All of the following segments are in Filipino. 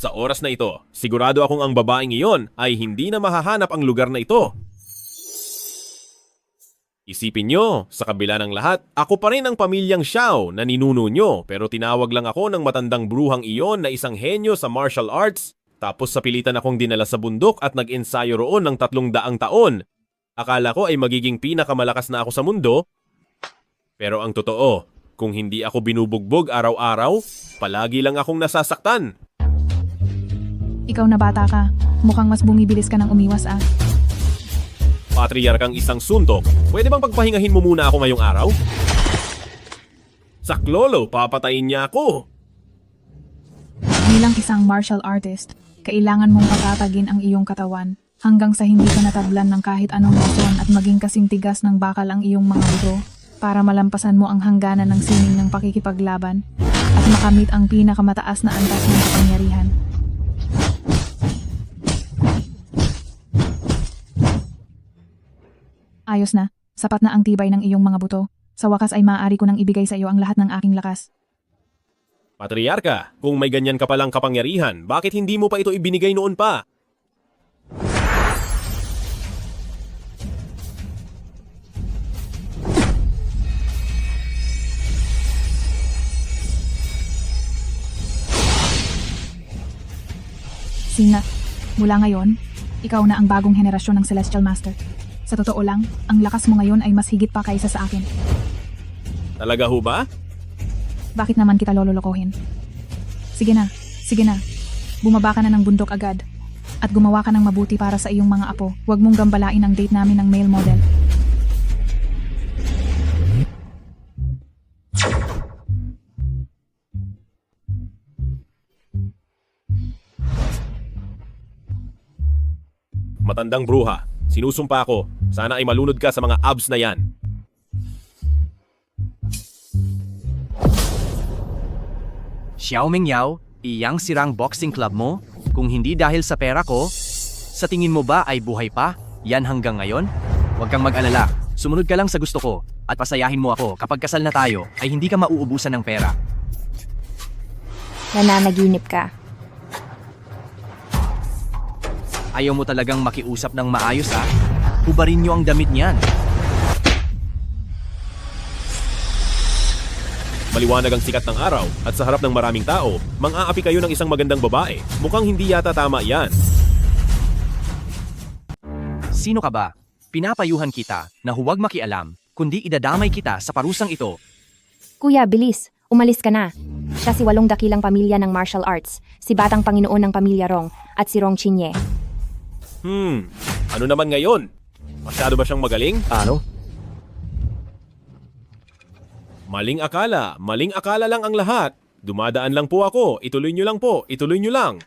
Sa oras na ito, sigurado akong ang babaeng iyon ay hindi na mahahanap ang lugar na ito. Isipin nyo, sa kabila ng lahat, ako pa rin ang pamilyang Xiao na ninuno nyo pero tinawag lang ako ng matandang bruhang iyon na isang henyo sa martial arts tapos sa pilitan akong dinala sa bundok at nag-ensayo roon ng 300 taon. Akala ko ay magiging pinakamalakas na ako sa mundo. Pero ang totoo, kung hindi ako binubugbog araw-araw, palagi lang akong nasasaktan. Ikaw na bata ka. Mukhang mas bumibilis ka ng umiwas ah. Patriarkang isang suntok, pwede bang pagpahingahin mo muna ako ngayong araw? Saklolo, papatayin niya ako. Bilang isang martial artist, kailangan mong patatagin ang iyong katawan hanggang sa hindi ka natablan ng kahit anong rason at maging kasing tigas ng bakal ang iyong mga buto para malampasan mo ang hangganan ng sining ng pakikipaglaban at makamit ang pinakamataas na antas ng kapangyarihan. Ayos na, sapat na ang tibay ng iyong mga buto. Sa wakas ay maaari ko nang ibigay sa iyo ang lahat ng aking lakas. Patriarka, kung may ganyan ka palang kapangyarihan, bakit hindi mo pa ito ibinigay noon pa? Singa, mula ngayon, ikaw na ang bagong henerasyon ng Celestial Master. Sa totoo lang, ang lakas mo ngayon ay mas higit pa kaysa sa akin. Talaga ho ba? Bakit naman kita lolokohin? Sige na, sige na. Bumaba ka na ng bundok agad. At gumawa ka ng mabuti para sa iyong mga apo. Huwag mong gambalain ang date namin ng male model. Matandang bruha, sinusumpa ko, sana ay malunod ka sa mga abs na yan. Xiao Mingyao, iyang sirang boxing club mo? Kung hindi dahil sa pera ko, sa tingin mo ba ay buhay pa? Yan hanggang ngayon? Huwag kang mag-alala, sumunod ka lang sa gusto ko at pasayahin mo ako kapag kasal na tayo ay hindi ka mauubusan ng pera. Nananaginip ka. Ayaw mo talagang makiusap ng maayos ha? Hubarin niyo ang damit niyan. Maliwanag ang sikat ng araw at sa harap ng maraming tao, mang-aapi kayo ng isang magandang babae. Mukhang hindi yata tama yan. Sino ka ba? Pinapayuhan kita na huwag makialam, kundi idadamay kita sa parusang ito. Kuya, bilis. Umalis ka na. Siya si 8 dakilang pamilya ng martial arts, si Batang Panginoon ng Pamilya Rong, at si Rong Chinye. Ano naman ngayon? Masyado ba siyang magaling? Ano? Maling akala lang ang lahat. Dumadaan lang po ako, ituloy nyo lang po, ituloy nyo lang.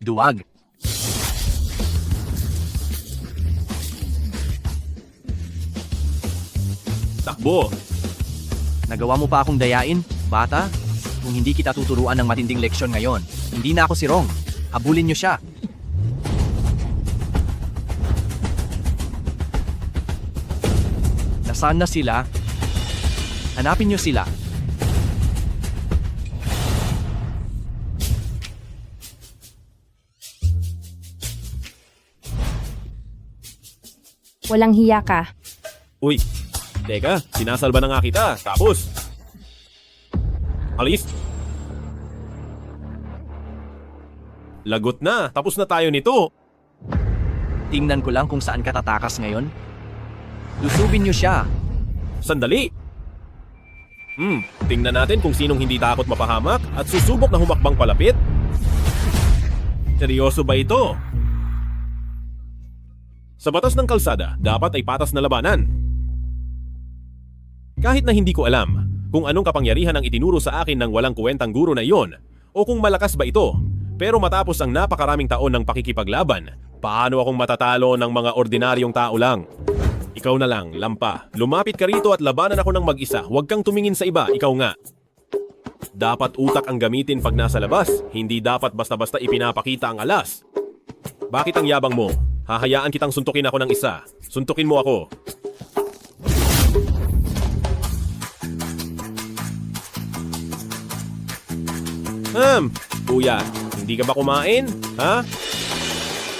Duwag. Takbo! Nagawa mo pa akong dayain, bata? Kung hindi kita tuturuan ng matinding leksyon ngayon, hindi na ako si Rong. Habulin niyo siya. Nasaan na sila? Hanapin niyo sila. Walang hiya ka. Uy, teka, sinasalba na nga kita. Tapos, alis. Lagot na, tapos na tayo nito. Tingnan ko lang kung saan ka tatakas ngayon. Lusubin niyo siya. Sandali. Tingnan natin kung sinong hindi takot mapahamak at susubok na humakbang palapit. Seryoso ba ito? Sa batas ng kalsada, dapat ay patas na labanan. Kahit na hindi ko alam kung anong kapangyarihan ang itinuro sa akin ng walang kwentang guro na iyon o kung malakas ba ito, pero matapos ang napakaraming taon ng pakikipaglaban, paano akong matatalo ng mga ordinaryong tao lang? Ikaw na lang, lampa. Lumapit ka rito at labanan ako ng mag-isa. Huwag kang tumingin sa iba, ikaw nga. Dapat utak ang gamitin pag nasa labas. Hindi dapat basta-basta ipinapakita ang alas. Bakit ang yabang mo? Hahayaan kitang suntukin ako ng isa. Suntukin mo ako. Kuya, hindi Hindi ka ba kumain? Ha?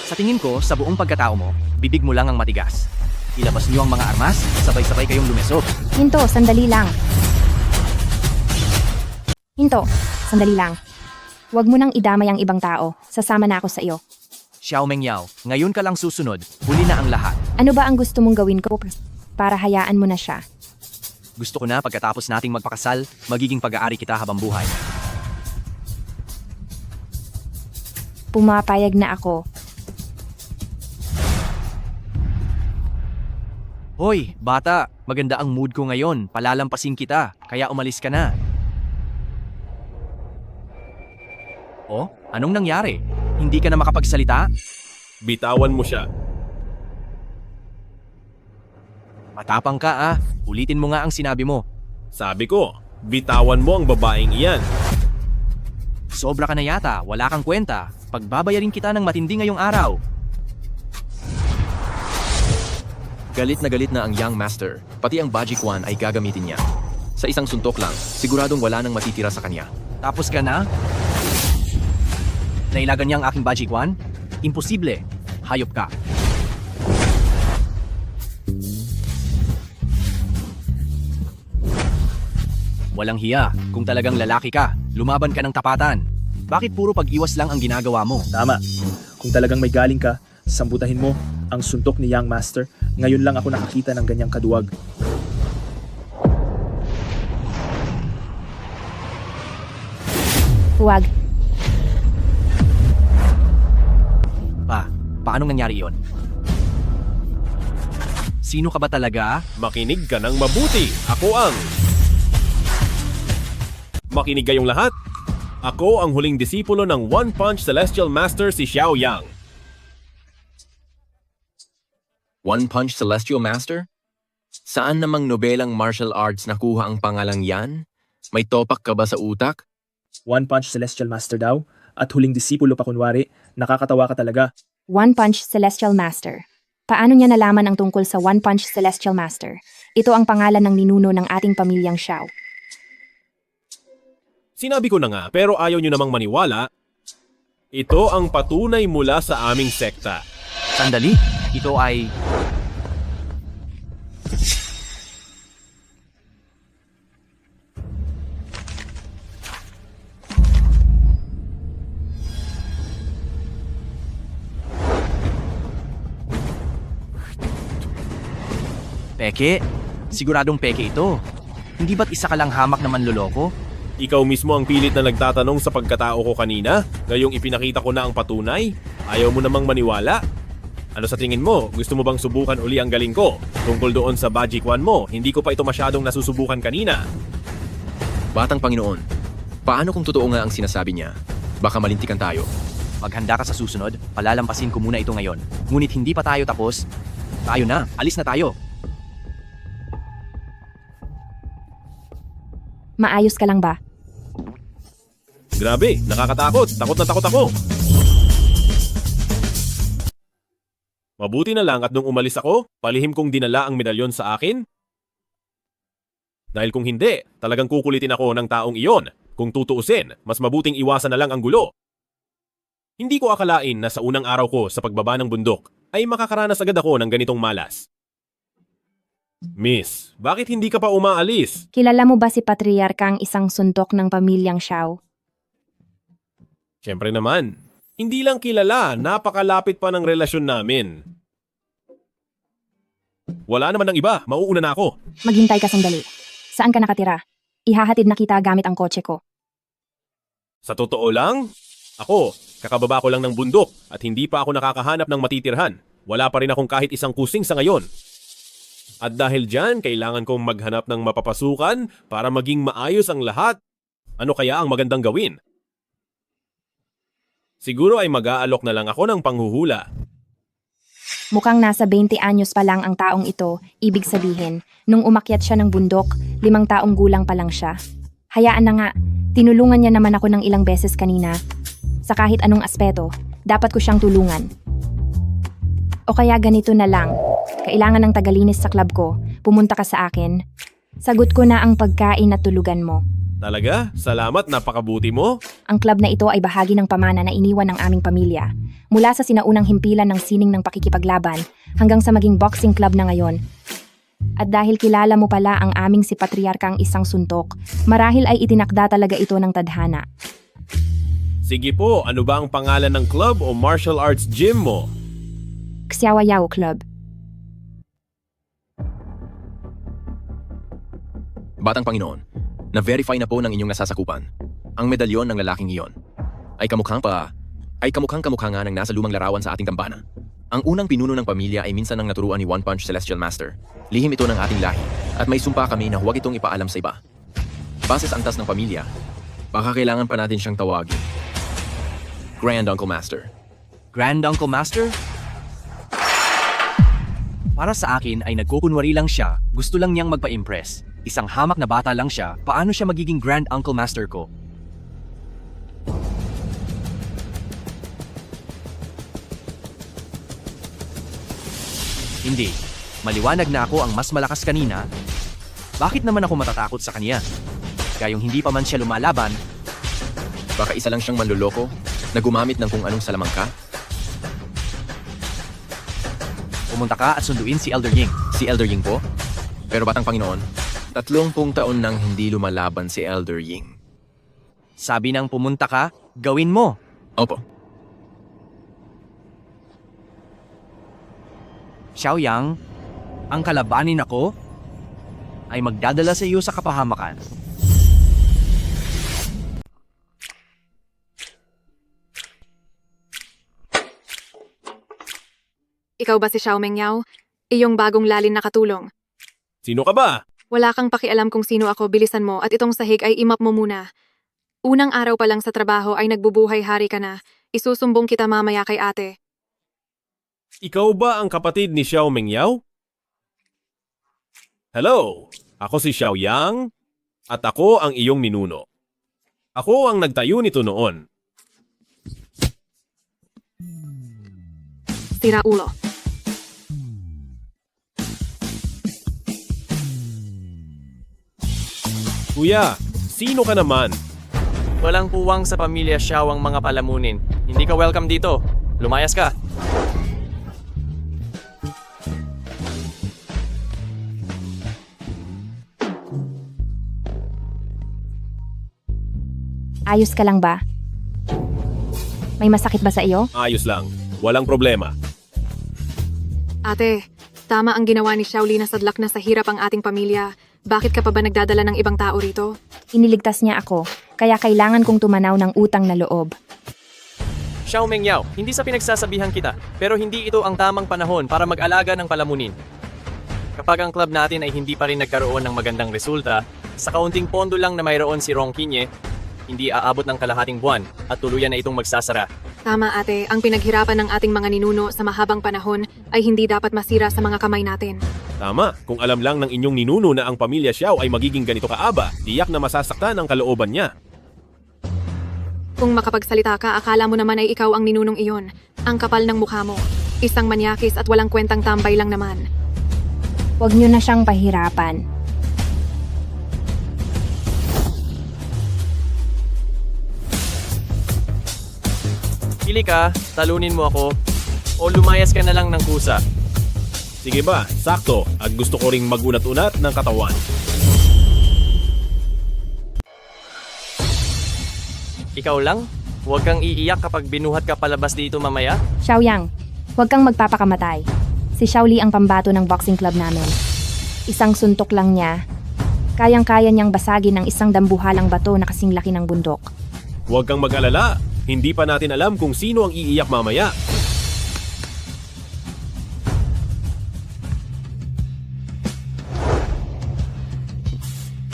Sa tingin ko, sa buong pagkatao mo, bibig mo lang ang matigas. Ilabas niyo ang mga armas, sabay-sabay kayong lumesob. Hinto, sandali lang. Hinto, sandali lang. Huwag mo nang idamay ang ibang tao. Sasama na ako sa iyo. Xiao Mengyao, ngayon ka lang susunod, huli na ang lahat. Ano ba ang gusto mong gawin ko para hayaan mo na siya? Gusto ko na pagkatapos nating magpakasal, magiging pag-aari kita habang buhay. Pumapayag na ako. Hoy, bata, maganda ang mood ko ngayon, palalampasin kita, kaya umalis ka na. Oh, anong nangyari? Hindi ka na makapagsalita? Bitawan mo siya. Matapang ka ah, ulitin mo nga ang sinabi mo. Sabi ko, bitawan mo ang babaeng iyan. Sobra ka na yata, wala kang kwenta. Pagbabayarin kita ng matindi ngayong araw. Galit na ang Young Master, pati ang Baji Quan ay gagamitin niya. Sa isang suntok lang, siguradong wala nang matitira sa kanya. Tapos ka na? Nailagan niya ang aking Baji Quan? Imposible. Hayop ka. Walang hiya. Kung talagang lalaki ka, lumaban ka ng tapatan. Bakit puro pag-iwas lang ang ginagawa mo? Tama. Kung talagang may galing ka, sambutahin mo ang suntok ni Young Master. Ngayon lang ako nakakita ng ganyang kaduwag. Huwag. Paano nangyari yon? Sino ka ba talaga? Makinig ka ng mabuti. Ako ang... Makinig kayong lahat. Ako ang huling disipulo ng One Punch Celestial Master si Xiao Yang. One Punch Celestial Master? Saan namang nobelang martial arts nakuha ang pangalang yan? May topak ka ba sa utak? One Punch Celestial Master daw, at huling disipulo pa kunwari, nakakatawa ka talaga. One Punch Celestial Master. Paano niya nalaman ang tungkol sa One Punch Celestial Master? Ito ang pangalan ng ninuno ng ating pamilyang Xiao. Sinabi ko na nga pero ayaw nyo namang maniwala. Ito ang patunay mula sa aming sekta. Sandali, ito ay... Peke? Siguradong peke ito. Hindi ba't isa ka lang hamak na manloloko? Ikaw mismo ang pilit na nagtatanong sa pagkatao ko kanina. Ngayong ipinakita ko na ang patunay. Ayaw mo namang maniwala? Ano sa tingin mo? Gusto mo bang subukan uli ang galing ko? Tungkol doon sa Baji Quan mo, hindi ko pa ito masyadong nasusubukan kanina. Batang Panginoon, paano kung totoo nga ang sinasabi niya? Baka malintikan tayo. Maghanda ka sa susunod, palalampasin ko muna ito ngayon. Ngunit hindi pa tayo tapos. Tayo na, alis na tayo. Maayos ka lang ba? Grabe, nakakatakot. Takot na takot ako. Mabuti na lang at nung umalis ako, palihim kong dinala ang medalyon sa akin. Dahil kung hindi, talagang kukulitin ako ng taong iyon. Kung tutuusin, mas mabuting iwasan na lang ang gulo. Hindi ko akalain na sa unang araw ko sa pagbaba ng bundok ay makakaranas agad ako ng ganitong malas. Miss, bakit hindi ka pa umaalis? Kilala mo ba si Patriarka ang isang suntok ng pamilyang Xiao? Siyempre naman. Hindi lang kilala, napakalapit pa ng relasyon namin. Wala naman ng iba, mauuna na ako. Maghintay ka sandali. Saan ka nakatira? Ihahatid na kita gamit ang kotse ko. Sa totoo lang, ako, kakababa ko lang ng bundok at hindi pa ako nakakahanap ng matitirhan. Wala pa rin akong kahit isang kusing sa ngayon. At dahil dyan, kailangan kong maghanap ng mapapasukan para maging maayos ang lahat. Ano kaya ang magandang gawin? Siguro ay mag-aalok na lang ako ng panghuhula. Mukhang nasa 20 anyos pa lang ang taong ito, ibig sabihin, nung umakyat siya ng bundok, 5 taong gulang pa lang siya. Hayaan na nga, tinulungan niya naman ako ng ilang beses kanina. Sa kahit anong aspeto, dapat ko siyang tulungan. O kaya ganito na lang, kailangan ng tagalinis sa club ko, pumunta ka sa akin. Sagot ko na ang pagkain at tulugan mo. Talaga? Salamat, napakabuti mo. Ang club na ito ay bahagi ng pamana na iniwan ng aming pamilya. Mula sa sinaunang himpilan ng sining ng pakikipaglaban hanggang sa maging boxing club na ngayon. At dahil kilala mo pala ang aming si Patriarka ang isang suntok, marahil ay itinakda talaga ito ng tadhana. Sige po, ano ba ang pangalan ng club o martial arts gym mo? Xiaoyao Club. Batang Panginoon, na-verify na po ng inyong nasasakupan. Ang medalyon ng lalaking iyon ay kamukhang kamukha nga ng nasa lumang larawan sa ating dambana. Ang unang pinuno ng pamilya ay minsan nang naturuan ni One Punch Celestial Master. Lihim ito ng ating lahi at may sumpa kami na huwag itong ipaalam sa iba. Base sa antas ng pamilya, baka kailangan pa natin siyang tawagin Grand Uncle Master. Grand Uncle Master? Para sa akin ay nagkukunwari lang siya, gusto lang niyang magpa-impress. Isang hamak na bata lang siya, paano siya magiging Grand Uncle Master ko? Hindi. Maliwanag na ako ang mas malakas kanina. Bakit naman ako matatakot sa kanya? Gayong hindi pa man siya lumalaban, Baka isa lang siyang manloloko na gumamit ng kung anong salamangka. pumunta ka at sunduin si Elder Ying. Si Elder Ying po? Pero Batang Panginoon, 30 taon nang hindi lumalaban si Elder Ying. Sabi ng pumunta ka, gawin mo. Opo. Xiaoyang, ang kalabanin ako ay magdadala sa iyo sa kapahamakan. Ikaw ba si Xiao Mengyao? Iyong bagong lalin na katulong. Sino ka ba? Wala kang pakialam kung sino ako, bilisan mo at itong sahig ay imap mo muna. Unang araw pa lang sa trabaho ay nagbubuhay-hari ka na. Isusumbong kita mamaya kay ate. Ikaw ba ang kapatid ni Xiao Mengyao? Hello, ako si Xiao Yang at ako ang iyong ninuno. Ako ang nagtayo nito noon. Sira ulo. Kuya, sino ka naman? Walang puwang sa pamilya Xiao ang mga palamunin. Hindi ka welcome dito. Lumayas ka. Ayos ka lang ba? May masakit ba sa iyo? Ayos lang, walang problema. Ate, tama ang ginawa ni Xiao Li na sadlak na sa hirap ang ating pamilya. Bakit ka pa ba nagdadala ng ibang tao rito? Iniligtas niya ako, kaya kailangan kong tumanaw ng utang na loob. Xiao Mengyao, hindi sa pinagsasabihan kita, pero hindi ito ang tamang panahon para mag-alaga ng palamunin. Kapag ang club natin ay hindi pa rin nagkaroon ng magandang resulta, sa kaunting pondo lang na mayroon si Rong Kinye, hindi aabot ng kalahating buwan at tuluyan na itong magsasara. Tama ate, ang pinaghirapan ng ating mga ninuno sa mahabang panahon ay hindi dapat masira sa mga kamay natin. Tama, kung alam lang ng inyong ninuno na ang pamilya Xiao ay magiging ganito kaaba, tiyak na masasaktan ang kalooban niya. Kung makapagsalita ka, akala mo naman ay ikaw ang ninunong iyon. Ang kapal ng mukha mo. Isang manyakis at walang kwentang tambay lang naman. Huwag niyo na siyang pahirapan. Pili ka, talunin mo ako, o lumayas ka na lang ng kusa. Sige ba, sakto, at gusto ko ring magunat-unat ng katawan. Ikaw lang? Huwag kang iiyak kapag binuhat ka palabas dito mamaya? Xiaoyang, huwag kang magpapakamatay. Si Xiao Li ang pambato ng boxing club namin. Isang suntok lang niya, kayang-kaya niyang basagin ang isang dambuhalang bato na kasing laki ng bundok. Huwag kang mag-alala, hindi pa natin alam kung sino ang iiyak mamaya.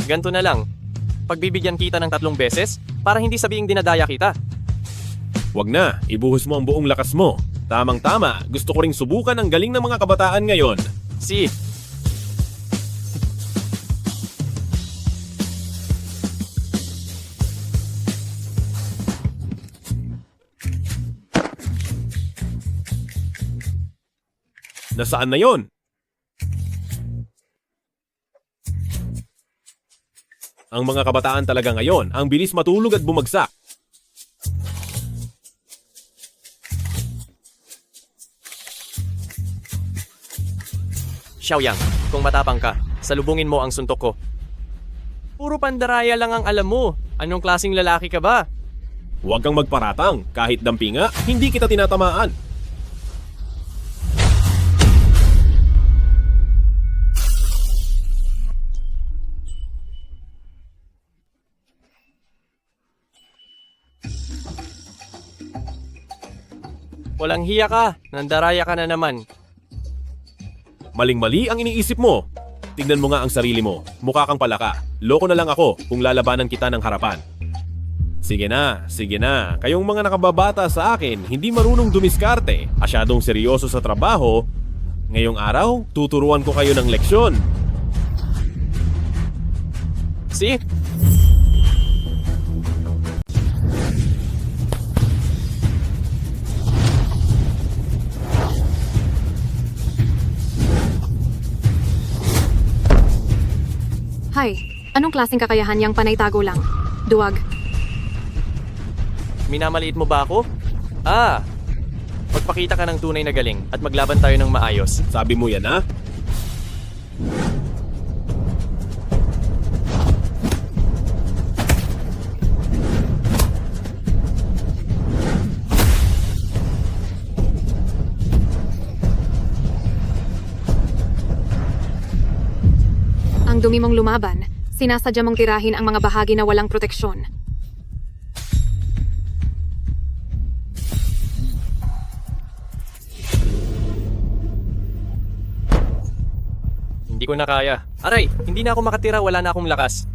Ganto na lang. Pagbibigyan kita ng 3 beses para hindi sabihing dinadaya kita. Huwag na, ibuhos mo ang buong lakas mo. Tamang-tama, gusto ko ring subukan ang galing ng mga kabataan ngayon. Si, Nasaan na yon? Ang mga kabataan talaga ngayon, ang bilis matulog at bumagsak. Xiaoyang, kung matapang ka, salubungin mo ang suntok ko. Puro pandaraya lang ang alam mo. Anong klaseng lalaki ka ba? Huwag kang magparatang. Kahit dampi nga, hindi kita tinatamaan. Walang hiya ka. Nandaraya ka na naman. Maling-mali ang iniisip mo. Tignan mo nga ang sarili mo. Mukha kang palaka. Loko na lang ako kung lalabanan kita ng harapan. Sige na, sige na. Kayong mga nakababata sa akin, hindi marunong dumiskarte. Asyadong seryoso sa trabaho. Ngayong araw, tuturuan ko kayo ng leksyon. See? Hay, anong klaseng kakayahan yang panay tago lang? Duwag. Minamaliit mo ba ako? Ah! Magpakita ka ng tunay na galing at maglaban tayo ng maayos. Sabi mo yan, ha? Ang dumi mong lumaban, sinasadya mong tirahin ang mga bahagi na walang proteksyon. Hindi ko na kaya. Aray, hindi na ako makatira, wala na akong lakas.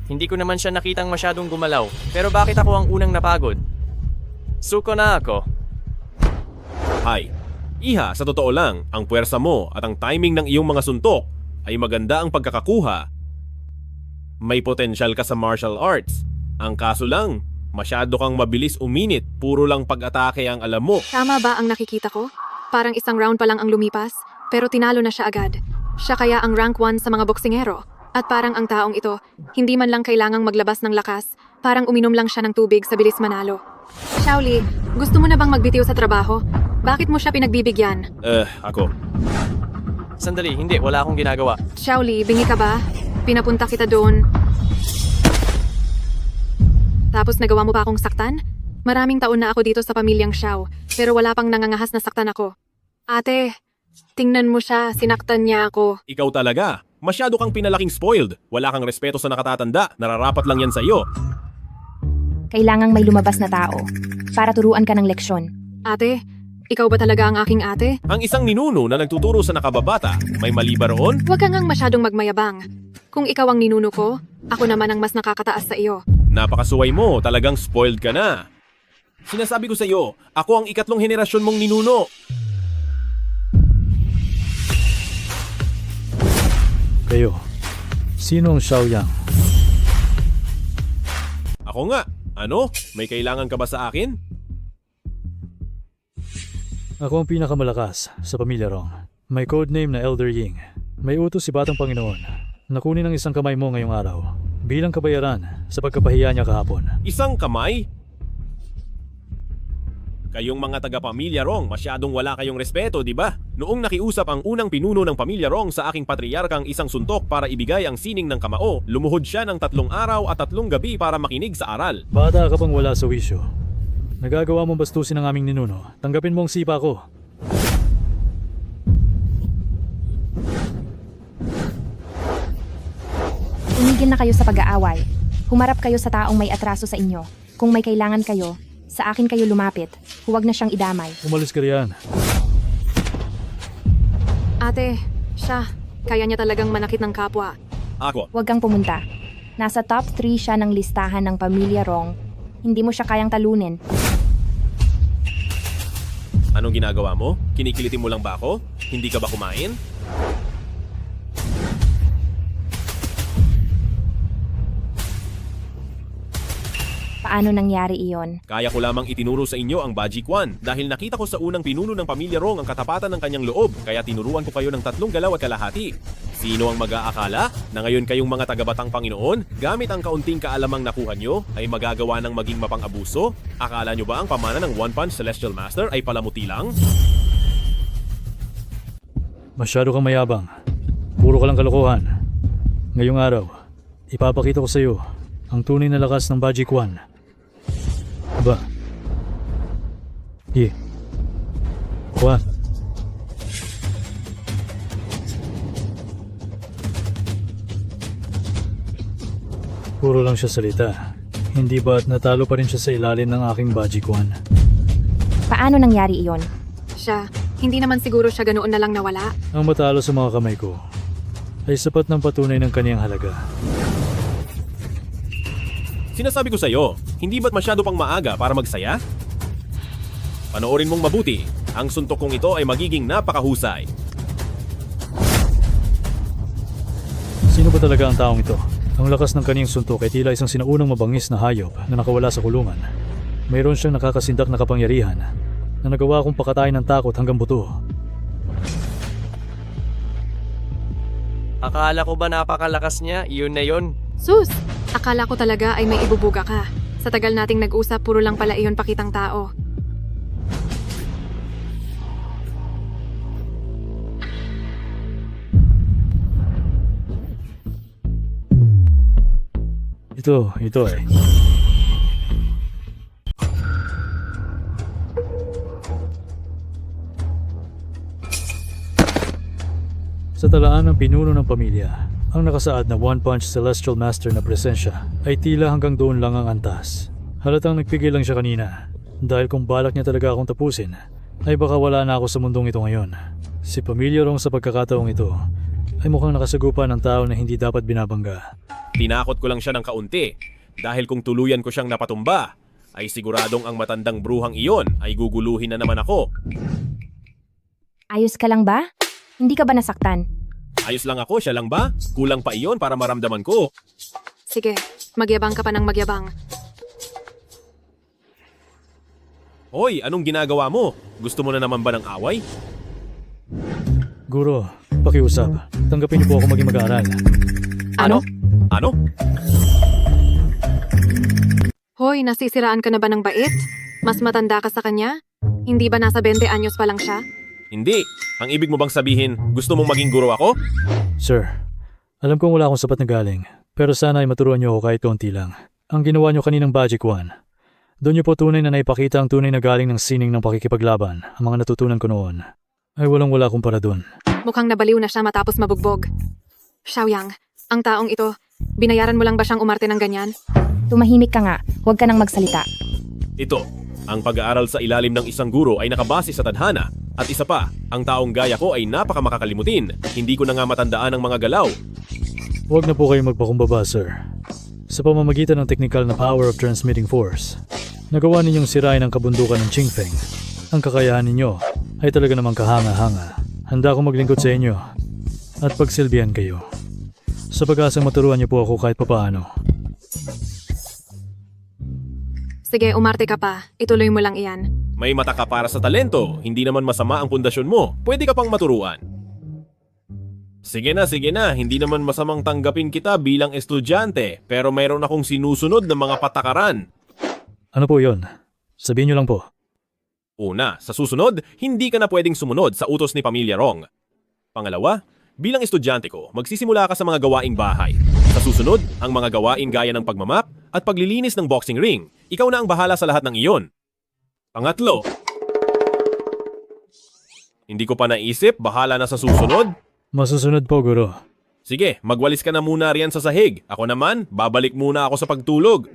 Hindi ko naman siya nakitang masyadong gumalaw. Pero bakit ako ang unang napagod? Suko na ako. Hay. Iha, sa totoo lang, ang puwersa mo at ang timing ng iyong mga suntok ay maganda ang pagkakakuha. May potensyal ka sa martial arts. Ang kaso lang, masyado kang mabilis uminit, puro lang pag-atake ang alam mo. Tama ba ang nakikita ko? Parang isang round pa lang ang lumipas, pero tinalo na siya agad. Siya kaya ang rank 1 sa mga boksingero. At parang ang taong ito, hindi man lang kailangang maglabas ng lakas, parang uminom lang siya ng tubig sa bilis manalo. Xiaoli, gusto mo na bang magbitiw sa trabaho? Bakit mo siya pinagbibigyan? Ako. Sandali, hindi, wala akong ginagawa. Xiaoli, bingi ka ba? Pinapunta kita doon. Tapos nagawa mo pa akong saktan? Maraming taon na ako dito sa pamilyang Xiao, pero wala pang nangangahas na saktan ako. Ate, tingnan mo siya, sinaktan niya ako. Ikaw talaga. Masyado kang pinalaking spoiled. Wala kang respeto sa nakatatanda. Nararapat lang yan sa iyo. Kailangang may lumabas na tao para turuan ka ng leksyon. Ate, ikaw ba talaga ang aking ate? Ang isang ninuno na nagtuturo sa nakababata, may mali ba roon? Huwag ka ngang masyadong magmayabang. Kung ikaw ang ninuno ko, ako naman ang mas nakakataas sa iyo. Napakasuway mo, talagang spoiled ka na. Sinasabi ko sa iyo, ako ang ikatlong henerasyon mong ninuno. Kayo, sino ang Xiaoyang? Ako nga. Ano? May kailangan ka ba sa akin? Ako ang pinakamalakas sa pamilya Rong. May codename na Elder Ying. May utos si Batang Panginoon na kunin ang isang kamay mo ngayong araw bilang kabayaran sa pagkapahiya niya kahapon. Isang kamay? Kayong mga taga-pamilya Rong, masyadong wala kayong respeto, di ba? Noong nakiusap ang unang pinuno ng pamilya Rong sa aking patriarkang isang suntok para ibigay ang sining ng kamao, lumuhod siya ng 3 araw at 3 gabi para makinig sa aral. Bata ka pang wala sa wisyo. Nagagawa mong bastusin ang aming ninuno. Tanggapin mo ang sipa ko. Tumigil na kayo sa pag-aaway. Humarap kayo sa taong may atraso sa inyo. Kung may kailangan kayo, sa akin kayo lumapit. Huwag na siyang idamay. Umalis ka riyan. Ate, siya, kaya niya talagang manakit ng kapwa. Ako. Huwag kang pumunta. Nasa top 3 siya ng listahan ng pamilya Rong. Hindi mo siya kayang talunin. Anong ginagawa mo? Kinikilitin mo lang ba ako? Hindi ka ba kumain? Paano nangyari iyon? Kaya ko lamang itinuro sa inyo ang Baji Kwan dahil nakita ko sa unang pinuno ng pamilya Rong ang katapatan ng kanyang loob, kaya tinuruan ko kayo ng 3 galaw at kalahati. Sino ang mag-aakala na ngayon kayong mga tagabatang Panginoon, gamit ang kaunting kaalamang nakuha nyo, ay magagawa ng maging mapang-abuso? Akala nyo ba ang pamana ng One Punch Celestial Master ay palamuti lang? Masyado kang mayabang. Puro ka lang kalokohan. Ngayong araw, ipapakita ko sa iyo ang tunay na lakas ng Magic One. Ba? Juan. Puro lang siya salita. Hindi ba't natalo pa rin siya sa ilalim ng aking Magic One? Paano nangyari iyon? Siya, hindi naman siguro siya ganoon na lang nawala. Ang matalo sa mga kamay ko ay sapat ng patunay ng kaniyang halaga. Sinasabi ko sa'yo, hindi ba't masyado pang maaga para magsaya? Panoorin mong mabuti, ang suntok kong ito ay magiging napakahusay. Sino ba talaga ang taong ito? Ang lakas ng kaniyang suntok ay tila isang sinaunang mabangis na hayop na nakawala sa kulungan. Mayroon siyang nakakasindak na kapangyarihan na nagawa kong pakatayin ng takot hanggang buto. Akala ko ba napakalakas niya? Iyon na yun. Sus! Akala ko talaga ay may ibubuga ka. Sa tagal nating nag-usap, puro lang pala iyon pakitang tao. Ito eh. Sa talaan ng pinuno ng pamilya, ang nakasaad na One Punch Celestial Master na presensya ay tila hanggang doon lang ang antas. Halatang nagpigil lang siya kanina dahil kung balak niya talaga akong tapusin, ay baka wala na ako sa mundong ito ngayon. Si Pamilya Rong sa pagkakataong ito ay mukhang nakasagupa ng tao na hindi dapat binabangga. Tinakot ko lang siya ng kaunti dahil kung tuluyan ko siyang napatumba, ay siguradong ang matandang bruhang iyon ay guguluhin na naman ako. Ayos ka lang ba? Hindi ka ba nasaktan? Ayos lang ako, siya lang ba? Kulang pa iyon para maramdaman ko. Sige, magyabang ka pa ng magyabang. Hoy, anong ginagawa mo? Gusto mo na naman ba ng away? Guro, pakiusap. Tanggapin niyo po ako maging mag-aaral. Ano? Ano? Hoy, nasisiraan ka na ba ng bait? Mas matanda ka sa kanya? Hindi ba nasa 20 anyos pa lang siya? Hindi. Ang ibig mo bang sabihin, gusto mong maging guro ako? Sir, alam kong wala akong sapat na galing, pero sana ay maturuan niyo ako kahit konti lang. Ang ginawa niyo kaninang Magic One. Doon niyo po tunay na naipakita ang tunay na galing ng sining ng pakikipaglaban. Ang mga natutunan ko noon ay walang-wala kumpara doon. Mukhang nabaliw na siya matapos mabugbog. Xiaoyang, ang taong ito, binayaran mo lang ba siyang umarte ng ganyan? Tumahimik ka nga, huwag ka nang magsalita. Ito, ang pag-aaral sa ilalim ng isang guro ay nakabase sa tadhana. At isa pa, ang taong gaya ko ay napakamakakalimutin. Hindi ko na nga matandaan ang mga galaw. Huwag na po kayong magpakumbaba, sir. Sa pamamagitan ng technical na power of transmitting force, nagawa ninyong sirain ang kabundukan ng Qingfeng. Ang kakayahan ninyo ay talaga namang kahanga-hanga. Handa akong maglingkod sa inyo at pagsilbihan kayo. Sa pag-asang maturuan niyo po ako kahit papaano. Sige, umarte ka pa. Ituloy mo lang iyan. May mata ka para sa talento. Hindi naman masama ang pundasyon mo. Pwede ka pang maturuan. Sige na. Hindi naman masamang tanggapin kita bilang estudyante. Pero mayroon akong sinusunod na mga patakaran. Ano po yon? Sabihin niyo lang po. Una, sa susunod, hindi ka na pwedeng sumunod sa utos ni Pamilya Rong. Pangalawa, bilang estudyante ko, magsisimula ka sa mga gawaing bahay. Sa susunod, ang mga gawain gaya ng pagmamap at paglilinis ng boxing ring. Ikaw na ang bahala sa lahat ng iyon. Pangatlo, hindi ko pa naisip, bahala na sa susunod. Masusunod po, guro. Sige, magwalis ka na muna riyan sa sahig. Ako naman, babalik muna ako sa pagtulog.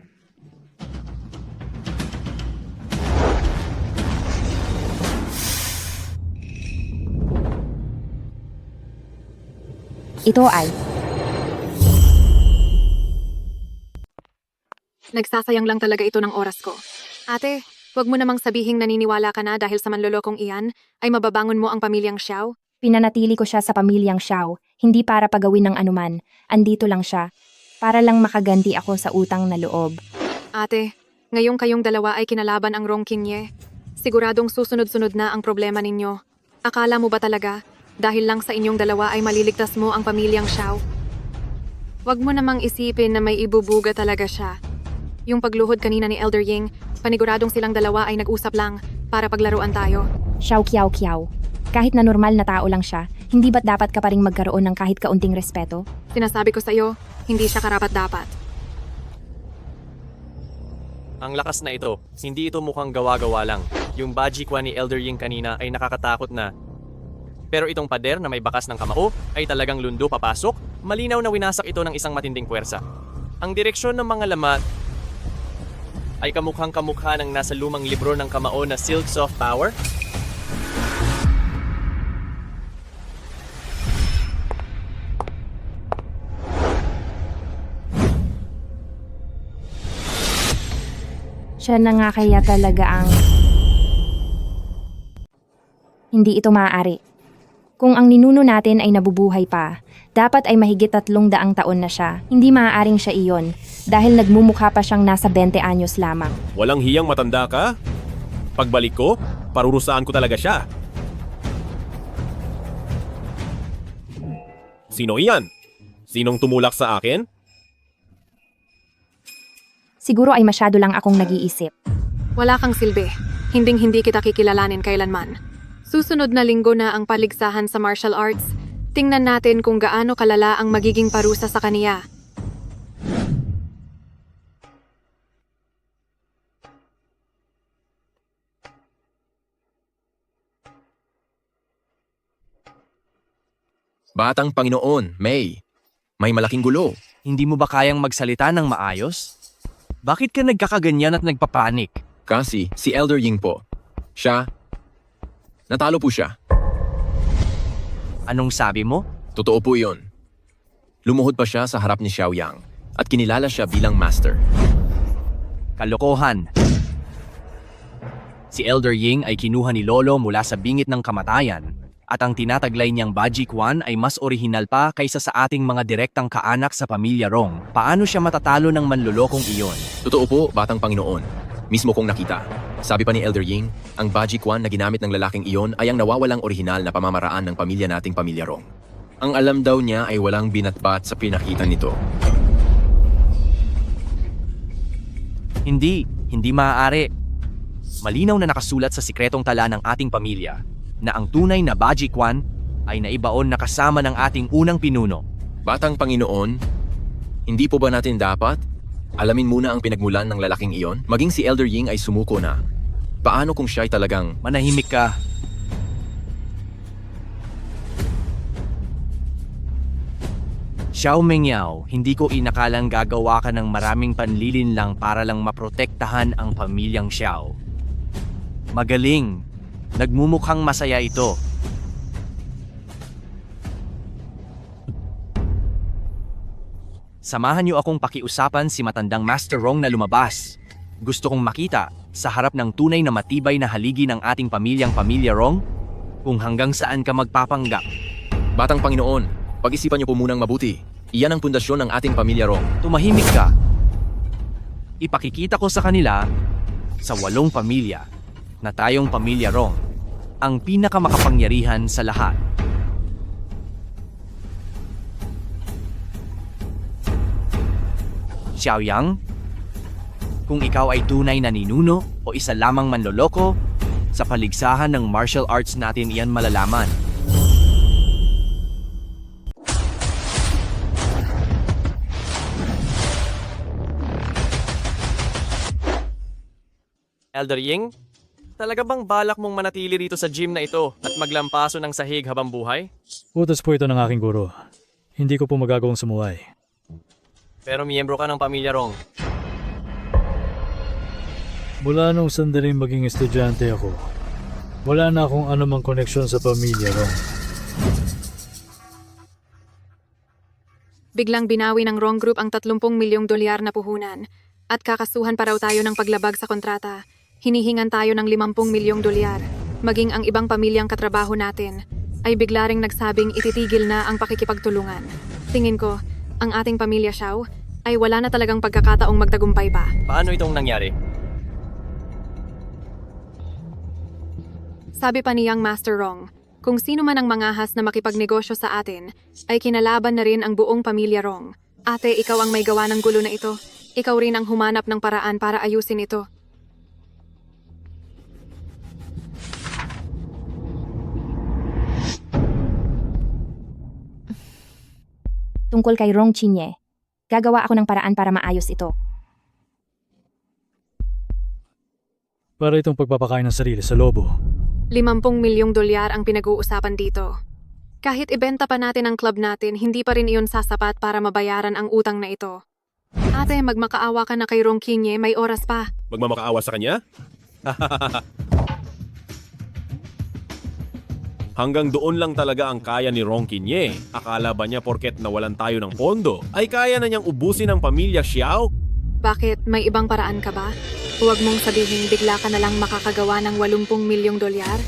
Ito ay, Nagsasayang lang talaga ito ng oras ko. Ate, wag mo namang sabihing naniniwala ka na dahil sa manlolokong iyan ay mababangon mo ang pamilyang Xiao. pinanatili ko siya sa pamilyang Xiao, hindi para pagawin ng anuman. Andito lang siya, para lang makaganti ako sa utang na loob. Ate, ngayong kayong dalawa ay kinalaban ang Rong Qingye. Siguradong susunod-sunod na ang problema ninyo. Akala mo ba talaga, Dahil lang sa inyong dalawa ay maliligtas mo ang pamilyang Xiao. Huwag mo namang isipin na may ibubuga talaga siya. Yung pagluhod kanina ni Elder Ying, paniguradong silang dalawa ay nag-usap lang para paglaruan tayo. Xiao Kiao Kiao. Kahit na normal na tao lang siya, hindi ba't dapat ka pa ring magkaroon ng kahit kaunting respeto? Sinasabi ko sa iyo, hindi siya karapat-dapat. Ang lakas na ito, hindi ito mukhang gawa-gawa lang. Yung Bajikwan ni Elder Ying kanina ay nakakatakot na. Pero itong pader na may bakas ng kamao ay talagang lundo papasok, malinaw na winasak ito ng isang matinding puwersa. Ang direksyon ng mga lamat ay kamukhang kamukha ng nasa lumang libro ng kamao na Silks of Power. Siya na nga kaya talaga ang... Hindi ito maaari. Kung ang ninuno natin ay nabubuhay pa, dapat ay mahigit 300 taon na siya. Hindi maaaring siya iyon, dahil nagmumukha pa siyang nasa 20 anyos lamang. Walang hiyang matanda ka? Pagbalik ko, parurusaan ko talaga siya. Sino iyan? Sinong tumulak sa akin? Siguro ay masyado lang akong nag-iisip. Wala kang silbi. Hinding-hindi kita kikilalanin kailanman. Susunod na linggo na ang paligsahan sa martial arts. Tingnan natin kung gaano kalala ang magiging parusa sa kaniya. Batang Panginoon, May. May malaking gulo. Hindi mo ba kayang magsalita ng maayos? Bakit ka nagkakaganyan at nagpapanik? Kasi si Elder Ying po. Siya, natalo po siya. Anong sabi mo? Totoo po yun. Lumuhod pa siya sa harap ni Xiao Yang at kinilala siya bilang master. Kalokohan. Si Elder Ying ay kinuha ni Lolo mula sa bingit ng kamatayan at ang tinataglay niyang Bajikwan ay mas orihinal pa kaysa sa ating mga direktang kaanak sa pamilya Rong. Paano siya matatalo ng manlulokong iyon? Totoo po, Batang Panginoon. Mismo kong nakita. Sabi pa ni Elder Ying, ang Bajikwan na ginamit ng lalaking iyon ay ang nawawalang orihinal na pamamaraan ng pamilya nating pamilya Rong. Ang alam daw niya ay walang binatbat sa pinakita nito. Hindi maaari. Malinaw na nakasulat sa sikretong tala ng ating pamilya na ang tunay na Bajikwan ay naibaon na kasama ng ating unang pinuno. Batang Panginoon, hindi po ba natin dapat alamin muna ang pinagmulan ng lalaking iyon? Maging si Elder Ying ay sumuko na. Paano kung siya ay talagang... Manahimik ka. Xiao Mengyao, hindi ko inakalang gagawa ka ng maraming panlilin lang para lang maprotektahan ang pamilyang Xiao. Magaling. Nagmumukhang masaya ito. Samahan niyo akong pakiusapan si matandang Master Rong na lumabas. Gusto kong makita sa harap ng tunay na matibay na haligi ng ating pamilyang Pamilya Rong kung hanggang saan ka magpapanggap. Batang Panginoon, pag-isipan niyo po munang mabuti. Iyan ang pundasyon ng ating pamilya Rong. Tumahimik ka. Ipakikita ko sa kanila sa 8 pamilya na tayong Pamilya Rong ang pinakamakapangyarihan sa lahat. Xiao Yang, kung ikaw ay tunay na ninuno o isa lamang manloloko, sa paligsahan ng martial arts natin iyan malalaman. Elder Ying, talaga bang balak mong manatili rito sa gym na ito at maglampaso ng sahig habang buhay? Utos po ito ng aking guro. Hindi ko po magagawang sumuway. Pero miyembro ka ng Pamilya Rong. Mula nung sandaling maging estudyante ako, wala na akong anumang koneksyon sa Pamilya Rong. Biglang binawi ng Rong Group ang 30 milyong dolyar na puhunan at kakasuhan pa raw tayo ng paglabag sa kontrata. Hinihingan tayo ng 50 milyong dolyar. Maging ang ibang pamilyang katrabaho natin ay bigla ring nagsabing ititigil na ang pakikipagtulungan. Tingin ko, ang ating pamilya Xiao ay wala na talagang pagkakataong magtagumpay pa. Paano itong nangyari? Sabi pa niyang Master Rong, Kung sino man ang mangahas na makipagnegosyo sa atin, ay kinalaban na rin ang buong pamilya Rong. Ate, ikaw ang may gawa ng gulo na ito. Ikaw rin ang humanap ng paraan para ayusin ito. Tungkol kay Rong Chinye, gagawa ako ng paraan para maayos ito. Para itong pagpapakain ng sarili sa lobo. 50 milyong dolyar ang pinag-uusapan dito. Kahit ibenta pa natin ang club natin, hindi pa rin iyon sasapat para mabayaran ang utang na ito. Ate, magmakaawa ka na kay Rong Kinye, may oras pa. Magmamakaawa sa kanya? Hanggang doon lang talaga ang kaya ni Rong Kinye. Akala ba niya porket nawalan tayo ng pondo, ay kaya na niyang ubusin ang pamilya Xiao? Bakit? May ibang paraan ka ba? Huwag mong sabihin bigla ka na lang makakagawa ng 80 milyong dolyar.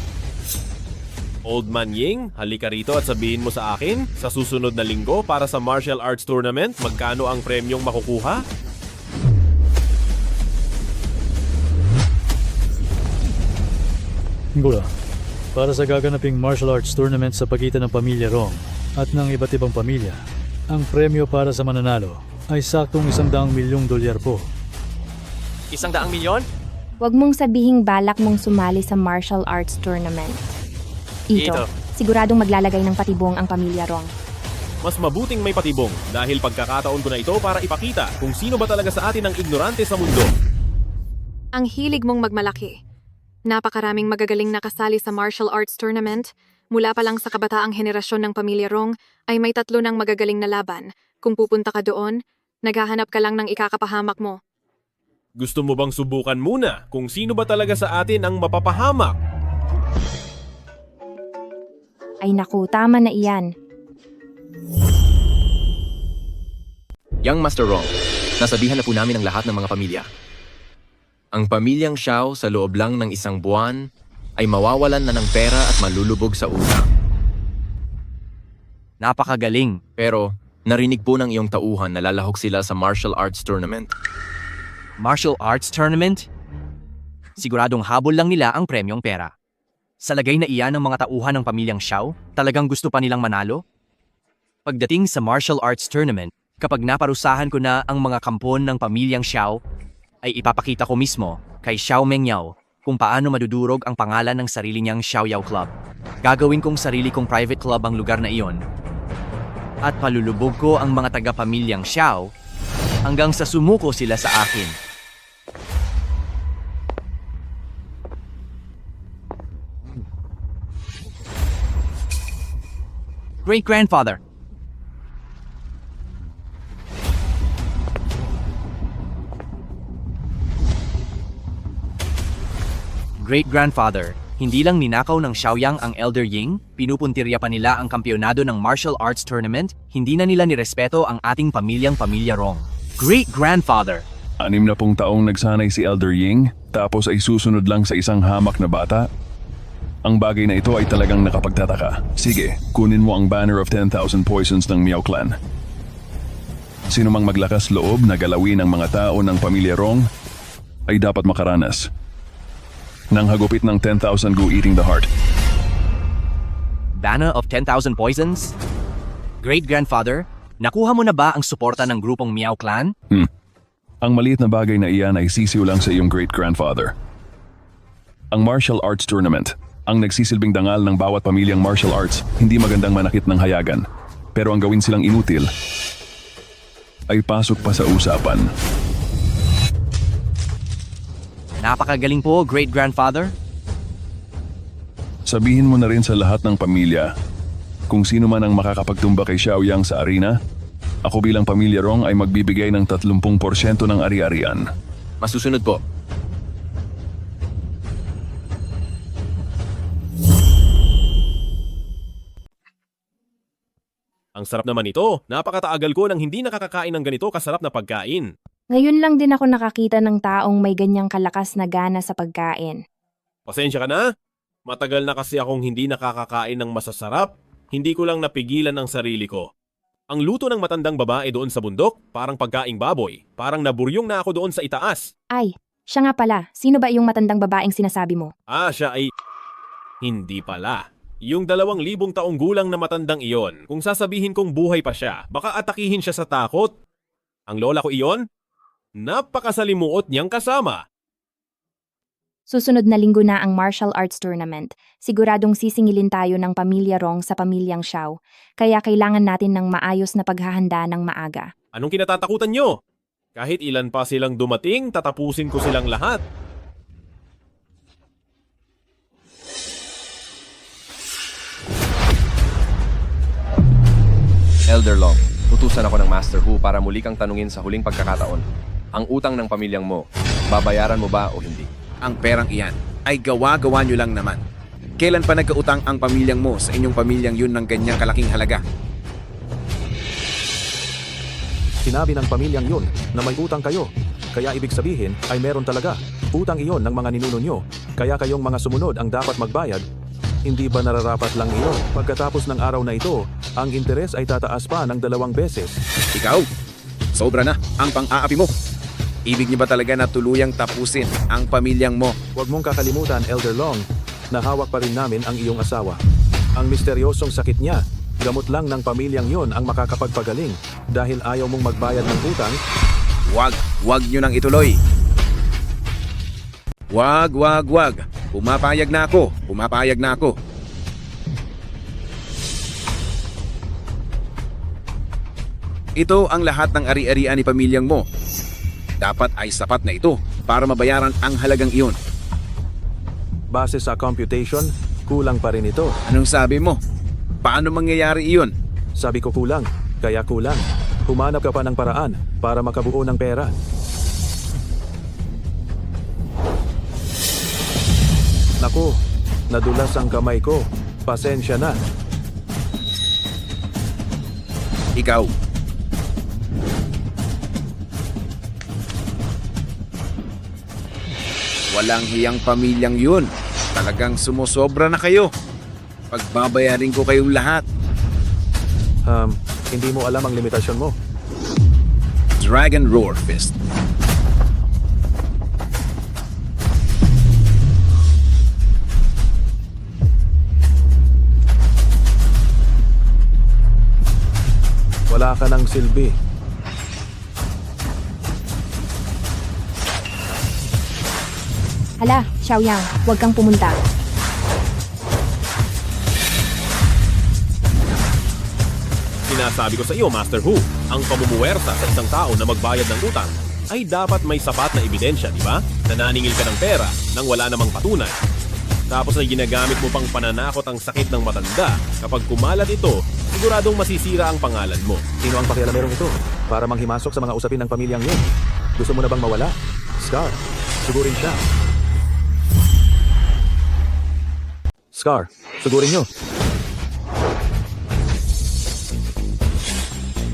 Old Man Ying, halika rito at sabihin mo sa akin, sa susunod na linggo para sa martial arts tournament, magkano ang premyong makukuha? Gula, para sa gaganaping martial arts tournament sa pagitan ng pamilya Rong at ng iba't ibang pamilya, ang premyo para sa mananalo ay saktong 100 milyong dolyar po. 100 milyon? Huwag mong sabihing balak mong sumali sa martial arts tournament. Ito, siguradong maglalagay ng patibong ang pamilya Rong. Mas mabuting may patibong dahil pagkakataon ko na ito para ipakita kung sino ba talaga sa atin ang ignorante sa mundo. Ang hilig mong magmalaki. Napakaraming magagaling na kasali sa martial arts tournament. Mula pa lang sa kabataang henerasyon ng pamilya Rong ay may 3 ng magagaling na laban. Kung pupunta ka doon, naghahanap ka lang ng ikakapahamak mo. Gusto mo bang subukan muna kung sino ba talaga sa atin ang mapapahamak? Ay naku, tama na iyan. Young Master Rong, nasabihan na po namin ang lahat ng mga pamilya. Ang pamilyang Xiao sa loob lang ng 1 buwan ay mawawalan na ng pera at malulubog sa utang. Napakagaling. Pero narinig po ng iyong tauhan na lalahok sila sa martial arts tournament. Martial arts tournament? Siguradong habol lang nila ang premyong pera. Sa lagay na iyan ng mga tauhan ng pamilyang Xiao, talagang gusto pa nilang manalo? Pagdating sa martial arts tournament, kapag naparusahan ko na ang mga kampon ng pamilyang Xiao, ay ipapakita ko mismo kay Xiao Mengyao kung paano madudurog ang pangalan ng sarili niyang Xiaoyao Club. Gagawin kong sarili kong private club ang lugar na iyon. At palulubog ko ang mga taga-pamilyang Xiao hanggang sa sumuko sila sa akin. Great-grandfather. Great-grandfather, hindi lang ninakaw ng Xiaoyang ang Elder Ying, pinupuntirya pa nila ang kampyonado ng martial arts tournament, hindi na nila nirespeto ang ating pamilya Rong. Great-grandfather. 60 taong nagsanay si Elder Ying, tapos ay susunod lang sa isang hamak na bata? Ang bagay na ito ay talagang nakapagtataka. Sige, kunin mo ang Banner of 10,000 Poisons ng Miao Clan. Sino mang maglakas loob na galawin ang mga tao ng pamilya Rong ay dapat makaranas ng hagupit ng 10,000 Gu eating the heart. Banner of 10,000 Poisons? Great-grandfather, nakuha mo na ba ang suporta ng grupong Miao Clan? Ang maliit na bagay na iyan ay sisiw lang sa iyong great-grandfather. Ang martial arts tournament, ang nagsisilbing dangal ng bawat pamilyang martial arts, hindi magandang manakit ng hayagan. Pero ang gawin silang inutil ay pasok pa sa usapan. Napakagaling po, great-grandfather. Sabihin mo na rin sa lahat ng pamilya kung sino man ang makakapagtumba kay Xiaoyang sa arena. Ako bilang pamilya Rong ay magbibigay ng 30% ng ari-arian. Masusunod po. Ang sarap naman ito. Napakataagal ko nang hindi nakakakain ng ganito kasarap na pagkain. Ngayon lang din ako nakakita ng taong may ganyang kalakas na gana sa pagkain. Pasensya ka na. Matagal na kasi akong hindi nakakakain ng masasarap. Hindi ko lang napigilan ang sarili ko. Ang luto ng matandang babae doon sa bundok, parang pagkaing baboy. Parang naburyong na ako doon sa itaas. Ay, siya nga pala. Sino ba yung matandang babaeng sinasabi mo? Siya ay... Hindi pala. Yung 2,000 taong gulang na matandang iyon, kung sasabihin kong buhay pa siya, baka atakihin siya sa takot. Ang lola ko iyon? Napakasalimuot niyang kasama. Susunod na linggo na ang martial arts tournament. Siguradong sisingilin tayo ng pamilya Rong sa pamilyang Xiao. Kaya kailangan natin ng maayos na paghahanda ng maaga. Anong kinatatakutan niyo? Kahit ilan pa silang dumating, tatapusin ko silang lahat. Elder Long, utusan ako ng Master Hu para muli kang tanungin sa huling pagkakataon. Ang utang ng pamilyang mo, babayaran mo ba o hindi? Ang perang iyan ay gawa-gawa nyo lang naman. Kailan pa nagkautang ang pamilyang mo sa inyong pamilyang yun ng ganyang kalaking halaga? Sinabi ng pamilyang yun na may utang kayo. Kaya ibig sabihin ay meron talaga. Utang iyon ng mga ninuno nyo. Kaya kayong mga sumunod ang dapat magbayad. Hindi ba nararapat lang iyon? Pagkatapos ng araw na ito, ang interes ay tataas pa ng 2 beses. Ikaw, sobra na ang pang-aapi mo. Ibig niyo ba talaga na tuluyang tapusin ang pamilyang mo? Huwag mong kakalimutan, Elder Long, na hawak pa rin namin ang iyong asawa. Ang misteryosong sakit niya, gamot lang ng pamilyang yon ang makakapagpagaling dahil ayaw mong magbayad ng utang. Wag nyo nang ituloy. Wag. Pumapayag na ako. Ito ang lahat ng ari-arian ni pamilyang mo. Dapat ay sapat na ito para mabayaran ang halagang iyon. Base sa computation, kulang pa rin ito. Anong sabi mo? Paano mangyayari iyon? Sabi ko kulang, kaya kulang. Humanap ka pa ng paraan para makabuo ng pera. Naku, nadulas ang kamay ko. Pasensya na. Ikaw. Walang hiyang pamilyang yun. Talagang sumusobra na kayo. Pagbabayarin ko kayong lahat. Hindi mo alam ang limitasyon mo. Dragon Roar Fist. Wala ka ng silbi. Hala, Xiaoyang, huwag kang pumunta. Sinasabi ko sa iyo, Master Hu, ang pamumuwersa sa isang tao na magbayad ng utang ay dapat may sapat na ebidensya, di ba? Nananingil ka ng pera nang wala namang patunay. Tapos ay ginagamit mo pang pananakot ang sakit ng matanda. Kapag kumalat ito, siguradong masisira ang pangalan mo. Sino ang pakialamerong ito para manghimasok sa mga usapin ng pamilyang yun? Gusto mo na bang mawala? Scar, sugurin siya. Scar, sugurin nyo.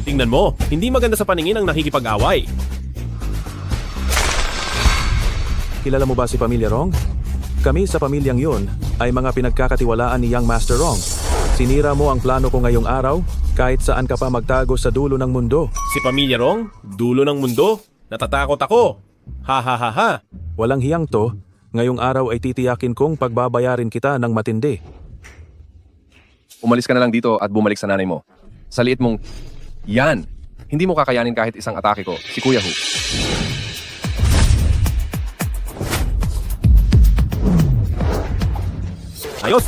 Tingnan mo, hindi maganda sa paningin ang nakikipag-away. Kilala mo ba si Pamilya Rong? Kami sa pamilyang yun ay mga pinagkakatiwalaan ni Young Master Rong. Sinira mo ang plano ko ngayong araw kahit saan ka pa magtago sa dulo ng mundo. Si Pamilya Rong? Dulo ng mundo? Natatakot ako. Ha ha ha ha. Walang hiyang to, ngayong araw ay titiyakin kong pagbabayarin kita ng matindi. Umalis ka na lang dito at bumalik sa nanay mo. Sa liit mong, yan! Hindi mo kakayanin kahit isang atake ko, si Kuya Hu. Ayos!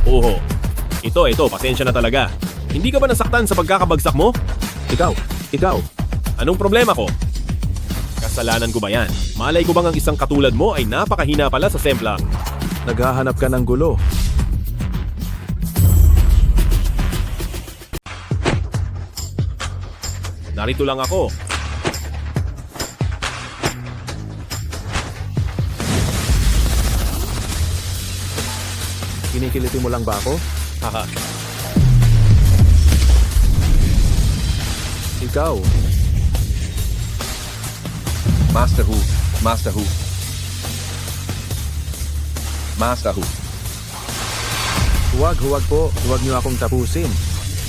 Oho. Ito, pasensya na talaga. Hindi ka ba nasaktan sa pagkakabagsak mo? Ikaw, Anong problema ko? Kasalanan ko ba yan? Malay ko bang ang isang katulad mo ay napakahina pala sa semplang? naghahanap ka ng gulo. Narito lang ako. Kinikiliti mo lang ba ako? Haha. Ikaw, Master Hu, Master Hu. Master Hu. huwag po, huwag niyo akong tapusin.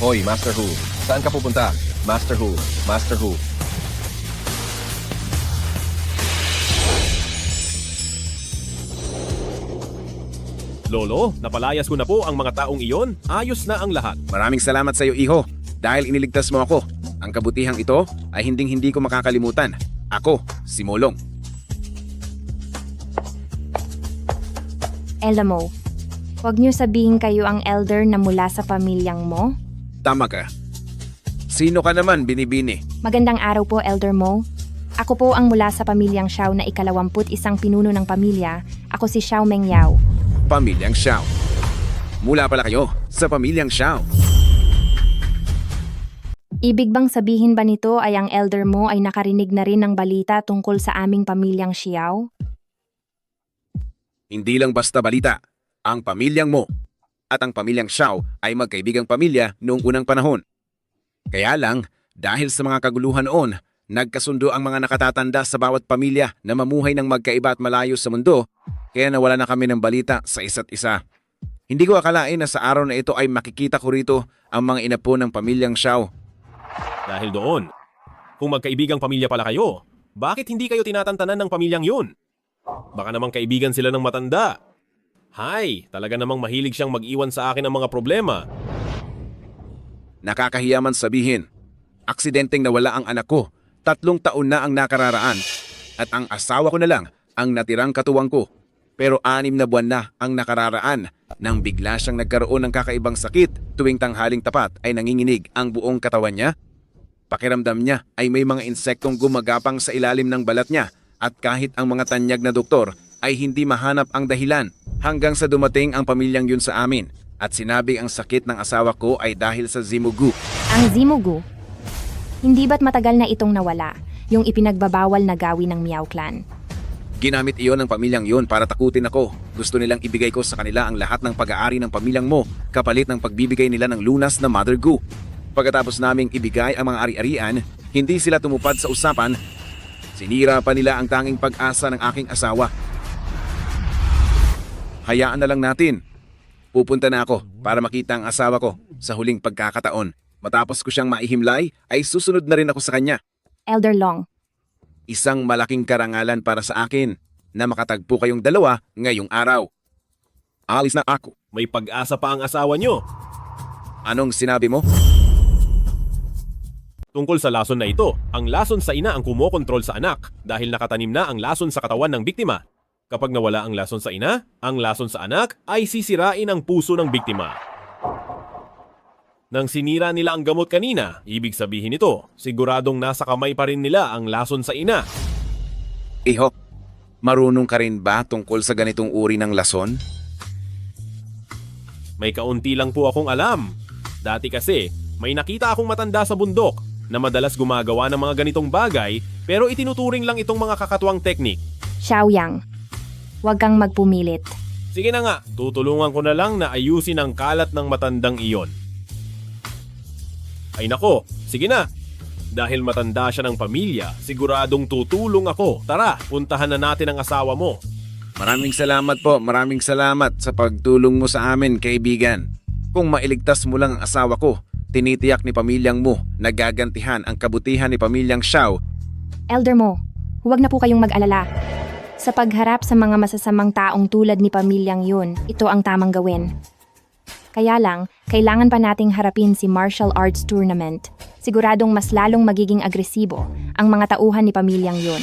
Hoy, Master Hu. Saan ka pupunta? Master Hu, Master Hu. Lolo, napalayas ko na po ang mga taong iyon. Ayos na ang lahat. Maraming salamat sa iyo, iho. Dahil iniligtas mo ako. Ang kabutihang ito ay hinding-hindi ko makakalimutan. Ako, si Molong. Elamo, huwag niyo sabihin kayo ang elder na mula sa pamilyang mo. Tama ka. Sino ka naman, Binibini? Magandang araw po, Elder Mo. Ako po ang mula sa pamilyang Xiao na ika-21 pinuno ng pamilya. Ako si Xiao Mengyao. Pamilyang Xiao. Mula pala kayo sa pamilyang Xiao. Ibig bang sabihin ba nito ay ang elder mo ay nakarinig na rin ng balita tungkol sa aming pamilyang Xiao? Hindi lang basta balita. Ang pamilyang mo at ang pamilyang Xiao ay magkaibigang pamilya noong unang panahon. Kaya lang, dahil sa mga kaguluhan noon, nagkasundo ang mga nakatatanda sa bawat pamilya na mamuhay ng magkaiba at malayo sa mundo, kaya nawala na kami ng balita sa isa't isa. Hindi ko akalain na sa araw na ito ay makikita ko rito ang mga inapo ng pamilyang Xiao. Dahil doon, kung magkaibigang pamilya pala kayo, bakit hindi kayo tinatantanan ng pamilyang yun? Baka namang kaibigan sila ng matanda. Hay, talaga namang mahilig siyang mag-iwan sa akin ng mga problema. Nakakahiya man sabihin, aksidenteng nawala ang anak ko, 3 taon na ang nakararaan, at ang asawa ko na lang ang natirang katuwang ko. Pero 6 na buwan na ang nakararaan nang bigla siyang nagkaroon ng kakaibang sakit tuwing tanghaling tapat ay nanginginig ang buong katawan niya. Pakiramdam niya ay may mga insektong gumagapang sa ilalim ng balat niya at kahit ang mga tanyag na doktor ay hindi mahanap ang dahilan hanggang sa dumating ang pamilyang yun sa amin at sinabi ang sakit ng asawa ko ay dahil sa Zimugu. Ang Zimugu? Hindi ba't matagal na itong nawala, yung ipinagbabawal na gawi ng Miao Clan? Ginamit iyon ng pamilyang yun para takutin ako. Gusto nilang ibigay ko sa kanila ang lahat ng pag-aari ng pamilyang mo kapalit ng pagbibigay nila ng lunas na Mother Gu. Pagkatapos naming ibigay ang mga ari-arian, hindi sila tumupad sa usapan. Sinira pa nila ang tanging pag-asa ng aking asawa. Hayaan na lang natin. Pupunta na ako para makita ang asawa ko sa huling pagkakataon. Matapos ko siyang maihimlay, ay susunod na rin ako sa kanya. Elder Long, Isang malaking karangalan para sa akin na makatagpo kayong dalawa ngayong araw. Alis na ako. May pag-asa pa ang asawa nyo. Anong sinabi mo? Tungkol sa lason na ito, ang lason sa ina ang kumokontrol sa anak dahil nakatanim na ang lason sa katawan ng biktima. Kapag nawala ang lason sa ina, ang lason sa anak ay sisirain ang puso ng biktima. Nang sinira nila ang gamot kanina, ibig sabihin nito, siguradong nasa kamay pa rin nila ang lason sa ina. Iho, marunong ka rin ba tungkol sa ganitong uri ng lason? May kaunti lang po akong alam. Dati kasi, may nakita akong matanda sa bundok na madalas gumagawa ng mga ganitong bagay pero itinuturing lang itong mga kakatuwang teknik. Xiaoyang, huwag kang magpumilit. Sige na nga, tutulungan ko na lang na ayusin ang kalat ng matandang iyon. Ay nako, sige na. Dahil matanda siya ng pamilya, siguradong tutulong ako. Tara, puntahan na natin ang asawa mo. Maraming salamat po, maraming salamat sa pagtulong mo sa amin, kaibigan. Kung mailigtas mo lang ang asawa ko, tinitiyak ni pamilyang mo na gagantihan ang kabutihan ni pamilyang Xiao. Elder Mo, huwag na po kayong mag-alala. Sa pagharap sa mga masasamang taong tulad ni pamilyang yun, ito ang tamang gawin. Kaya lang, kailangan pa nating harapin si martial arts tournament. Siguradong mas lalong magiging agresibo ang mga tauhan ni pamilyang yun.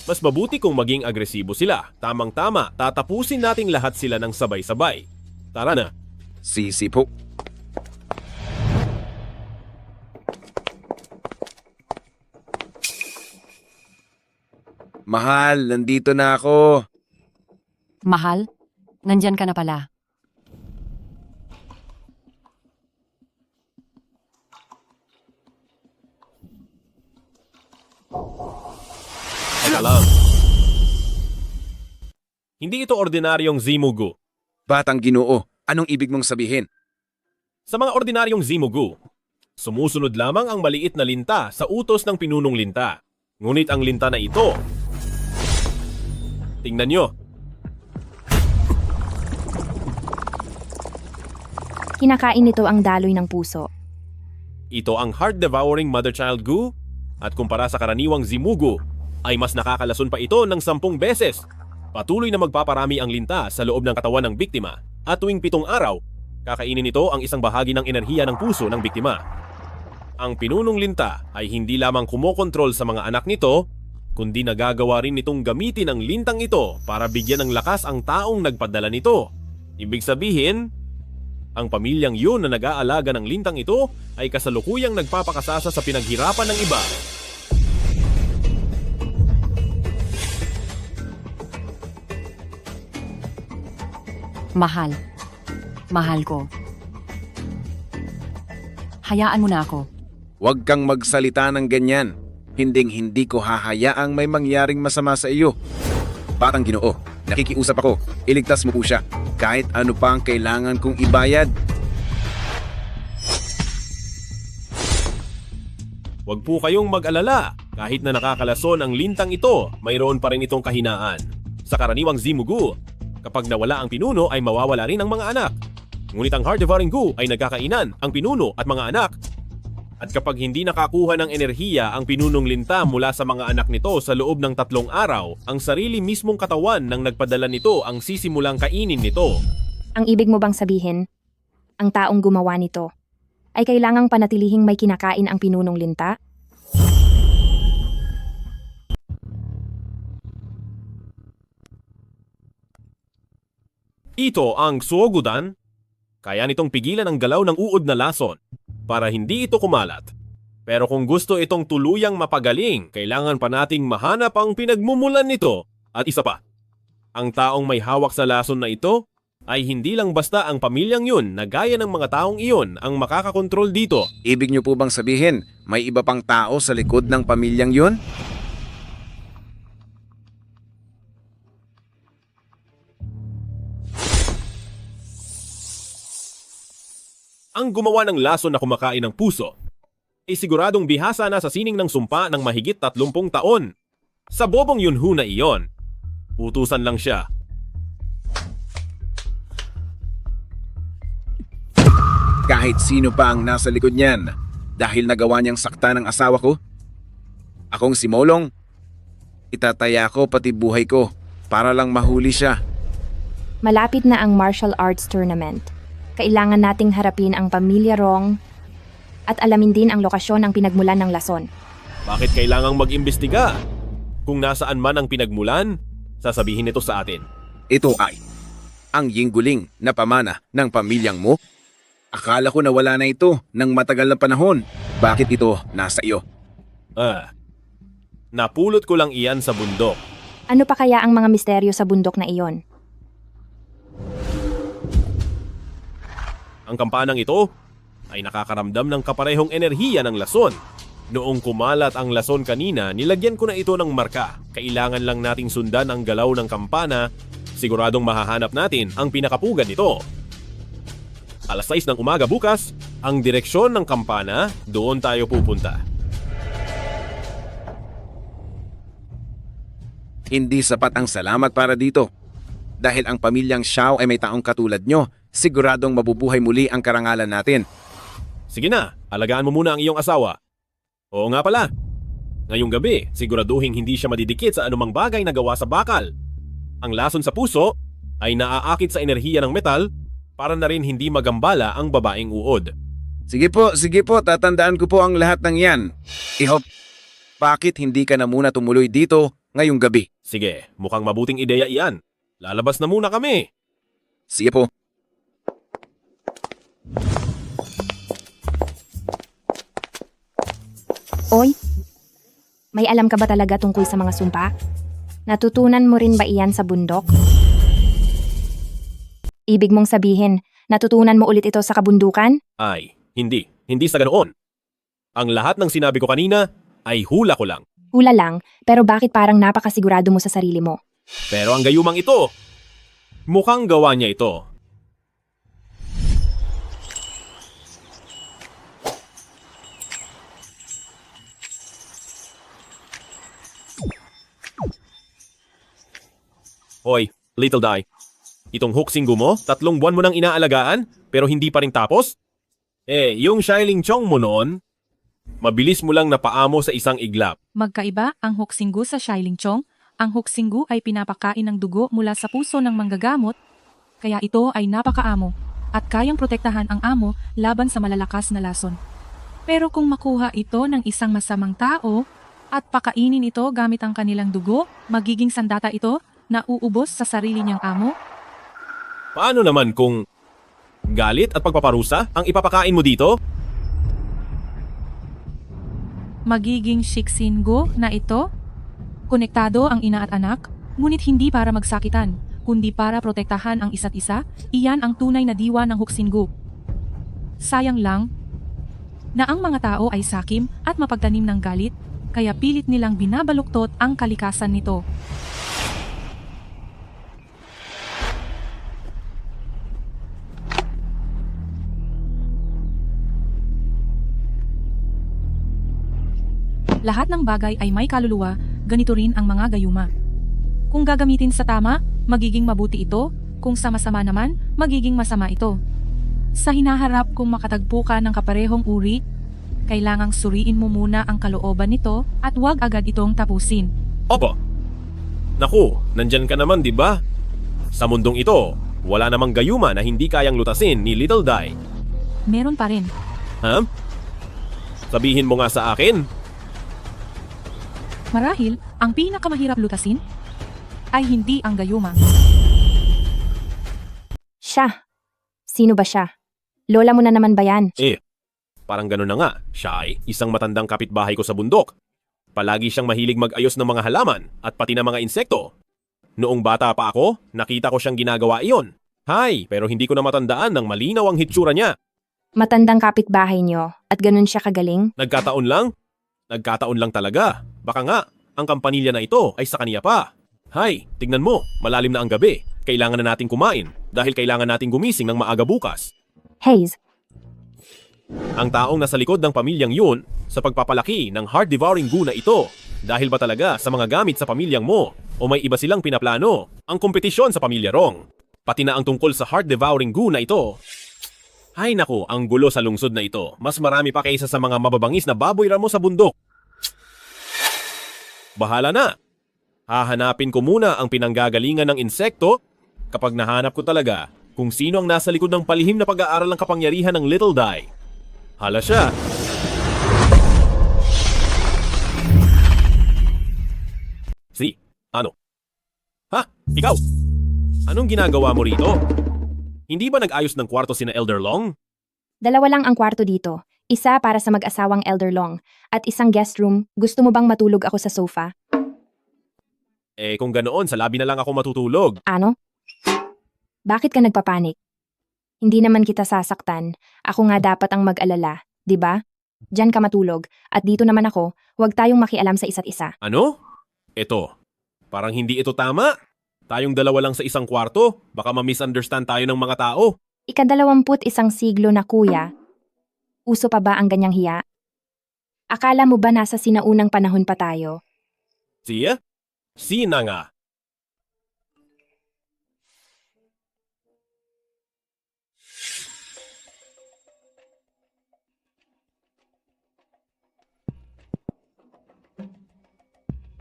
Mas mabuti kung maging agresibo sila. Tamang-tama, tatapusin nating lahat sila ng sabay-sabay. Tara na. Sisi po. Mahal, nandito na ako. Mahal, nandyan ka na pala. Teka lang. Hindi ito ordinaryong Zimugu. Batang Ginoo, anong ibig mong sabihin? Sa mga ordinaryong Zimugu, sumusunod lamang ang maliit na linta sa utos ng pinunong linta. Ngunit ang linta na ito, tingnan nyo. Kinakain nito ang daloy ng puso. Ito ang heart-devouring mother-child gu at kumpara sa karaniwang Zimugu, ay mas nakakalason pa ito ng 10 beses. Patuloy na magpaparami ang linta sa loob ng katawan ng biktima at tuwing 7 araw, kakainin nito ang isang bahagi ng enerhiya ng puso ng biktima. Ang pinunong linta ay hindi lamang kumokontrol sa mga anak nito, kundi nagagawa rin nitong gamitin ang lintang ito para bigyan ng lakas ang taong nagpadala nito. Ibig sabihin, ang pamilyang yun na nag-aalaga ng lintang ito ay kasalukuyang nagpapakasasa sa pinaghirapan ng iba. Mahal. Mahal ko. Hayaan mo na ako. Huwag kang magsalita ng ganyan. Hinding-hindi ko hahayaang may mangyaring masama sa iyo. Batang Ginoo, nakikiusap ako. Iligtas mo po siya. Kahit ano pa ang kailangan kong ibayad. Huwag po kayong mag-alala. Kahit na nakakalason ang lintang ito, mayroon pa rin itong kahinaan. Sa karaniwang Zimugu, kapag nawala ang pinuno ay mawawala rin ang mga anak. Ngunit ang Heart-devouring Gu ay nagkakainan ang pinuno at mga anak. At kapag hindi nakakuha ng enerhiya ang pinunong linta mula sa mga anak nito sa loob ng 3 araw, ang sarili mismong katawan ng nagpadala nito ang sisimulang kainin nito. Ang ibig mo bang sabihin, ang taong gumawa nito ay kailangang panatilihing may kinakain ang pinunong linta? Ito ang Suogudan. Kaya nitong pigilan ang galaw ng uod na lason para hindi ito kumalat. Pero kung gusto itong tuluyang mapagaling, kailangan pa nating mahanap ang pinagmumulan nito. At isa pa, ang taong may hawak sa lason na ito ay hindi lang basta ang pamilyang yun na gaya ng mga taong iyon ang makakakontrol dito. Ibig niyo po bang sabihin, may iba pang tao sa likod ng pamilyang yun? Ang gumawa ng lason na kumakain ng puso ay siguradong bihasa na sa sining ng sumpa ng mahigit 30 taon. Sa bobong Yunhu na iyon, utusan lang siya. Kahit sino pa ang nasa likod niyan dahil nagawa niyang sakta ng asawa ko? Akong si Molong, itataya ko pati buhay ko para lang mahuli siya. Malapit na ang martial arts tournament. Kailangan nating harapin ang pamilya Rong at alamin din ang lokasyon ng pinagmulan ng lason. Bakit kailangang mag-imbestiga? Kung nasaan man ang pinagmulan, sasabihin nito sa atin. Ito ay ang yingguling na pamana ng pamilyang mo? Akala ko na wala na ito ng matagal na panahon. Bakit ito nasa iyo? Napulot ko lang iyan sa bundok. Ano pa kaya ang mga misteryo sa bundok na iyon? Ang kampanang ito ay nakakaramdam ng kaparehong enerhiya ng lason. Noong kumalat ang lason kanina, nilagyan ko na ito ng marka. Kailangan lang nating sundan ang galaw ng kampana. Siguradong mahahanap natin ang pinakapugan nito. 6:00 ng umaga bukas, ang direksyon ng kampana, doon tayo pupunta. Hindi sapat ang salamat para dito. Dahil ang pamilyang Xiao ay may taong katulad nyo, siguradong mabubuhay muli ang karangalan natin. Sige na, alagaan mo muna ang iyong asawa. Oo nga pala, ngayong gabi, siguraduhin hindi siya madidikit sa anumang bagay na gawa sa bakal. Ang lason sa puso ay naaakit sa enerhiya ng metal para na rin hindi magambala ang babaeng uod. Sige po, tatandaan ko po ang lahat ng yan. Ihop, bakit hindi ka na muna tumuloy dito ngayong gabi? Sige, mukhang mabuting ideya iyan. Lalabas na muna kami. Sige po. Oy, may alam ka ba talaga tungkol sa mga sumpa? Natutunan mo rin ba iyan sa bundok? Ibig mong sabihin, natutunan mo ulit ito sa kabundukan? Ay, hindi. Hindi sa ganoon. Ang lahat ng sinabi ko kanina ay hula ko lang. Hula lang, pero bakit parang napakasigurado mo sa sarili mo? Pero ang gayumang ito, mukhang gawa niya ito. Hoy, Little Dai. Itong Huxinggu mo, 3 buwan mo nang inaalagaan, pero hindi pa rin tapos? Yung Xiaoling Chong mo noon, mabilis mo lang napaamo sa isang iglap. Magkaiba ang Huxinggu sa Xiaoling Chong. Ang huksinggu ay pinapakain ng dugo mula sa puso ng manggagamot, kaya ito ay napakaamo at kayang protektahan ang amo laban sa malalakas na lason. Pero kung makuha ito ng isang masamang tao at pakainin ito gamit ang kanilang dugo, magiging sandata ito na uubos sa sarili niyang amo. Paano naman kung galit at pagpaparusa ang ipapakain mo dito? Magiging shiksinggo na ito. Konektado ang ina at anak, ngunit hindi para magsakitan, kundi para protektahan ang isa't isa. Iyan ang tunay na diwa ng huksinggu. Sayang lang na ang mga tao ay sakim at mapagtanim ng galit, kaya pilit nilang binabaluktot ang kalikasan nito. Lahat ng bagay ay may kaluluwa, ganito rin ang mga gayuma. Kung gagamitin sa tama, magiging mabuti ito, kung sama-sama naman, magiging masama ito. Sa hinaharap kung makatagpo ka ng kaparehong uri, kailangang suriin mo muna ang kalooban nito at huwag agad itong tapusin. Opo. Naku, nandyan ka naman, di ba? Sa mundong ito, wala namang gayuma na hindi kayang lutasin ni Little Dai. Meron pa rin. Ha? Sabihin mo nga sa akin. Marahil, ang pinakamahirap lutasin ay hindi ang gayuma. Siya. Sino ba siya? Lola mo na naman ba yan? Parang gano'n na nga. Siya ay isang matandang kapitbahay ko sa bundok. Palagi siyang mahilig mag-ayos ng mga halaman at pati ng mga insekto. Noong bata pa ako, nakita ko siyang ginagawa iyon. Pero hindi ko na matandaan ng malinaw ang hitsura niya. Matandang kapitbahay nyo at ganun siya kagaling? Nagkataon lang? Nagkataon lang talaga. Baka nga, ang kampanilya na ito ay sa kaniya pa. Tignan mo, malalim na ang gabi. Kailangan na nating kumain dahil kailangan nating gumising ng maaga bukas. Hayes, Ang taong nasa likod ng pamilyang yun sa pagpapalaki ng heart-devouring guna ito. Dahil ba talaga sa mga gamit sa pamilyang mo o may iba silang pinaplano? Ang kompetisyon sa pamilya Rong. Pati na ang tungkol sa heart-devouring guna ito. Naku, ang gulo sa lungsod na ito. Mas marami pa kaysa sa mga mababangis na baboy ramo sa bundok. Bahala na. Hahanapin ko muna ang pinanggagalingan ng insekto kapag nahanap ko talaga kung sino ang nasa likod ng palihim na pag-aaral ng kapangyarihan ng Little Dai. Hala siya. Ano? Ikaw? Anong ginagawa mo rito? Hindi ba nag-ayos ng kwarto sina Elder Long? dalawa lang ang kwarto dito. Isa para sa mag-asawang Elder Long at isang guest room. Gusto mo bang matulog ako sa sofa? Kung ganoon, sa labi na lang ako matutulog. Ano? Bakit ka nagpapanik? Hindi naman kita sasaktan. Ako nga dapat ang mag-alala, di ba? Diyan ka matulog at dito naman ako. Huwag tayong makialam sa isa't isa. Ano? Ito. Parang hindi ito tama. Tayong dalawa lang sa isang kwarto. Baka ma-misunderstand tayo ng mga tao. 21 siglo na kuya. Uso pa ba ang ganyang hiya? Akala mo ba nasa sinaunang panahon pa tayo? Siya? Sina nga.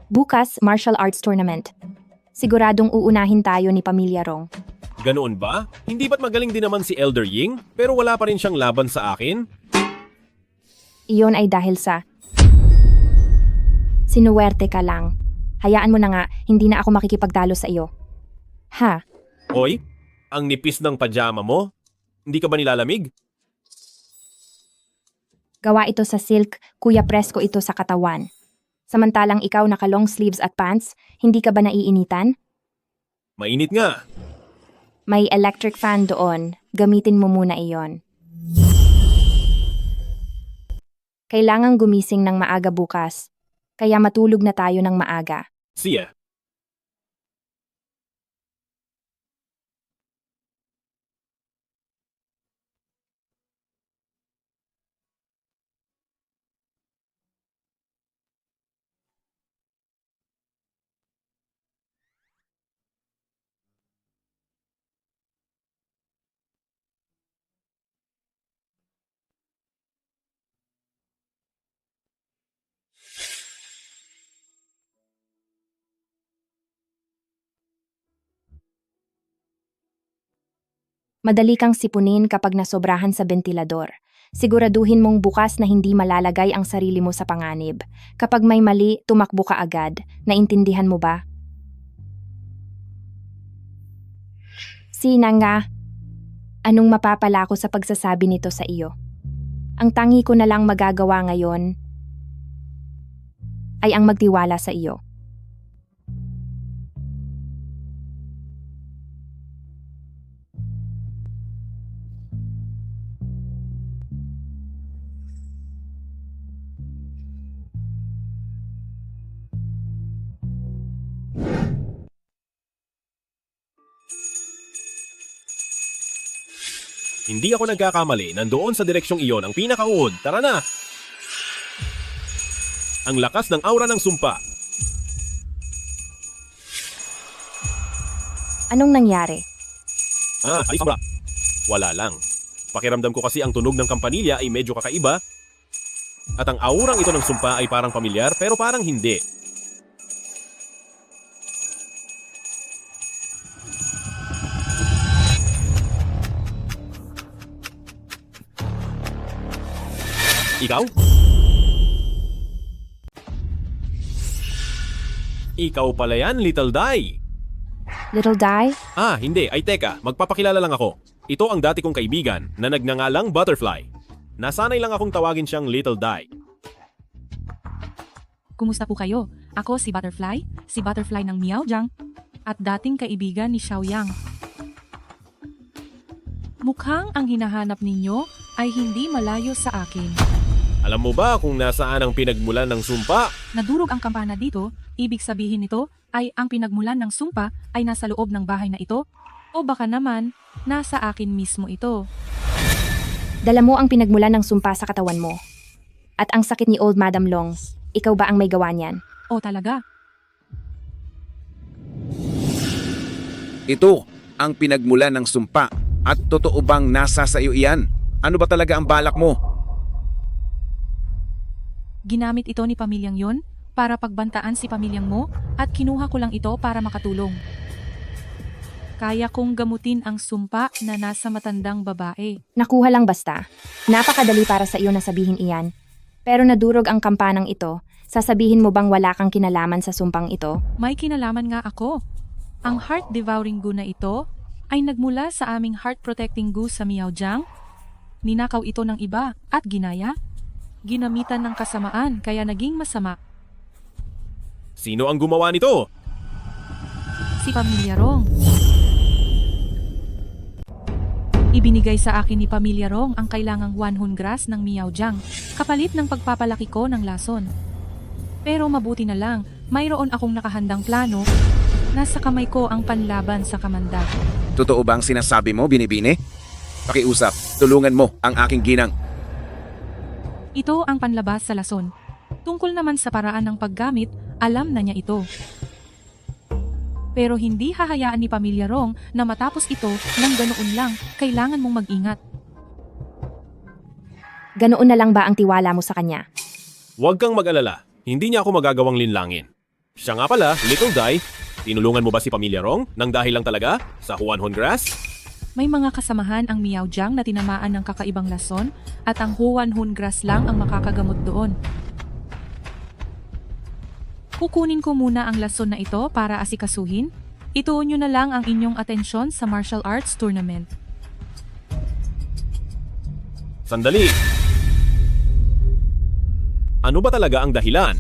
Bukas, martial arts tournament. Siguradong uunahin tayo ni Pamilya Rong. Ganoon ba? Hindi ba't magaling din naman si Elder Ying? Pero wala pa rin siyang laban sa akin? Iyon ay dahil sa... Sinuwerte ka lang. Hayaan mo na nga, hindi na ako makikipagtalo sa iyo. Ha? Hoy, ang nipis ng pajama mo? Hindi ka ba nilalamig? Gawa ito sa silk, kuya presko ito sa katawan. Samantalang ikaw naka long sleeves at pants, hindi ka ba naiinitan? Mainit nga. May electric fan doon, gamitin mo muna iyon. Kailangang gumising ng maaga bukas, kaya matulog na tayo ng maaga. Siya. Madali kang sipunin kapag nasobrahan sa bentilador. Siguraduhin mong bukas na hindi malalagay ang sarili mo sa panganib. Kapag may mali, tumakbo ka agad. Naintindihan mo ba? Sina nga, anong mapapala ko sa pagsasabi nito sa iyo? Ang tangi ko na lang magagawa ngayon ay ang magtiwala sa iyo. Hindi ako nagkakamali, nandoon sa direksyong iyon ang pinakauod. Tara na! Ang lakas ng aura ng sumpa. Anong nangyari? Alis ka. Wala lang. Pakiramdam ko kasi ang tunog ng kampanilya ay medyo kakaiba. At ang aurang ito ng sumpa ay parang pamilyar pero parang hindi. Ikaw? Ikaw pala yan, Little Dai. Little Dai? Hindi. Ay teka, magpapakilala lang ako. Ito ang dati kong kaibigan na nagngangalang Butterfly. Nasanay lang akong tawagin siyang Little Dai. Kumusta po kayo? Ako si Butterfly ng Miaojiang, at dating kaibigan ni Xiaoyang. Mukhang ang hinahanap ninyo ay hindi malayo sa akin. Alam mo ba kung nasaan ang pinagmulan ng sumpa? Nadurog ang kampana dito, ibig sabihin nito ay ang pinagmulan ng sumpa ay nasa loob ng bahay na ito? O baka naman, nasa akin mismo ito. Dala mo ang pinagmulan ng sumpa sa katawan mo. At ang sakit ni Old Madam Long, ikaw ba ang may gawa niyan? O talaga? Ito ang pinagmulan ng sumpa. At totoo bang nasa sa iyo iyan? Ano ba talaga ang balak mo? Ginamit ito ni pamilyang yon para pagbantaan si pamilyang mo at kinuha ko lang ito para makatulong. Kaya kong gamutin ang sumpa na nasa matandang babae. Nakuha lang basta. Napakadali para sa iyo na sabihin iyan. Pero nadurog ang kampanang ito, sasabihin mo bang wala kang kinalaman sa sumpang ito? May kinalaman nga ako. Ang heart-devouring goo na ito ay nagmula sa aming heart-protecting goo sa Miaojiang. Ninakaw ito ng iba at ginaya. Ginamitan ng kasamaan kaya naging masama. Sino ang gumawa nito? Si Pamilya Rong. Ibinigay sa akin ni Pamilya Rong ang kailangang 100 grass ng Miaojiang, kapalit ng pagpapalaki ko ng lason. Pero mabuti na lang, mayroon akong nakahandang plano. Nasa kamay ko ang panlaban sa kamandag. Totoo bang sinasabi mo, Binibini? Pakiusap, tulungan mo ang aking ginang. Ito ang panlabas sa lason. Tungkol naman sa paraan ng paggamit, alam na niya ito. Pero hindi hahayaan ni Pamilya Rong na matapos ito ng ganoon lang. Kailangan mong mag-ingat. Ganoon na lang ba ang tiwala mo sa kanya? Huwag kang mag-alala. Hindi niya ako magagawang linlangin. Siya nga pala, Little Dai. Tinulungan mo ba si Pamilya Rong nang dahil lang talaga sa Juan Grass? May mga kasamahan ang Miaojiang na tinamaan ng kakaibang lason at ang Juan Grass lang ang makakagamot doon. Kukunin ko muna ang lason na ito para asikasuhin. Ituon nyo na lang ang inyong atensyon sa martial arts tournament. Sandali! Ano ba talaga ang dahilan?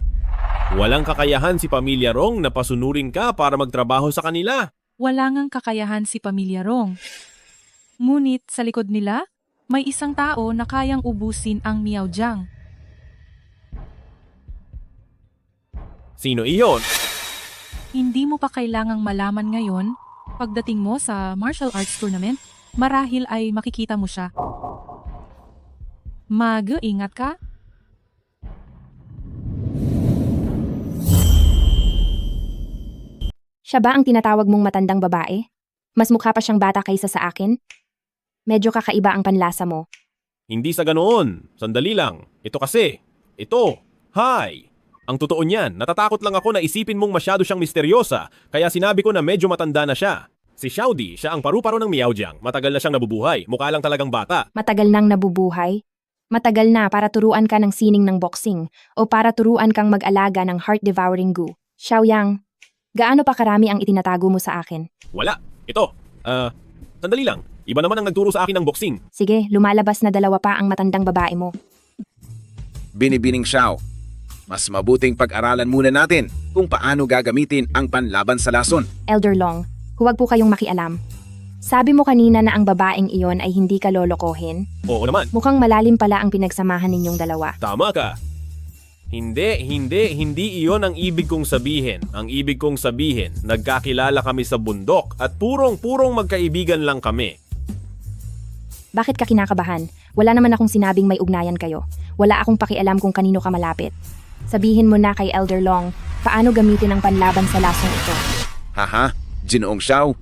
Walang kakayahan si Pamilya Rong na pasunurin ka para magtrabaho sa kanila. Wala ngang kakayahan si Pamilya Rong. Ngunit sa likod nila, may isang tao na kayang ubusin ang Miaojiang. Sino iyon? Hindi mo pa kailangang malaman ngayon. Pagdating mo sa martial arts tournament, marahil ay makikita mo siya. Mag-ingat ka. Siya ba ang tinatawag mong matandang babae? Mas mukha pa siyang bata kaysa sa akin? Medyo kakaiba ang panlasa mo. Hindi sa ganoon. Sandali lang. Ito kasi. Ito. Hi! Ang totoo niyan, natatakot lang ako na isipin mong masyado siyang misteryosa, kaya sinabi ko na medyo matanda na siya. Si Xiaodi, siya ang paru-paro ng Miaojiang. Matagal na siyang nabubuhay. Mukha lang talagang bata. Matagal nang nabubuhay? Matagal na para turuan ka ng sining ng boxing o para turuan kang mag-alaga ng heart-devouring goo. Xiaoyang, gaano pa karami ang itinatago mo sa akin? Wala. Ito. Sandali lang. Iba naman ang nagturo sa akin ng boxing. Sige, lumalabas na 2 pa ang matandang babae mo. Binibining Xiao, mas mabuting pag-aralan muna natin kung paano gagamitin ang panlaban sa lason. Elder Long, huwag po kayong makialam. Sabi mo kanina na ang babaeng iyon ay hindi ka lolokohin? Oo naman. Mukhang malalim pala ang pinagsamahan ninyong dalawa. Tama ka. Hindi iyon ang ibig kong sabihin. Ang ibig kong sabihin, nagkakilala kami sa bundok at purong magkaibigan lang kami. Bakit ka kinakabahan? Wala naman akong sinabing may ugnayan kayo. Wala akong pakialam kung kanino ka malapit. Sabihin mo na kay Elder Long, paano gamitin ang panlaban sa lasong ito. Haha, Ginoong Xiao.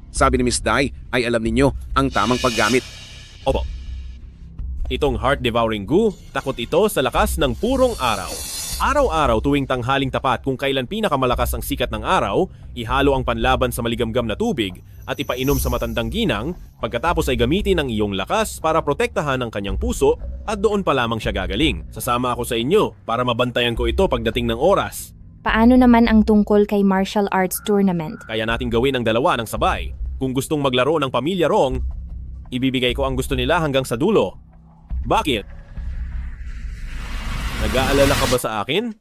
Sabi ni Miss Dai ay alam ninyo ang tamang paggamit. Opo. Itong heart-devouring goo, takot ito sa lakas ng purong araw. Araw-araw tuwing tanghaling tapat kung kailan pinakamalakas ang sikat ng araw, ihalo ang panlaban sa maligamgam na tubig at ipainom sa matandang ginang, pagkatapos ay gamitin ang iyong lakas para protektahan ang kanyang puso at doon pa lamang siya gagaling. Sasama ako sa inyo para mabantayan ko ito pagdating ng oras. Paano naman ang tungkol kay martial arts tournament? Kaya natin gawin ang dalawa ng sabay. Kung gustong maglaro ng Pamilya Rong, ibibigay ko ang gusto nila hanggang sa dulo. Bakit? Nag-aalala ka ba sa akin?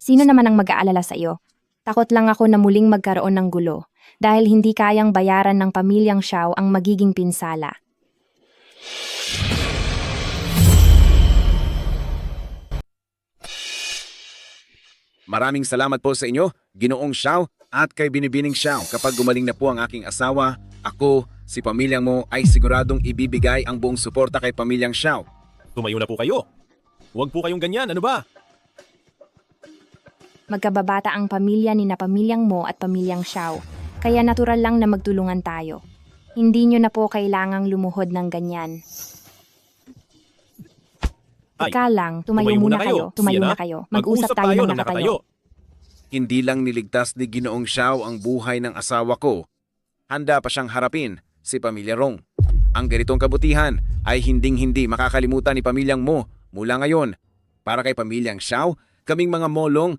Sino naman ang mag-aalala sa iyo? Takot lang ako na muling magkaroon ng gulo dahil hindi kayang bayaran ng pamilyang Xiao ang magiging pinsala. Maraming salamat po sa inyo, Ginoong Xiao at kay Binibining Xiao. Kapag gumaling na po ang aking asawa, ako, si pamilyang mo ay siguradong ibibigay ang buong suporta kay pamilyang Xiao. Tumayo na po kayo. Huwag po kayong ganyan, ano ba? Magkababata ang pamilya ni na pamilyang mo at pamilyang Xiao, kaya natural lang na magtulungan tayo. Hindi nyo na po kailangang lumuhod ng ganyan. Ay, Teka lang, tumayo muna kayo. Tumayo na kayo. Mag-usap tayo ng nakatayo. Hindi lang niligtas ni Ginoong Xiao ang buhay ng asawa ko. Handa pa siyang harapin si Pamilya Rong. Ang ganitong kabutihan ay hinding-hindi makakalimutan ni pamilyang mo mula ngayon. Para kay pamilyang Xiao, kaming mga molong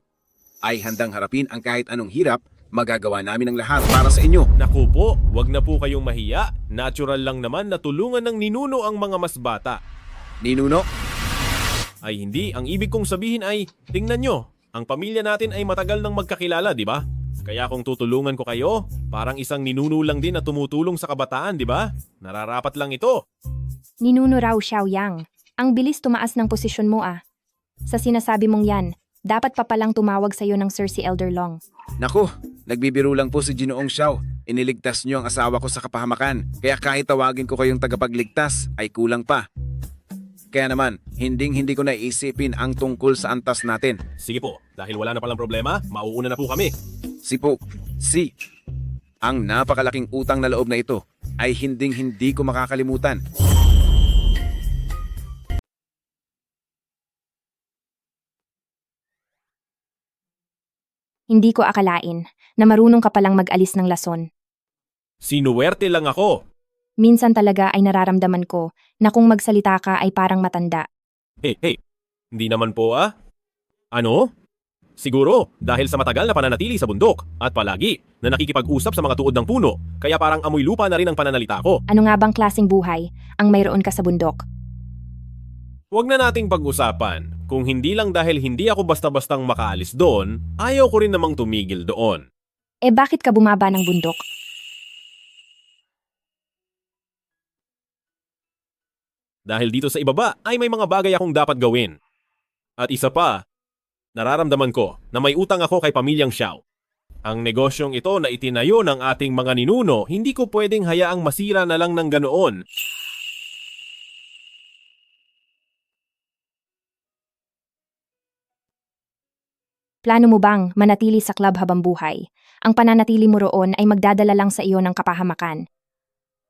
ay handang harapin ang kahit anong hirap. Magagawa namin ang lahat para sa inyo. Naku po, wag na po kayong mahiya. Natural lang naman na tulungan ng ninuno ang mga mas bata. Ninuno? Ay hindi, ang ibig kong sabihin ay, tingnan nyo, ang pamilya natin ay matagal nang magkakilala, di ba? Kaya kung tutulungan ko kayo, parang isang ninuno lang din na tumutulong sa kabataan, di ba? Nararapat lang ito. Ninuno raw Xiaoyang. Ang bilis tumaas ng posisyon mo ah. Sa sinasabi mong yan, dapat pa palang tumawag sa'yo ng Sir si Elder Long. Naku, nagbibiro lang po si Ginoong Xiao. Iniligtas niyo ang asawa ko sa kapahamakan. Kaya kahit tawagin ko kayong tagapagligtas, ay kulang pa. Kaya naman, hindi ko naisipin ang tungkol sa antas natin. Sige po, dahil wala na palang problema, mauuna na po kami. Ang napakalaking utang na loob na ito ay hindi ko makakalimutan. Hindi ko akalain na marunong ka palang mag-alis ng lason. Sinuwerte lang ako. Minsan talaga ay nararamdaman ko na kung magsalita ka ay parang matanda. Hey, hindi naman po ah. Ano? Siguro, dahil sa matagal na pananatili sa bundok at palagi na nakikipag-usap sa mga tuod ng puno, kaya parang amoy lupa na rin ang pananalita ko. Ano nga bang klaseng buhay ang mayroon ka sa bundok? Huwag na nating pag-usapan. Kung hindi lang dahil hindi ako basta-bastang makaalis doon, ayaw ko rin namang tumigil doon. Eh bakit ka bumaba ng bundok? Dahil dito sa ibaba ay may mga bagay akong dapat gawin. At isa pa, nararamdaman ko na may utang ako kay pamilyang Xiao. Ang negosyong ito na itinayo ng ating mga ninuno, hindi ko pwedeng hayaang masira na lang ng ganoon. Plano mo bang manatili sa club habang buhay? Ang pananatili mo roon ay magdadala lang sa iyo ng kapahamakan.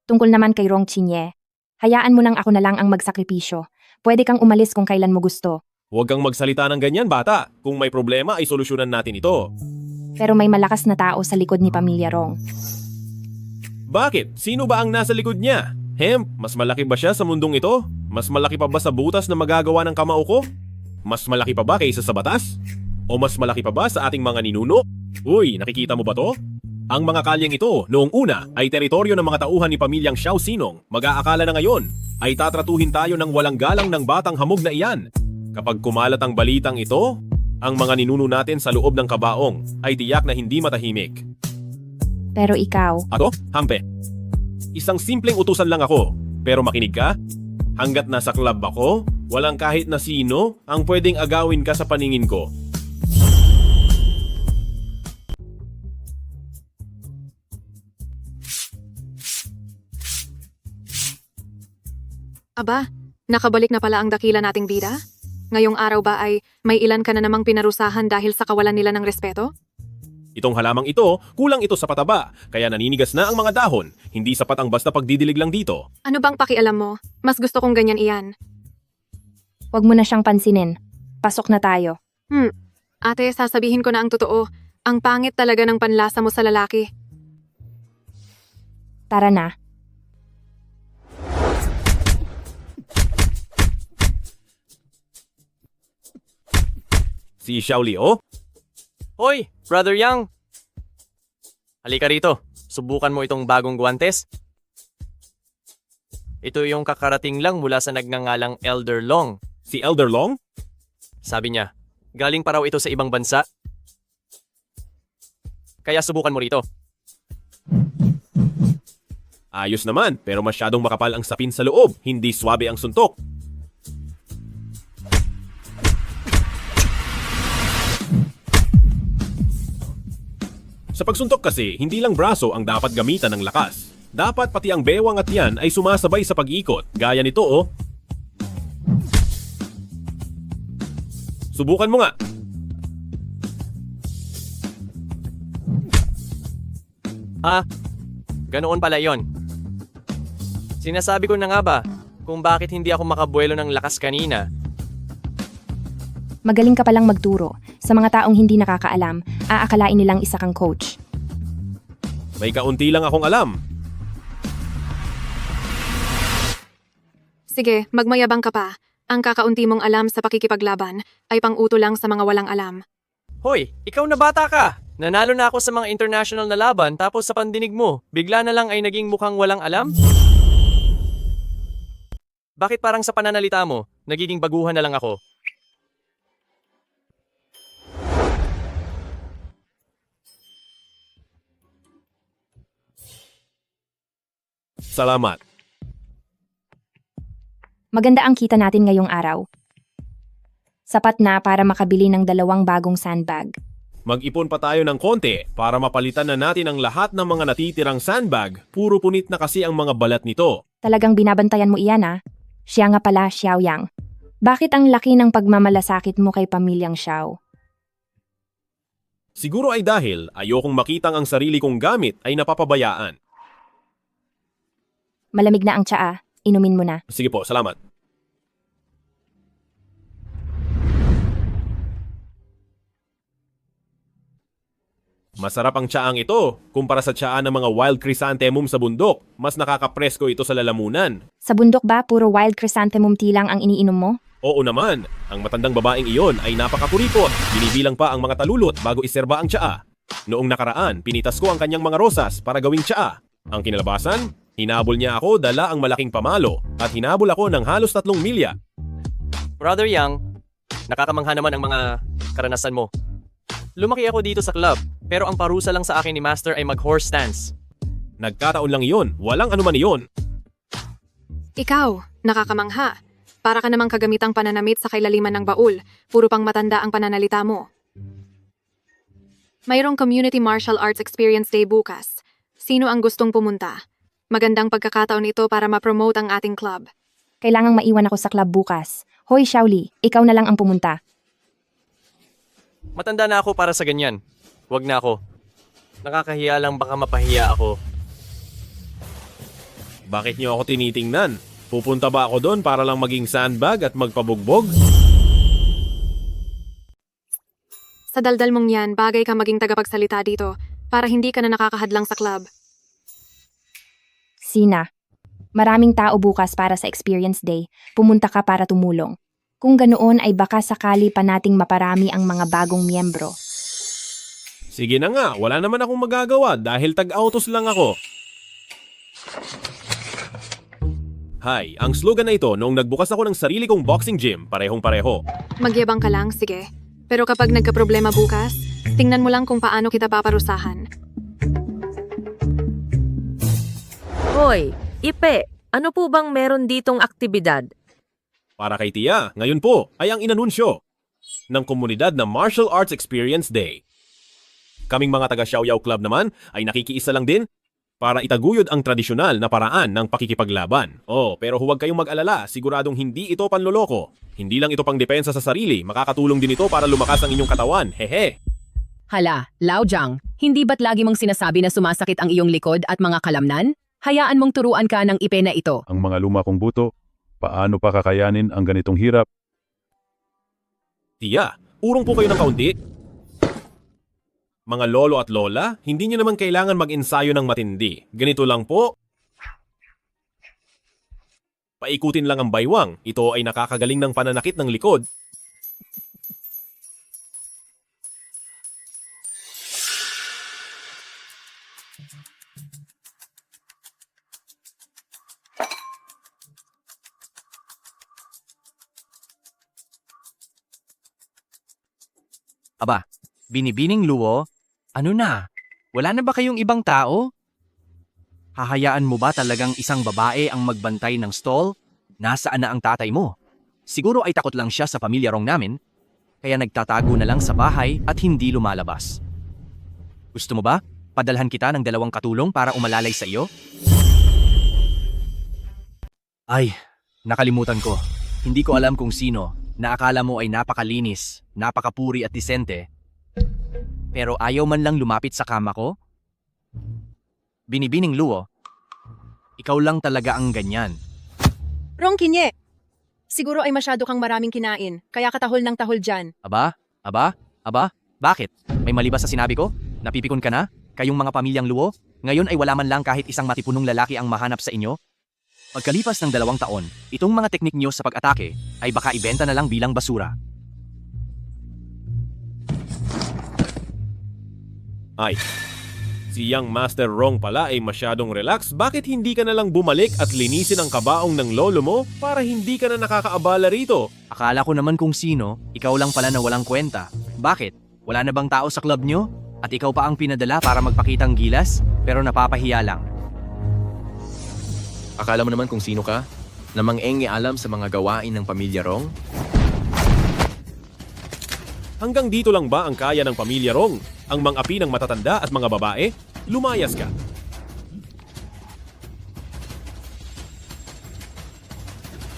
Tungkol naman kay Rong Chinye, hayaan mo nang ako na lang ang magsakripisyo. Pwede kang umalis kung kailan mo gusto. Huwag kang magsalita ng ganyan, bata. Kung may problema ay solusyonan natin ito. Pero may malakas na tao sa likod ni Pamilya Rong. Bakit? Sino ba ang nasa likod niya? Mas malaki ba siya sa mundong ito? Mas malaki pa ba sa butas na magagawa ng kamao ko? Mas malaki pa ba kaysa sa batas? O mas malaki pa ba sa ating mga ninuno? Uy, nakikita mo ba to? Ang mga kalyeng ito, noong una, ay teritoryo ng mga tauhan ni pamilyang Xiao Sinong. Mag-aakala na ngayon, ay tatratuhin tayo ng walang galang ng batang hamog na iyan. Kapag kumalat ang balitang ito, ang mga ninuno natin sa loob ng kabaong ay tiyak na hindi matahimik. Pero ikaw, Ako? Hampe. Isang simpleng utusan lang ako. Pero makinig ka? Hanggat nasa club ako, walang kahit na sino ang pwedeng agawin ka sa paningin ko. Aba, nakabalik na pala ang dakila nating bida? Ngayong araw ba ay may ilan ka na namang pinarusahan dahil sa kawalan nila ng respeto? Itong halamang ito, kulang ito sa pataba, kaya naninigas na ang mga dahon. Hindi sapat ang basta pagdidilig lang dito. Ano bang pakialam mo? Mas gusto kong ganyan iyan. wag mo na siyang pansinin. Pasok na tayo. Ate, sasabihin ko na ang totoo. Ang pangit talaga ng panlasa mo sa lalaki. Tara na. Si Xiaoli, oh? Hoy, Brother Yang! Halika rito. Subukan mo itong bagong guwantes. Ito yung kakarating lang mula sa nagngangalang Elder Long. Si Elder Long? Sabi niya, galing pa raw ito sa ibang bansa. Kaya subukan mo rito. Ayos naman, pero masyadong makapal ang sapin sa loob. Hindi swabe ang suntok. Sa pagsuntok kasi, hindi lang braso ang dapat gamitan ng lakas. Dapat pati ang bewang at yan ay sumasabay sa pag-ikot. Gaya nito, oh. Subukan mo nga. Ganoon pala yon. Sinasabi ko na nga ba kung bakit hindi ako makabuelo ng lakas kanina. Magaling ka palang magturo. Sa mga taong hindi nakakaalam, aakalain nilang isa kang coach. May kaunti lang akong alam. Sige, magmayabang ka pa. Ang kakaunti mong alam sa pakikipaglaban ay pang-uto lang sa mga walang alam. Hoy, ikaw na bata ka! Nanalo na ako sa mga international na laban tapos sa pandinig mo, bigla na lang ay naging mukhang walang alam? Bakit parang sa pananalita mo, nagiging baguhan na lang ako? Salamat. Maganda ang kita natin ngayong araw. Sapat na para makabili ng 2 bagong sandbag. Mag-ipon pa tayo ng konti para mapalitan na natin ang lahat ng mga natitirang sandbag. Puro punit na kasi ang mga balat nito. Talagang binabantayan mo iyan, ah. Siya nga pala, Xiao Yang. Bakit ang laki ng pagmamalasakit mo kay pamilyang Xiao? Siguro ay dahil ayokong makitang ang sarili kong gamit ay napapabayaan. Malamig na ang tsaa. Inumin mo na. Sige po, salamat. Masarap ang tsaang ito kumpara sa tsaa ng mga wild chrysanthemum sa bundok. Mas nakakapresko ito sa lalamunan. Sa bundok ba, puro wild chrysanthemum tea lang ang iniinom mo? Oo naman, ang matandang babaeng iyon ay napakakuripot. Binibilang pa ang mga talulot bago iserba ang tsaa. Noong nakaraan, pinitas ko ang kanyang mga rosas para gawing tsaa. Ang kinalabasan, hinabol niya ako dala ang malaking pamalo at hinabol ako ng halos 3 milya. Brother Yang, nakakamangha naman ang mga karanasan mo. Lumaki ako dito sa club, pero ang parusa lang sa akin ni Master ay mag-horse stance. Nagkataon lang iyon, walang anuman iyon. Ikaw, nakakamangha. Para ka namang kagamitang pananamit sa kailaliman ng baul. Puro pang matanda ang pananalita mo. Mayroong Community Martial Arts Experience Day bukas. Sino ang gustong pumunta? Magandang pagkakataon ito para ma-promote ang ating club. Kailangang maiwan ako sa club bukas. Hoy, Xiaoli, ikaw na lang ang pumunta. Matanda na ako para sa ganyan. Wag na ako. Nakakahiya lang baka mapahiya ako. Bakit niyo ako tinitingnan? Pupunta ba ako doon para lang maging sandbag at magpabugbog? Sa Sa daldal mong yan, bagay ka maging tagapagsalita dito para hindi ka na nakakahadlang sa club. Sina, maraming tao bukas para sa Experience Day. Pumunta ka para tumulong. Kung ganoon ay baka sakali pa nating maparami ang mga bagong miyembro. Sige na nga, wala naman akong magagawa dahil tag-autos lang ako. Hi, ang slogan na ito noong nagbukas ako ng sarili kong boxing gym, parehong-pareho. Magyabang ka lang, sige. Pero kapag nagka-problema bukas, tingnan mo lang kung paano kita paparusahan. Hoy, Ipe, ano po bang meron ditong aktibidad? Para kay Tia, ngayon po ay ang inanunsyo ng komunidad na Martial Arts Experience Day. Kaming mga taga Xiaoyao Club naman ay nakikiisa lang din para itaguyod ang tradisyonal na paraan ng pakikipaglaban. Oh, pero huwag kayong mag-alala, siguradong hindi ito panloloko. Hindi lang ito pang depensa sa sarili, makakatulong din ito para lumakas ang inyong katawan, hehe. Hala, Lao Jiang, hindi ba't lagi mong sinasabi na sumasakit ang iyong likod at mga kalamnan? Hayaan mong turuan ka ng Ipe na ito. Ang mga luma kong buto, paano pa kakayanin ang ganitong hirap? Tia, urong po kayo ng kaunti. Mga lolo at lola, hindi nyo naman kailangan mag-ensayo ng matindi. Ganito lang po. Paikutin lang ang baywang. Ito ay nakakagaling ng pananakit ng likod. Aba, Binibining Luo, ano na? Wala na ba kayong ibang tao? Hahayaan mo ba talagang isang babae ang magbantay ng stall? Nasaan na ang tatay mo? Siguro ay takot lang siya sa pamilya rong namin, kaya nagtatago na lang sa bahay at hindi lumalabas. Gusto mo ba? Padalhan kita ng 2 katulong para umalalay sa iyo? Ay, nakalimutan ko. Hindi ko alam kung sino. Naakala mo ay napakalinis, napakapuri at disente. Pero ayaw man lang lumapit sa kama ko? Binibining Luo, ikaw lang talaga ang ganyan. Rong Kinye! Siguro ay masyado kang maraming kinain, kaya katahol ng tahol dyan. Aba? Bakit? May mali ba sa sinabi ko? Napipikon ka na? Kayong mga pamilyang Luo? Ngayon ay wala man lang kahit isang matipunong lalaki ang mahanap sa inyo? Pagkalipas ng 2 taon, itong mga teknik nyo sa pag-atake ay baka ibenta na lang bilang basura. Ay, si Young Master Rong pala ay masyadong relax. Bakit hindi ka na lang bumalik at linisin ang kabaong ng lolo mo para hindi ka na nakakaabala rito? Akala ko naman kung sino, ikaw lang pala na walang kwenta. Bakit? Wala na bang tao sa club nyo? At ikaw pa ang pinadala para magpakitang gilas, pero napapahiya lang. Akala mo naman kung sino ka? Na mang-engi alam sa mga gawain ng pamilya Rong? Hanggang dito lang ba ang kaya ng pamilya Rong? Ang mang-api ng matatanda at mga babae? Lumayas ka.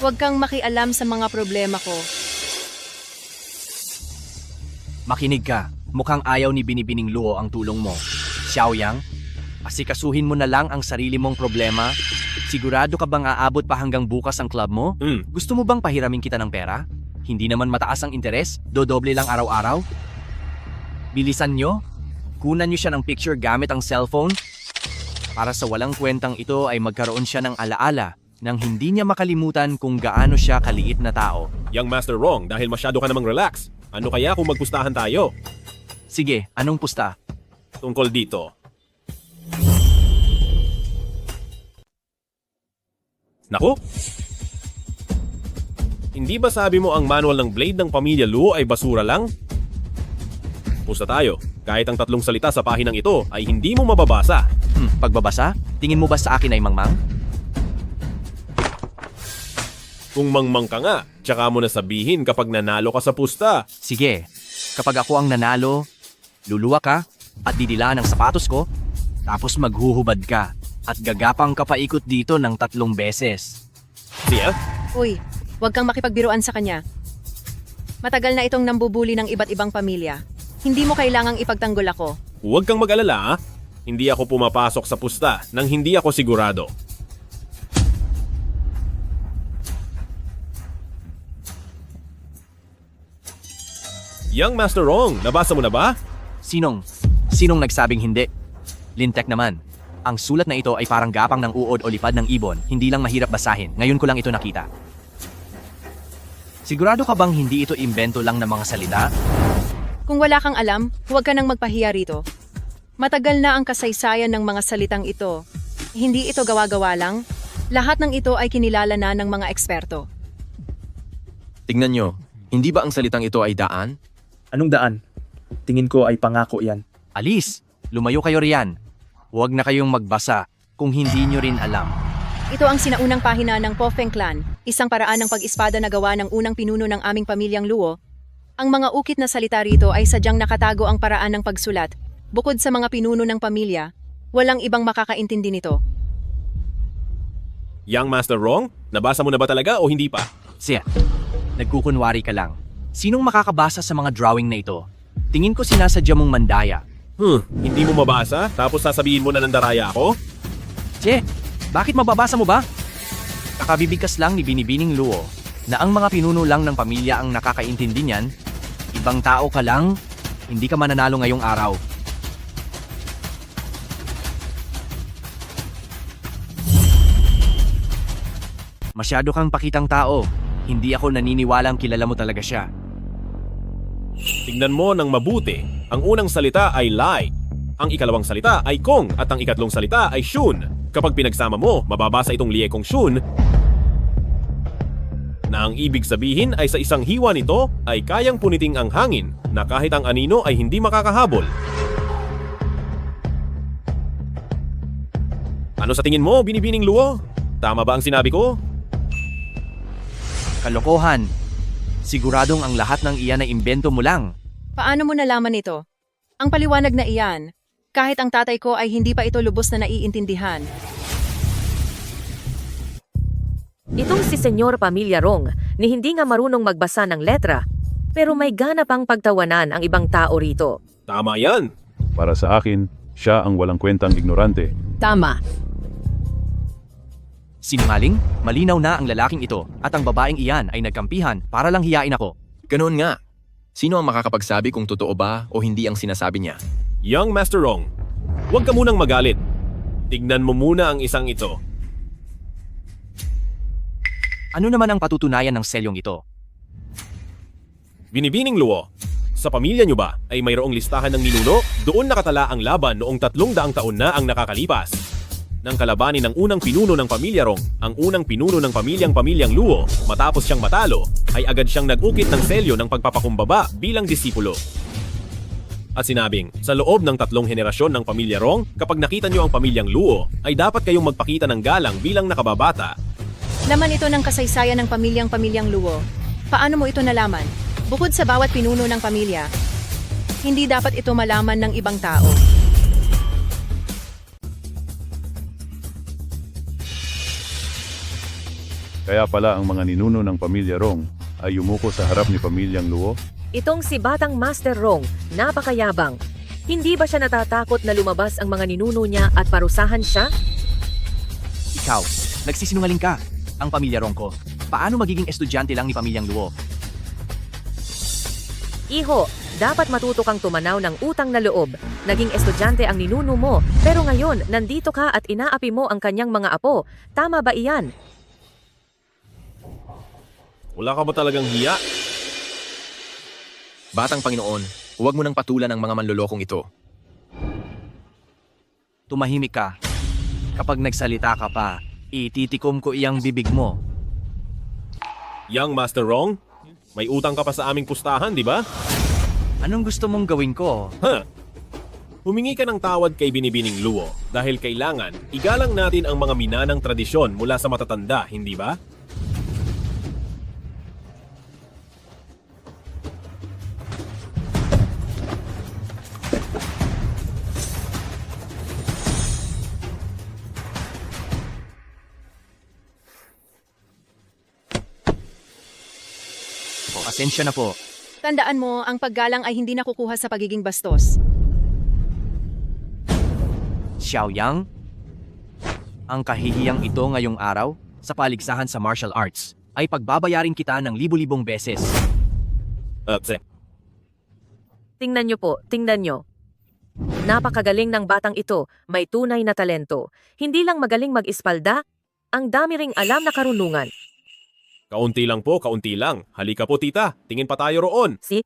Huwag kang makialam sa mga problema ko. Makinig ka, mukhang ayaw ni Binibining Luo ang tulong mo. Xiaoyang, asikasuhin mo na lang ang sarili mong problema. Sigurado ka bang aabot pa hanggang bukas ang club mo? Gusto mo bang pahiramin kita ng pera? Hindi naman mataas ang interes, dodoble lang araw-araw. Bilisan nyo, kunan nyo siya ng picture gamit ang cellphone. Para sa walang kwentang ito ay magkaroon siya ng alaala nang hindi niya makalimutan kung gaano siya kaliit na tao. Young Master Rong, dahil masyado ka namang relax. Ano kaya kung magpustahan tayo? Sige, anong pusta? Tungkol dito. Naku! Hindi ba sabi mo ang manual ng blade ng pamilya Luo ay basura lang? Pusta tayo. Kahit ang 3 salita sa pahinang ito ay hindi mo mababasa. Pagbabasa? Tingin mo ba sa akin ay mangmang? Kung mangmang ka nga, tsaka mo na sabihin kapag nanalo ka sa pusta. Sige, kapag ako ang nanalo, luluwa ka at didilaan ng sapatos ko, tapos maghuhubad ka at gagapang ka paikot dito ng 3 beses. Siya? Uy, huwag kang makipagbiruan sa kanya. Matagal na itong nambubuli ng iba't ibang pamilya. Hindi mo kailangang ipagtanggol ako. Huwag kang mag-alala, ha? Hindi ako pumapasok sa pusta nang hindi ako sigurado. Young Master Rong, nabasa mo na ba? Sinong nagsabing hindi? Lintek naman. Ang sulat na ito ay parang gapang ng uod o lipad ng ibon, hindi lang mahirap basahin. Ngayon ko lang ito nakita. Sigurado ka bang hindi ito imbento lang ng mga salita? Kung wala kang alam, huwag ka nang magpahiya rito. Matagal na ang kasaysayan ng mga salitang ito. Hindi ito gawa-gawa lang. Lahat ng ito ay kinilala na ng mga eksperto. Tingnan nyo, hindi ba ang salitang ito ay daan? Anong daan? Tingin ko ay pangako yan. Alis! Lumayo kayo riyan. Huwag na kayong magbasa kung hindi nyo rin alam. Ito ang sinaunang pahina ng Po Feng Clan, isang paraan ng pag-espada na gawa ng unang pinuno ng aming pamilyang Luo. Ang mga ukit na salita rito ay sadyang nakatago ang paraan ng pagsulat. Bukod sa mga pinuno ng pamilya, walang ibang makakaintindi nito. Young Master Rong, nabasa mo na ba talaga o hindi pa? Siya, nagkukunwari ka lang. Sinong makakabasa sa mga drawing na ito? Tingin ko sinasadya mong mandaya. Hindi mo mabasa? Tapos sasabihin mo na nandaraya ako? Che, bakit mababasa mo ba? Nakabibigkas lang ni Binibining Luo na ang mga pinuno lang ng pamilya ang nakakaintindi niyan. Ibang tao ka lang, hindi ka mananalo ngayong araw. Masyado kang pakitang tao. Hindi ako naniniwalang kilala mo talaga siya. Tingnan mo ng mabuti. Ang unang salita ay Lai. Ang ikalawang salita ay Kong at ang ikatlong salita ay Shun. Kapag pinagsama mo, mababasa itong liyekong Shun na ang ibig sabihin ay sa isang hiwa nito ay kayang puniting ang hangin na kahit ang anino ay hindi makakahabol. Ano sa tingin mo, Binibining Luo? Tama ba ang sinabi ko? Kalokohan. Siguradong ang lahat ng iyan ay imbento mo lang. Paano mo nalaman ito? Ang paliwanag na iyan, kahit ang tatay ko ay hindi pa ito lubos na naiintindihan. Itong si Senyor Pamilya Rong ni hindi nga marunong magbasa ng letra, pero may gana pang pagtawanan ang ibang tao rito. Tama yan. Para sa akin, siya ang walang kwentang ignorante. Tama. Sinungaling, malinaw na ang lalaking ito at ang babaeng iyan ay nagkampihan para lang hiyain ako. Ganoon nga. Sino ang makakapagsabi kung totoo ba o hindi ang sinasabi niya? Young Master Rong, huwag ka munang magalit. Tignan mo muna ang isang ito. Ano naman ang patutunayan ng selyong ito? Binibining Luo, sa pamilya nyo ba ay mayroong listahan ng ninuno? Doon nakatala ang laban noong 300 taon na ang nakakalipas. Nang kalabanin ng unang pinuno ng pamilya Rong, ang unang pinuno ng pamilyang Luo, matapos siyang matalo, ay agad siyang nag-ukit ng selyo ng pagpapakumbaba bilang disipulo. At sinabing, sa loob ng 3 henerasyon ng pamilya Rong, kapag nakita nyo ang pamilyang Luo, ay dapat kayong magpakita ng galang bilang nakababata. Laman ito ng kasaysayan ng pamilyang Luo. Paano mo ito nalaman? Bukod sa bawat pinuno ng pamilya, hindi dapat ito malaman ng ibang tao. Kaya pala ang mga ninuno ng pamilya Rong ay yumuko sa harap ni pamilyang Luo? Itong si Batang Master Rong, napakayabang. Hindi ba siya natatakot na lumabas ang mga ninuno niya at parusahan siya? Ikaw, nagsisinungaling ka. Ang pamilya Rong ko, paano magiging estudyante lang ni pamilyang Luo? Iho, dapat matuto kang tumanaw ng utang na loob. Naging estudyante ang ninuno mo, pero ngayon, nandito ka at inaapi mo ang kanyang mga apo. Tama ba iyan? Wala ka ba talagang hiya? Batang Panginoon, huwag mo nang patulan ang mga manlolokong ito. Tumahimik ka. Kapag nagsalita ka pa, ititikom ko iyang bibig mo. Young Master Rong, may utang ka pa sa aming pustahan, di ba? Anong gusto mong gawin ko? Humingi ka ng tawad kay Binibining Luo dahil kailangan igalang natin ang mga minanang tradisyon mula sa matatanda, hindi ba? Pasensya na po. Tandaan mo, ang paggalang ay hindi nakukuha sa pagiging bastos. Xiaoyang, ang kahihiyang ito ngayong araw sa paligsahan sa martial arts ay pagbabayarin kita ng libu-libong beses. Tingnan nyo po, tingnan nyo. Napakagaling ng batang ito, may tunay na talento. Hindi lang magaling mag-ispalda, ang dami ring alam na karunungan. Kaunti lang po, kaunti lang. Halika po tita, tingin pa tayo roon. Si.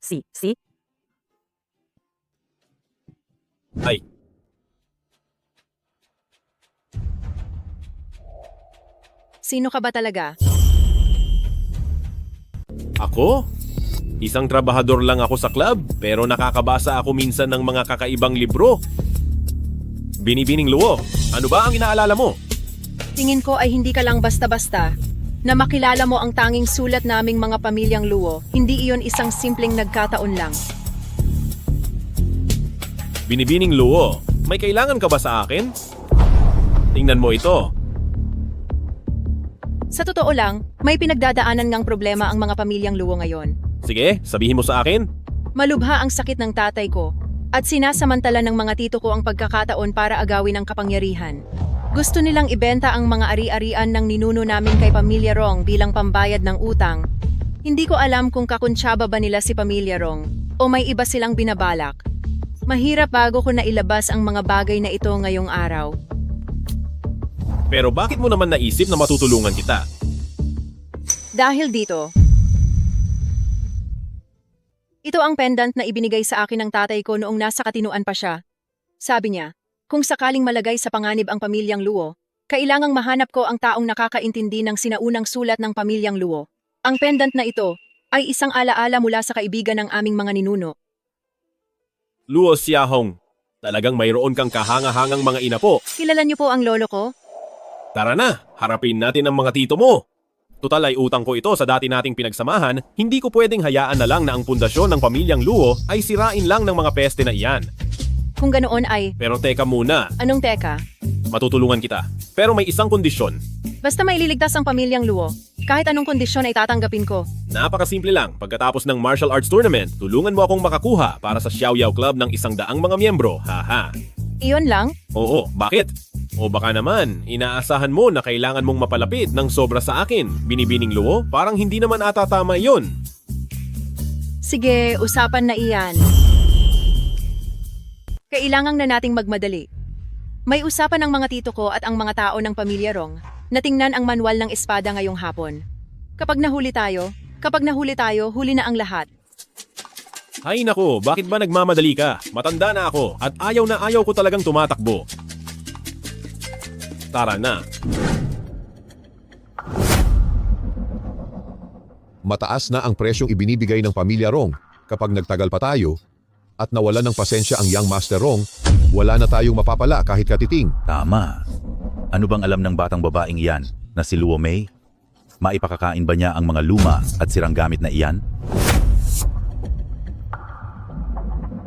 Ay, Sino ka ba talaga? ako? Isang trabahador lang ako sa club, pero nakakabasa ako minsan ng mga kakaibang libro. Binibining Luo, ano ba ang inaalala mo? Tingin ko ay hindi ka lang basta-basta. Na makilala mo ang tanging sulat naming mga pamilyang Luo, hindi iyon isang simpleng nagkataon lang. Binibining Luo, may kailangan ka ba sa akin? Tingnan mo ito. Sa totoo lang, may pinagdadaanan ngang problema ang mga pamilyang Luo ngayon. Sige, sabihin mo sa akin. Malubha ang sakit ng tatay ko, at sinasamantala ng mga tito ko ang pagkakataon para agawin ang kapangyarihan. Gusto nilang ibenta ang mga ari-arian ng ninuno namin kay Pamilya Rong bilang pambayad ng utang. Hindi ko alam kung kakuntsaba ba nila si Pamilya Rong o may iba silang binabalak. Mahirap bago ko na ilabas ang mga bagay na ito ngayong araw. Pero bakit mo naman naisip na matutulungan kita? Dahil dito, ito ang pendant na ibinigay sa akin ng tatay ko noong nasa katinuan pa siya. Sabi niya, kung sakaling malagay sa panganib ang pamilyang Luo, kailangang mahanap ko ang taong nakakaintindi ng sinaunang sulat ng pamilyang Luo. Ang pendant na ito ay isang alaala mula sa kaibigan ng aming mga ninuno. Luo Xiahong, talagang mayroon kang kahanga-hangang mga inapo. Kilala niyo po ang lolo ko? Tara na, harapin natin ang mga tito mo. Tutal ay utang ko ito sa dati nating pinagsamahan, hindi ko pwedeng hayaan na lang na ang pundasyon ng pamilyang Luo ay sirain lang ng mga peste na iyan. Kung ganoon ay, Pero teka muna, anong teka? matutulungan kita. Pero may isang kondisyon. Basta maililigtas ang pamilyang Luo, kahit anong kondisyon ay tatanggapin ko. Napakasimple lang, pagkatapos ng martial arts tournament, tulungan mo akong makakuha para sa Xiao Yao Club ng 100 mga miyembro, haha. Iyon lang? Oo, bakit? O baka naman, inaasahan mo na kailangan mong mapalapit ng sobra sa akin. Binibining Luo, parang hindi naman ata tama yun. Sige, usapan na iyan. Kailangan na nating magmadali. May usapan ng mga tito ko at ang mga tao ng Pamilya Rong na tingnan ang manual ng espada ngayong hapon. Kapag nahuli tayo, huli na ang lahat. Ay nako, bakit ba nagmamadali ka? Matanda na ako at ayaw ko talagang tumatakbo. Tara na. Mataas na ang presyong ibinibigay ng Pamilya Rong kapag nagtagal pa tayo at nawala ng pasensya ang Young Master Rong, wala na tayong mapapala kahit katiting. Tama. Ano bang alam ng batang babaeng iyan na si Luo Mei? Maipakakain ba niya ang mga luma at sirang gamit na iyan?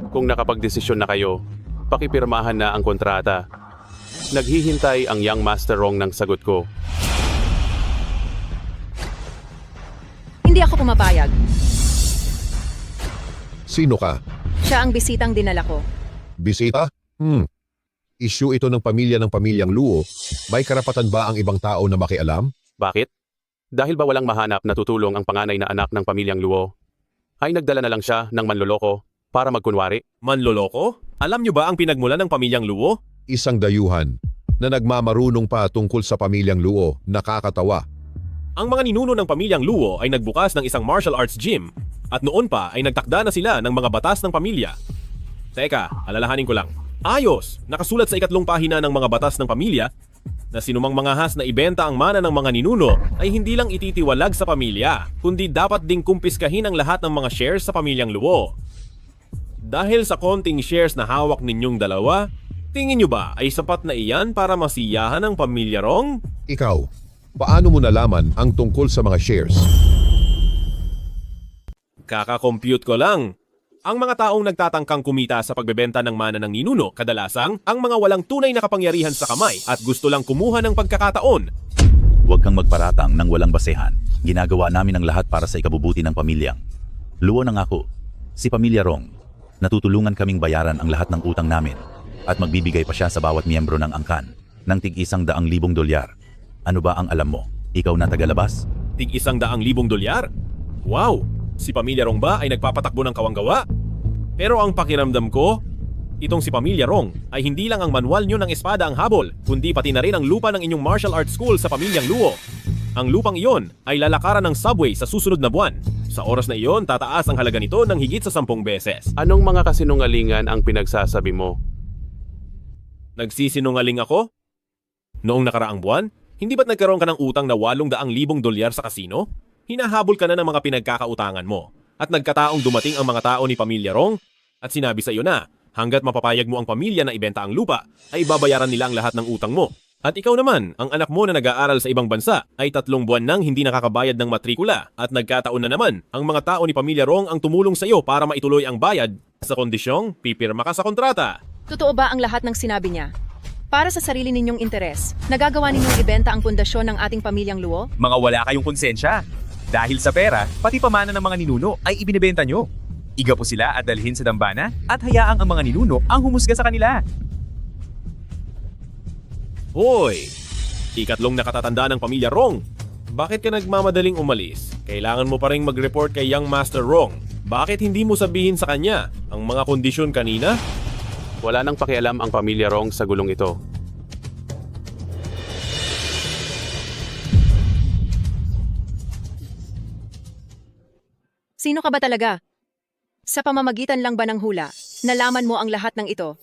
Kung nakapagdesisyon na kayo, pakipirmahan na ang kontrata. Naghihintay ang Young Master Rong ng sagot ko. Hindi ako pumapayag. Sino ka? Siya ang bisitang dinala ko. Bisita? Issue ito ng pamilyang Luo. May karapatan ba ang ibang tao na makialam? Bakit? Dahil ba walang mahanap na tutulong ang panganay na anak ng pamilyang Luo? Ay nagdala na lang siya ng manloloko para magkunwari. Manloloko? Alam niyo ba ang pinagmulan ng pamilyang Luo? Isang dayuhan na nagmamarunong pa tungkol sa pamilyang Luo. Nakakatawa. Ang mga ninuno ng pamilyang Luo ay nagbukas ng isang martial arts gym at noon pa ay nagtakda na sila ng mga batas ng pamilya. Teka, alalahanin ko lang. Ayos! Nakasulat sa 3 pahina ng mga batas ng pamilya na sinumang mga has na ibenta ang mana ng mga ninuno ay hindi lang ititiwalag sa pamilya, kundi dapat ding kumpiskahin ang lahat ng mga shares sa pamilyang Luo. Dahil sa konting shares na hawak ninyong dalawa, tingin nyo ba ay sapat na iyan para masiyahan ang Pamilya Rong? Ikaw, paano mo nalaman ang tungkol sa mga shares? Kaka-compute ko lang. Ang mga taong nagtatangkang kumita sa pagbebenta ng mana ng ninuno, kadalasang ang mga walang tunay na kapangyarihan sa kamay at gusto lang kumuha ng pagkakataon. Huwag kang magparatang ng walang basehan. Ginagawa namin ang lahat para sa ikabubuti ng pamilyang. Luo ng ako, si Pamilya Rong. Natutulungan kaming bayaran ang lahat ng utang namin at magbibigay pa siya sa bawat miyembro ng angkan ng tig-100,000 dolyar. Ano ba ang alam mo? Ikaw na tagalabas? Tig-100,000 dolyar? Wow! Si Pamilya Rong ba ay nagpapatakbo ng kawanggawa? Pero ang pakiramdam ko, itong si Pamilya Rong ay hindi lang ang manual nyo ng espada ang habol, kundi pati na rin ang lupa ng inyong martial arts school sa pamilyang Luo. Ang lupang iyon ay lalakaran ng subway sa susunod na buwan. Sa oras na iyon, tataas ang halaga nito ng higit sa 10 beses. Anong mga kasinungalingan ang pinagsasabi mo? Nagsisinungaling ako? Noong nakaraang buwan, hindi ba't nagkaroon ka ng utang na 800,000 dolyar sa kasino? Hinahabol ka na ng mga pinagkakautangan mo. At nagkataong dumating ang mga tao ni Pamilya Rong at sinabi sa iyo na hanggat mapapayag mo ang pamilya na ibenta ang lupa, ay babayaran nila ang lahat ng utang mo. At ikaw naman, ang anak mo na nag-aaral sa ibang bansa ay 3 buwan nang hindi nakakabayad ng matrikula at nagkataon na naman ang mga tao ni Pamilya Rong ang tumulong sa iyo para maituloy ang bayad sa kondisyong pipirma ka sa kontrata. Totoo ba ang lahat ng sinabi niya? Para sa sarili ninyong interes, nagagawa ninyong ibenta ang pundasyon ng ating pamilyang Luo? Mga wala kayong konsensya. Dahil sa pera, pati pamana ng mga ninuno ay ibinebenta nyo. Iga po sila at dalhin sa dambana at hayaang ang mga ninuno ang humusga sa kanila. Hoy! Ikatlong nakatatanda ng Pamilya Rong. Bakit ka nagmamadaling umalis? Kailangan mo pa rin mag-report kay Young Master Rong. Bakit hindi mo sabihin sa kanya ang mga kondisyon kanina? Wala nang pakialam ang Pamilya Rong sa gulong ito. Sino ka ba talaga? Sa pamamagitan lang ba ng hula, nalaman mo ang lahat ng ito?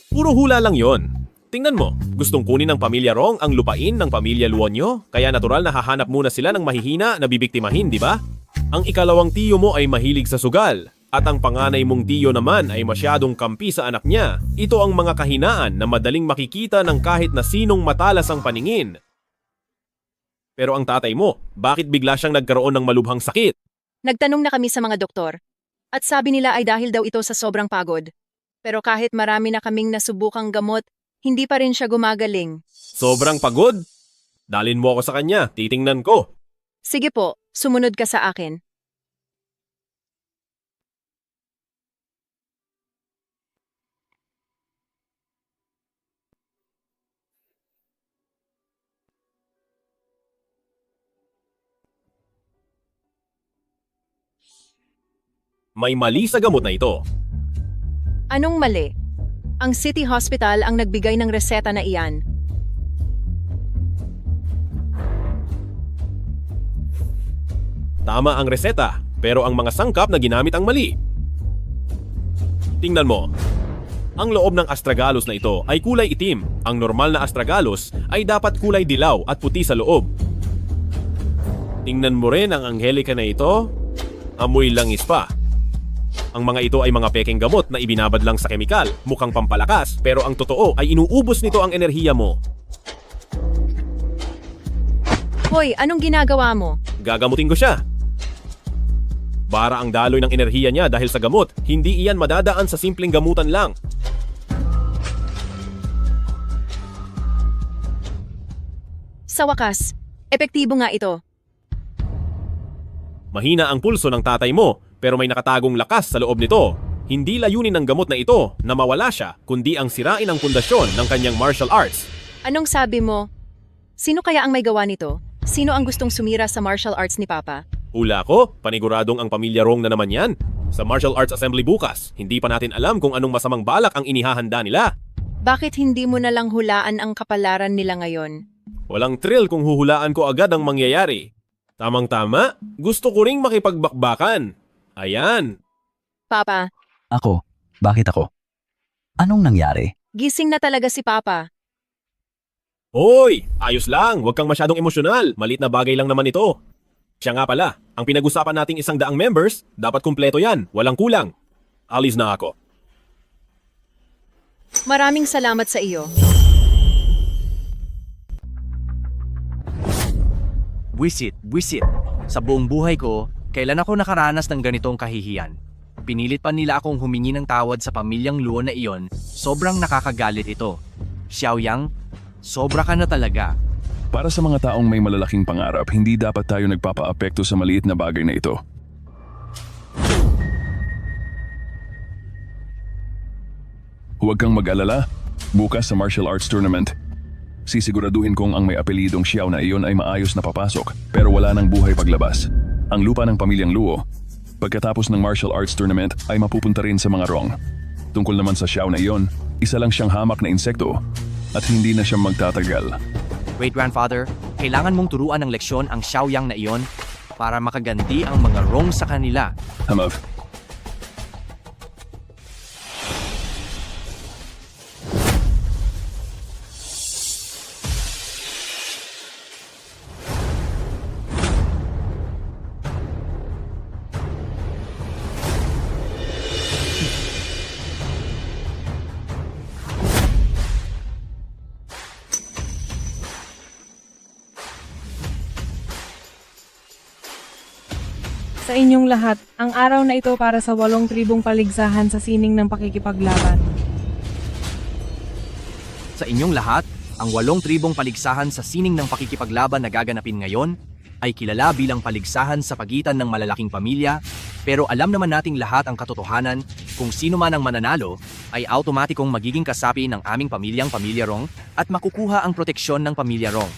Puro hula lang yon. Tingnan mo, gustong kunin ng Pamilya Rong ang lupain ng Pamilya Luonyo, kaya natural na hahanap muna sila ng mahihina na bibiktimahin, di ba? Ang ikalawang tiyo mo ay mahilig sa sugal, at ang panganay mong tiyo naman ay masyadong kampi sa anak niya. Ito ang mga kahinaan na madaling makikita ng kahit na sinong matalas ang paningin. Pero ang tatay mo, bakit bigla siyang nagkaroon ng malubhang sakit? Nagtanong na kami sa mga doktor, at sabi nila ay dahil daw ito sa sobrang pagod. Pero kahit marami na kaming nasubukang gamot, hindi pa rin siya gumagaling. Sobrang pagod? Dalin mo ako sa kanya, titingnan ko. Sige po, sumunod ka sa akin. May mali sa gamot na ito. Anong mali? Ang City Hospital ang nagbigay ng reseta na iyan. Tama ang reseta, pero ang mga sangkap na ginamit ang mali. Tingnan mo. Ang loob ng astragalus na ito ay kulay itim. Ang normal na astragalus ay dapat kulay dilaw at puti sa loob. Tingnan mo rin ang Angelica na ito. Amoy langis pa. Ang mga ito ay mga pekeng gamot na ibinabad lang sa kemikal, mukhang pampalakas, pero ang totoo ay inuubos nito ang enerhiya mo. Hoy, anong ginagawa mo? Gagamutin ko siya. Bara ang daloy ng enerhiya niya dahil sa gamot, hindi iyan madadaan sa simpleng gamutan lang. Sa wakas, epektibo nga ito. Mahina ang pulso ng tatay mo, pero may nakatagong lakas sa loob nito. Hindi layunin ng gamot na ito na mawala siya, kundi ang sirain ang pundasyon ng kanyang martial arts. Anong sabi mo? Sino kaya ang may gawa nito? Sino ang gustong sumira sa martial arts ni Papa? Hula ko, paniguradong ang Pamilya Rong na naman yan. Sa Martial Arts Assembly bukas, hindi pa natin alam kung anong masamang balak ang inihahanda nila. Bakit hindi mo na lang hulaan ang kapalaran nila ngayon? Walang thrill kung huhulaan ko agad ang mangyayari. Tamang-tama, gusto ko ring makipagbakbakan. Ayan. Papa, Ako? Bakit ako? Anong nangyari? gising na talaga si Papa. Hoy, ayos lang, huwag kang masyadong emosyonal. Malit na bagay lang naman ito. Siya nga pala, ang pinag-usapan nating 100 members, dapat kumpleto yan, walang kulang. Alis na ako. Maraming salamat sa iyo. Buisit. Sa buong buhay ko, kailan ako nakaranas ng ganitong kahihiyan? Pinilit pa nila akong humingi ng tawad sa pamilyang Luo na iyon, sobrang nakakagalit ito. Xiaoyang, sobra ka na talaga. Para sa mga taong may malalaking pangarap, hindi dapat tayo nagpapa-apekto sa maliit na bagay na ito. Huwag kang mag-alala. Bukas sa martial arts tournament, sisiguraduhin kong ang may apelidong Xiao na iyon ay maayos na papasok pero wala nang buhay paglabas. Ang lupa ng pamilyang Luo Pagkatapos ng martial arts tournament ay mapupunta rin sa mga Rong. Tungkol naman sa Xiao na iyon, isa lang siyang hamak na insekto at hindi na siya magtatagal. Great grandfather, kailangan mong turuan ng leksyon ang Xiaoyang na iyon para makaganti ang mga Rong sa kanila. Hamav. Sa inyong lahat, ang araw na ito para sa 8 tribong paligsahan sa sining ng pakikipaglaban. Sa inyong lahat, ang 8 tribong paligsahan sa sining ng pakikipaglaban na gaganapin ngayon ay kilala bilang paligsahan sa pagitan ng malalaking pamilya, pero alam naman nating lahat ang katotohanan kung sino man ang mananalo ay automatikong magiging kasapi ng aming pamilyang Pamilya Rong at makukuha ang proteksyon ng Pamilya Rong.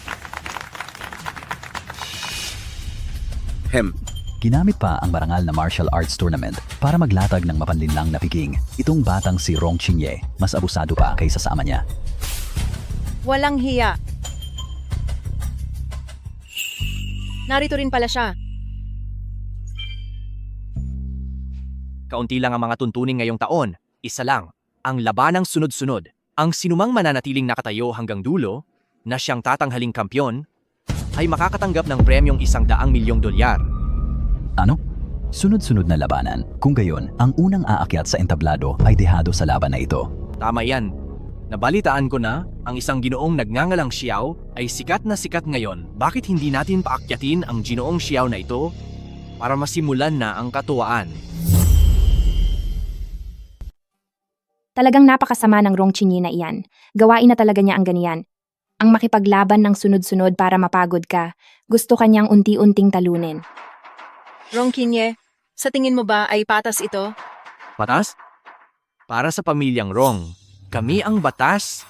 Ginamit pa ang marangal na martial arts tournament para maglatag ng mapanlinlang na piging. Itong batang si Rong Qingye, mas abusado pa kaysa sa ama niya. Walang hiya. Narito rin pala siya. Kaunti lang ang mga tuntunin ngayong taon, isa lang, ang labanang sunod-sunod. Ang sinumang mananatiling nakatayo hanggang dulo, na siyang tatanghaling kampyon, ay makakatanggap ng premyong $100 milyong. Ano? Sunod-sunod na labanan. Kung gayon, ang unang aakyat sa entablado ay dehado sa laban na ito. Tama yan. Nabalitaan ko na, ang isang ginoong nagngangalang Xiao ay sikat na sikat ngayon. Bakit hindi natin paakyatin ang ginoong Xiao na ito para masimulan na ang katuwaan? Talagang napakasama ng Rong Qingye na iyan. Gawain na talaga niya ang ganiyan. Ang makipaglaban ng sunod-sunod para mapagod ka, gusto kanyang unti-unting talunin. Rong Qingye, sa tingin mo ba ay patas ito? Patas? Para sa pamilyang Rong, kami ang batas.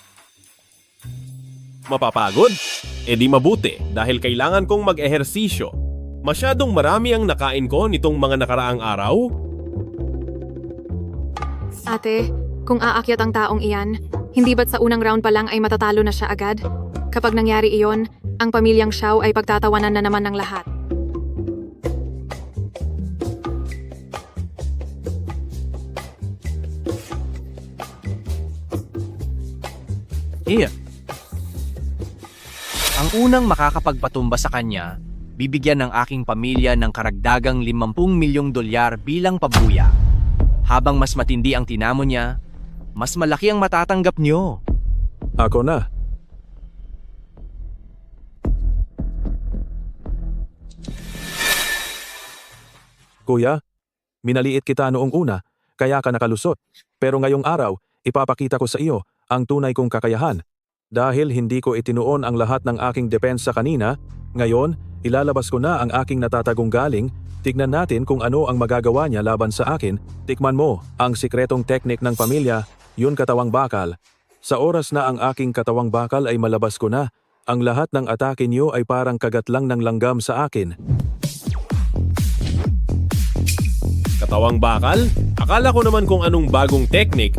Mapapagod? E di mabuti dahil kailangan kong mag-ehersisyo. Masyadong marami ang nakain ko nitong mga nakaraang araw. Ate, kung aakyat ang taong iyan, hindi ba't sa unang round pa lang ay matatalo na siya agad? Kapag nangyari iyon, ang pamilyang Xiao ay pagtatawanan na naman ng lahat. Ang unang makakapagpatumba sa kanya, bibigyan ng aking pamilya ng karagdagang $50 milyong bilang pabuya. Habang mas matindi ang tinamo niya, mas malaki ang matatanggap niyo. Ako na. Kuya, minaliit kita noong una, kaya ka nakalusot. Pero ngayong araw, ipapakita ko sa iyo ang tunay kong kakayahan. Dahil hindi ko itinuon ang lahat ng aking depensa kanina, ngayon, ilalabas ko na ang aking natatagong galing. Tignan natin kung ano ang magagawa niya laban sa akin. Tikman mo, ang sikretong teknik ng pamilya, yun katawang bakal. Sa oras na ang aking katawang bakal ay malabas ko na, ang lahat ng atake niyo ay parang kagat lang ng langgam sa akin. Katawang bakal? Akala ko naman kung anong bagong teknik.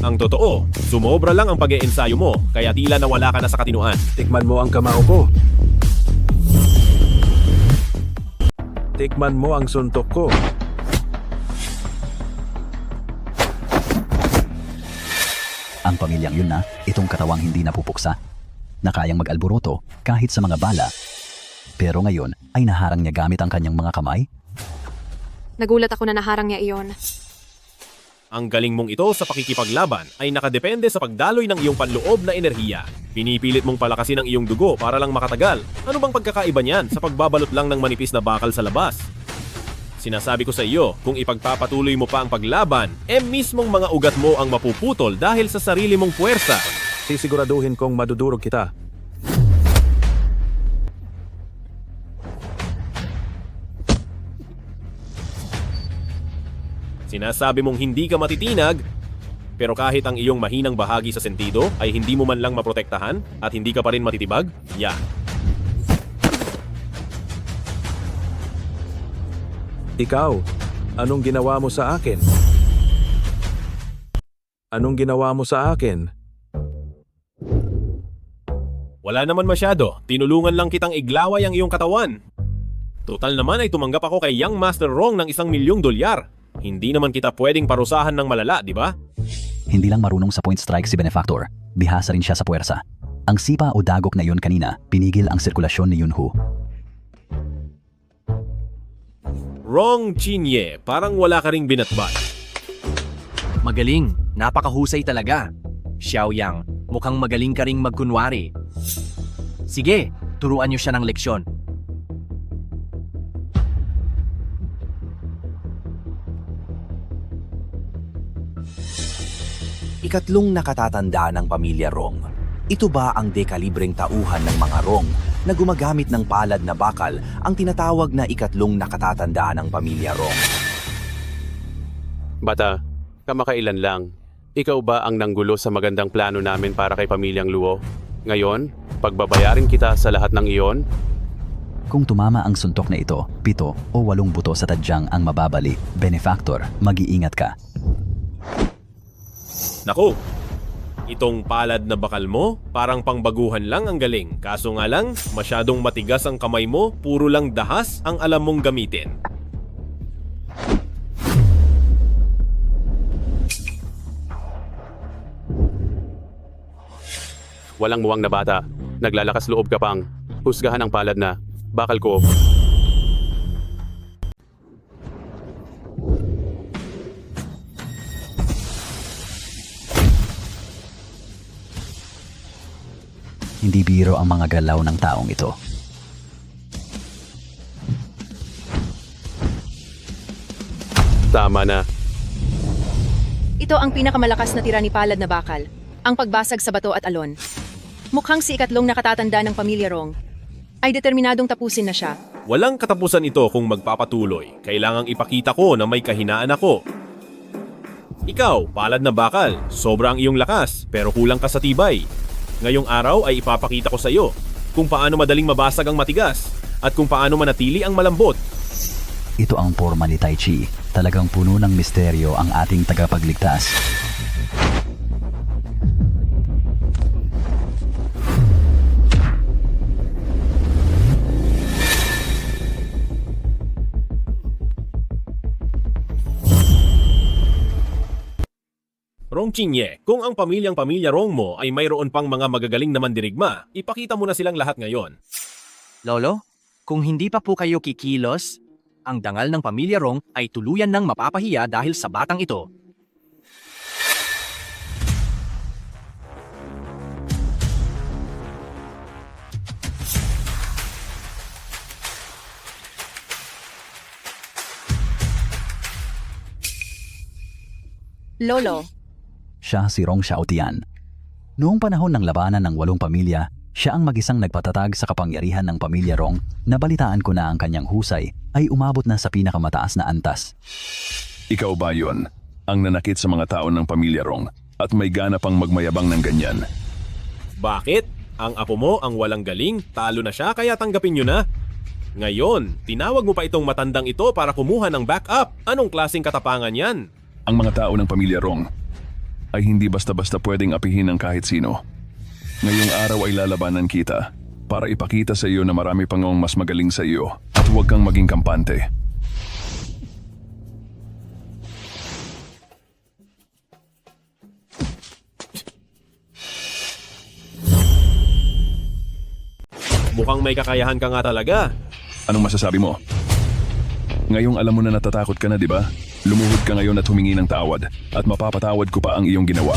Ang totoo, sumobra lang ang pag-iensayo mo, kaya tila nawala ka na sa katinuan. Tikman mo ang kamao ko. Tikman mo ang suntok ko. Ang pamilyang yun na, itong katawang hindi napupuksa, na kayang mag-alboroto kahit sa mga bala. Pero ngayon ay naharang niya gamit ang kanyang mga kamay. Nagulat ako na naharang niya iyon. Ang galing mong ito sa pakikipaglaban ay nakadepende sa pagdaloy ng iyong panloob na enerhiya. Pinipilit mong palakasin ang iyong dugo para lang makatagal. Ano bang pagkakaiba niyan sa pagbabalot lang ng manipis na bakal sa labas? Sinasabi ko sa iyo, kung ipagpapatuloy mo pa ang paglaban, mismong mga ugat mo ang mapuputol dahil sa sarili mong puwersa. Sisiguraduhin kong madudurog kita. Sinasabi mong hindi ka matitinag, pero kahit ang iyong mahinang bahagi sa sentido ay hindi mo man lang maprotektahan at hindi ka pa rin matitibag? Yan. Ikaw, Anong ginawa mo sa akin? Anong ginawa mo sa akin? Wala naman masyado. Tinulungan lang kitang iglaway ang iyong katawan. Total naman ay tumanggap ako kay Young Master Rong ng $1,000,000. Hindi naman kita pwedeng parusahan ng malala, di ba? Hindi lang marunong sa point strike si Benefactor, bihasa rin siya sa puwersa. Ang sipa o dagok na yun kanina, pinigil ang sirkulasyon ni Yunhu. Rong Chinye, parang wala ka ring binatbat. Magaling, napakahusay talaga. Xiao Yang, mukhang magaling ka ring magkunwari. Sige, turuan niyo siya ng leksyon. Ikatlong nakatatanda ng pamilya Rong. Ito ba ang dekalibreng tauhan ng mga Rong na gumagamit ng palad na bakal, ang tinatawag na ikatlong nakatatanda ng pamilya Rong? Bata, kamakailan lang. Ikaw ba ang nanggulo sa magandang plano namin para kay pamilyang Luo? Ngayon, pagbabayarin kita sa lahat ng iyon? Kung tumama ang suntok na ito, 7 o 8 buto sa tadyang ang mababali, Benefactor, mag-iingat ka. Naku, itong palad na bakal mo, parang pangbaguhan lang ang galing. Kaso nga lang, masyadong matigas ang kamay mo, puro lang dahas ang alam mong gamitin. Walang muwang na bata. Naglalakas loob ka pang. Husgahan ang palad na. Bakal ko. Hindi biro ang mga galaw ng taong ito. Tama na. Ito ang pinakamalakas na tira ni palad na bakal, ang pagbasag sa bato at alon. Mukhang si ikatlong nakatatanda ng pamilya Rong ay determinadong tapusin na siya. Walang katapusan ito kung magpapatuloy. Kailangang ipakita ko na may kahinaan ako. Ikaw, palad na bakal, sobrang iyong lakas, pero kulang ka sa tibay. Ngayong araw ay ipapakita ko sa iyo kung paano madaling mabasag ang matigas at kung paano manatili ang malambot. Ito ang forma ni Tai Chi. Talagang puno ng misteryo ang ating tagapagligtas. Rong Chinye, kung ang pamilya Rong mo ay mayroon pang mga magagaling na mandirigma, ipakita mo na silang lahat ngayon. Lolo, kung hindi pa po kayo kikilos, ang dangal ng pamilya Rong ay tuluyan ng mapapahiya dahil sa batang ito. Lolo, Siya si Rong Xiaotian. Noong panahon ng labanan ng 8 pamilya, siya ang mag-isang nagpatatag sa kapangyarihan ng pamilya Rong. Nabalitaan ko na ang kanyang husay ay umabot na sa pinakamataas na antas. Ikaw ba yun? Ang nanakit sa mga tao ng pamilya Rong at may gana pang magmayabang ng ganyan? Bakit? Ang apo mo ang walang galing, talo na siya kaya tanggapin nyo na. Ngayon, tinawag mo pa itong matandang ito para kumuha ng backup. Anong klaseng katapangan yan? Ang mga tao ng pamilya Rong ay hindi basta-basta pwedeng apihin ng kahit sino. Ngayong araw ay lalabanan kita para ipakita sa iyo na marami pang mas magaling sa iyo at huwag kang maging kampante. Mukhang may kakayahan ka nga talaga. Anong masasabi mo? Ngayong alam mo na natatakot ka na, di ba? Lumuhod ka ngayon at humingi ng tawad at mapapatawad ko pa ang iyong ginawa.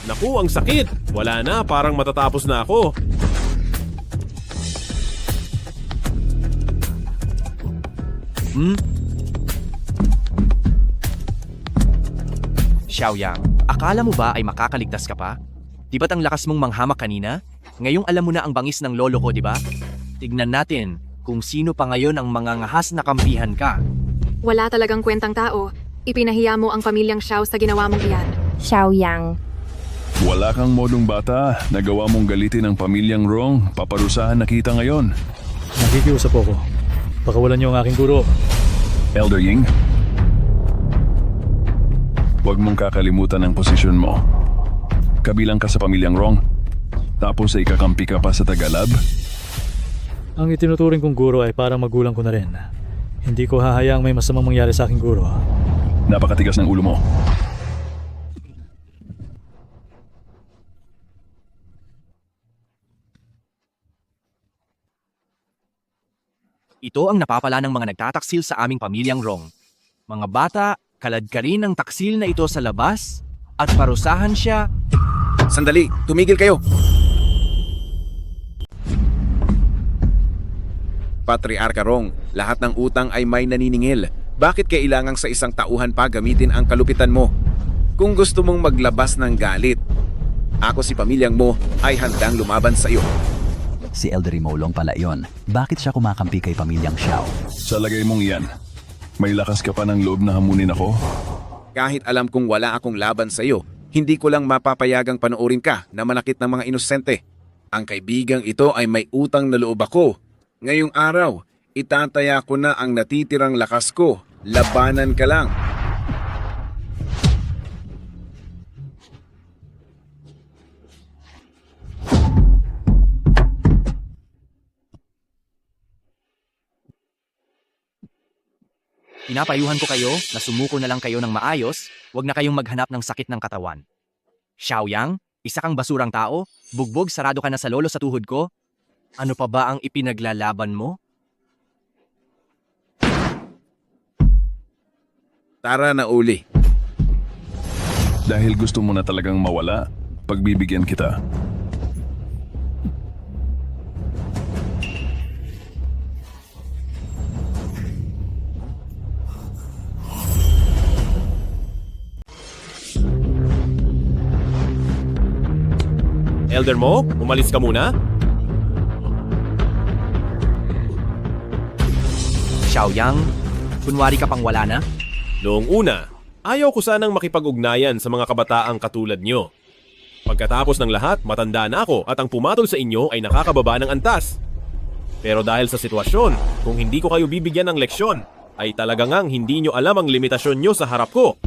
Naku, ang sakit. Wala na, parang matatapos na ako. Xiao Yang, akala mo ba ay makakaligtas ka pa? Di ba't ang lakas mong manghamak kanina? Ngayong alam mo na ang bangis ng lolo ko, di ba? Tignan natin kung sino pa ngayon ang mga ngahas na kampihan ka. Wala talagang kwentang tao. Ipinahiya mo ang pamilyang Xiao sa ginawa mong iyan. Xiao Yang. Wala kang modong bata. Nagawa mong galitin ang pamilyang Rong. Paparusahan na kita ngayon. Nakikiusap ako. Pakawalan niyo ang aking guro. Elder Ying, huwag mong kakalimutan ang posisyon mo. Kabilang ka sa pamilyang Rong, tapos ay kakampi ka pa sa Tagalab? Ang itinuturing kong guro ay parang magulang ko na rin. Hindi ko hahayaang may masamang mangyari sa aking guro. Napakatigas ng ulo mo. Ito ang napapala ng mga nagtataksil sa aming pamilyang Rong. Mga bata, kalad ka rin ang taksil na ito sa labas at parusahan siya. Sandali, tumigil kayo! Patriarka Rong, lahat ng utang ay may naniningil. Bakit kailangang sa isang tauhan pa gamitin ang kalupitan mo? Kung gusto mong maglabas ng galit, ako si pamilyang mo ay handang lumaban sa iyo. Si Elder Rimolong pala yon. Bakit siya kumakampi kay pamilyang Xiao? Sa lagay mong iyan, may lakas ka pa ng loob na hamunin ako? Kahit alam kong wala akong laban sa iyo, hindi ko lang mapapayagang panoorin ka na manakit ng mga inosente. Ang kaibigang ito ay may utang na loob ako. Ngayong araw, itataya ko na ang natitirang lakas ko. Labanan ka lang. Pinapayuhan ko kayo na sumuko na lang kayo ng maayos, huwag na kayong maghanap ng sakit ng katawan. Xiaoyang, isa kang basurang tao, bugbog sarado ka na sa lolo sa tuhod ko. Ano pa ba ang ipinaglalaban mo? Tara na uli. Dahil gusto mo na talagang mawala, pagbibigyan kita. Elder Mo, umalis ka muna? Xiaoyang, kunwari ka pang wala na? Noong una, ayaw ko sanang makipag-ugnayan sa mga kabataang katulad nyo. Pagkatapos ng lahat, matanda na ako at ang pumatol sa inyo ay nakakababa ng antas. Pero dahil sa sitwasyon, kung hindi ko kayo bibigyan ng leksyon, ay talagang hindi nyo alam ang limitasyon nyo sa harap ko.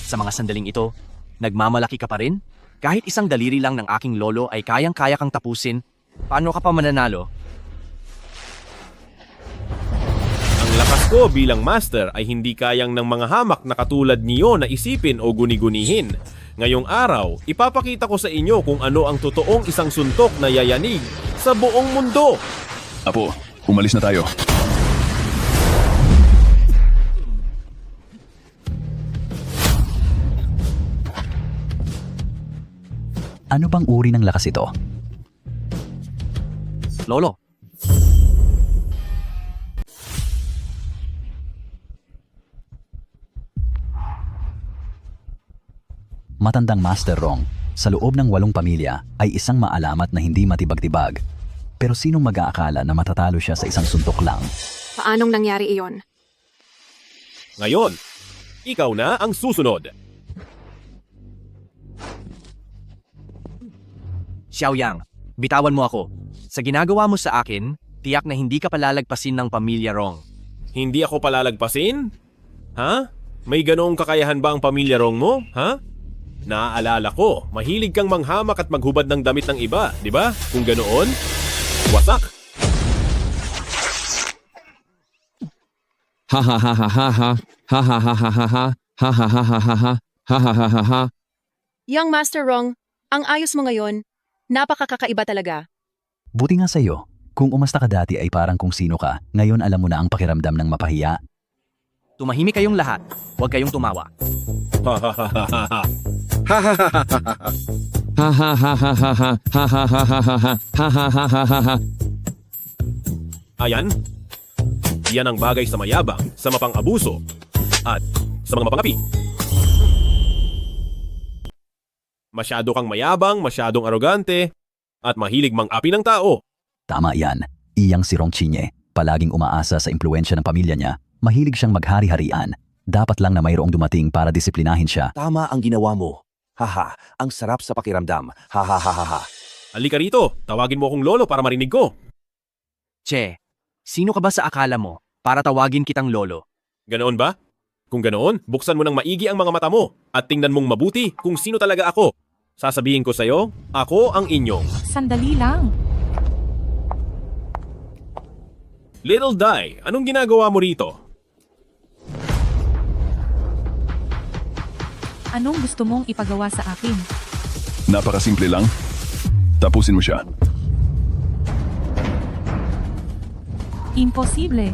Sa mga sandaling ito, nagmamalaki ka pa rin? Kahit isang daliri lang ng aking lolo ay kayang-kaya kang tapusin, paano ka pa mananalo? Ang lakas ko bilang master ay hindi kayang ng mga hamak na katulad niyo na isipin o guni-gunihin. Ngayong araw, ipapakita ko sa inyo kung ano ang totoong isang suntok na yayanig sa buong mundo. Apo, umalis na tayo. Ano bang uri ng lakas ito? Lolo. Matandang Master Rong, sa loob ng 8 pamilya ay isang maalamat na hindi matibag-tibag. Pero sinong mag-aakala na matatalo siya sa isang suntok lang? Paanong nangyari iyon? Ngayon, ikaw na ang susunod. Xiaoyang, bitawan mo ako. Sa ginagawa mo sa akin, tiyak na hindi ka palalagpasin ng pamilya Rong. Hindi ako palalagpasin? Ha? May ganoong kakayahan ba ang pamilya Rong mo? Ha? Naaalala ko, mahilig kang manghamak at maghubad ng damit ng iba, di ba? Kung ganoon, wasak! Ha ha ha ha ha ha ha ha ha ha ha ha ha ha ha ha ha ha ha. Young Master Rong, ang ayos mo ngayon, napakakakaiba talaga. Buti nga sa'yo, kung umasta ka dati ay parang kung sino ka, ngayon alam mo na ang pakiramdam ng mapahiya. Tumahimik kayong lahat, huwag kayong tumawa. Ayan, yan ang bagay sa mayabang, sa mapang-abuso, at sa mga mapangapi. Masyado kang mayabang, masyadong arogante, at mahilig mang-api ng tao. Tama yan, iyang si Rong Chinye, palaging umaasa sa impluensya ng pamilya niya, mahilig siyang maghari-harian. Dapat lang na mayroong dumating para disiplinahin siya. Tama ang ginawa mo. Haha, ang sarap sa pakiramdam. Hahaha. Halika rito, tawagin mo akong lolo para marinig ko. Che, sino ka ba sa akala mo para tawagin kitang lolo? Ganoon ba? Kung ganoon, buksan mo ng maigi ang mga mata mo at tingnan mong mabuti kung sino talaga ako. Sasabihin ko sa'yo, ako ang inyong Sandali lang. Little Di. Anong ginagawa mo rito? Anong gusto mong ipagawa sa akin? Napakasimple lang. Tapusin mo siya. Imposible.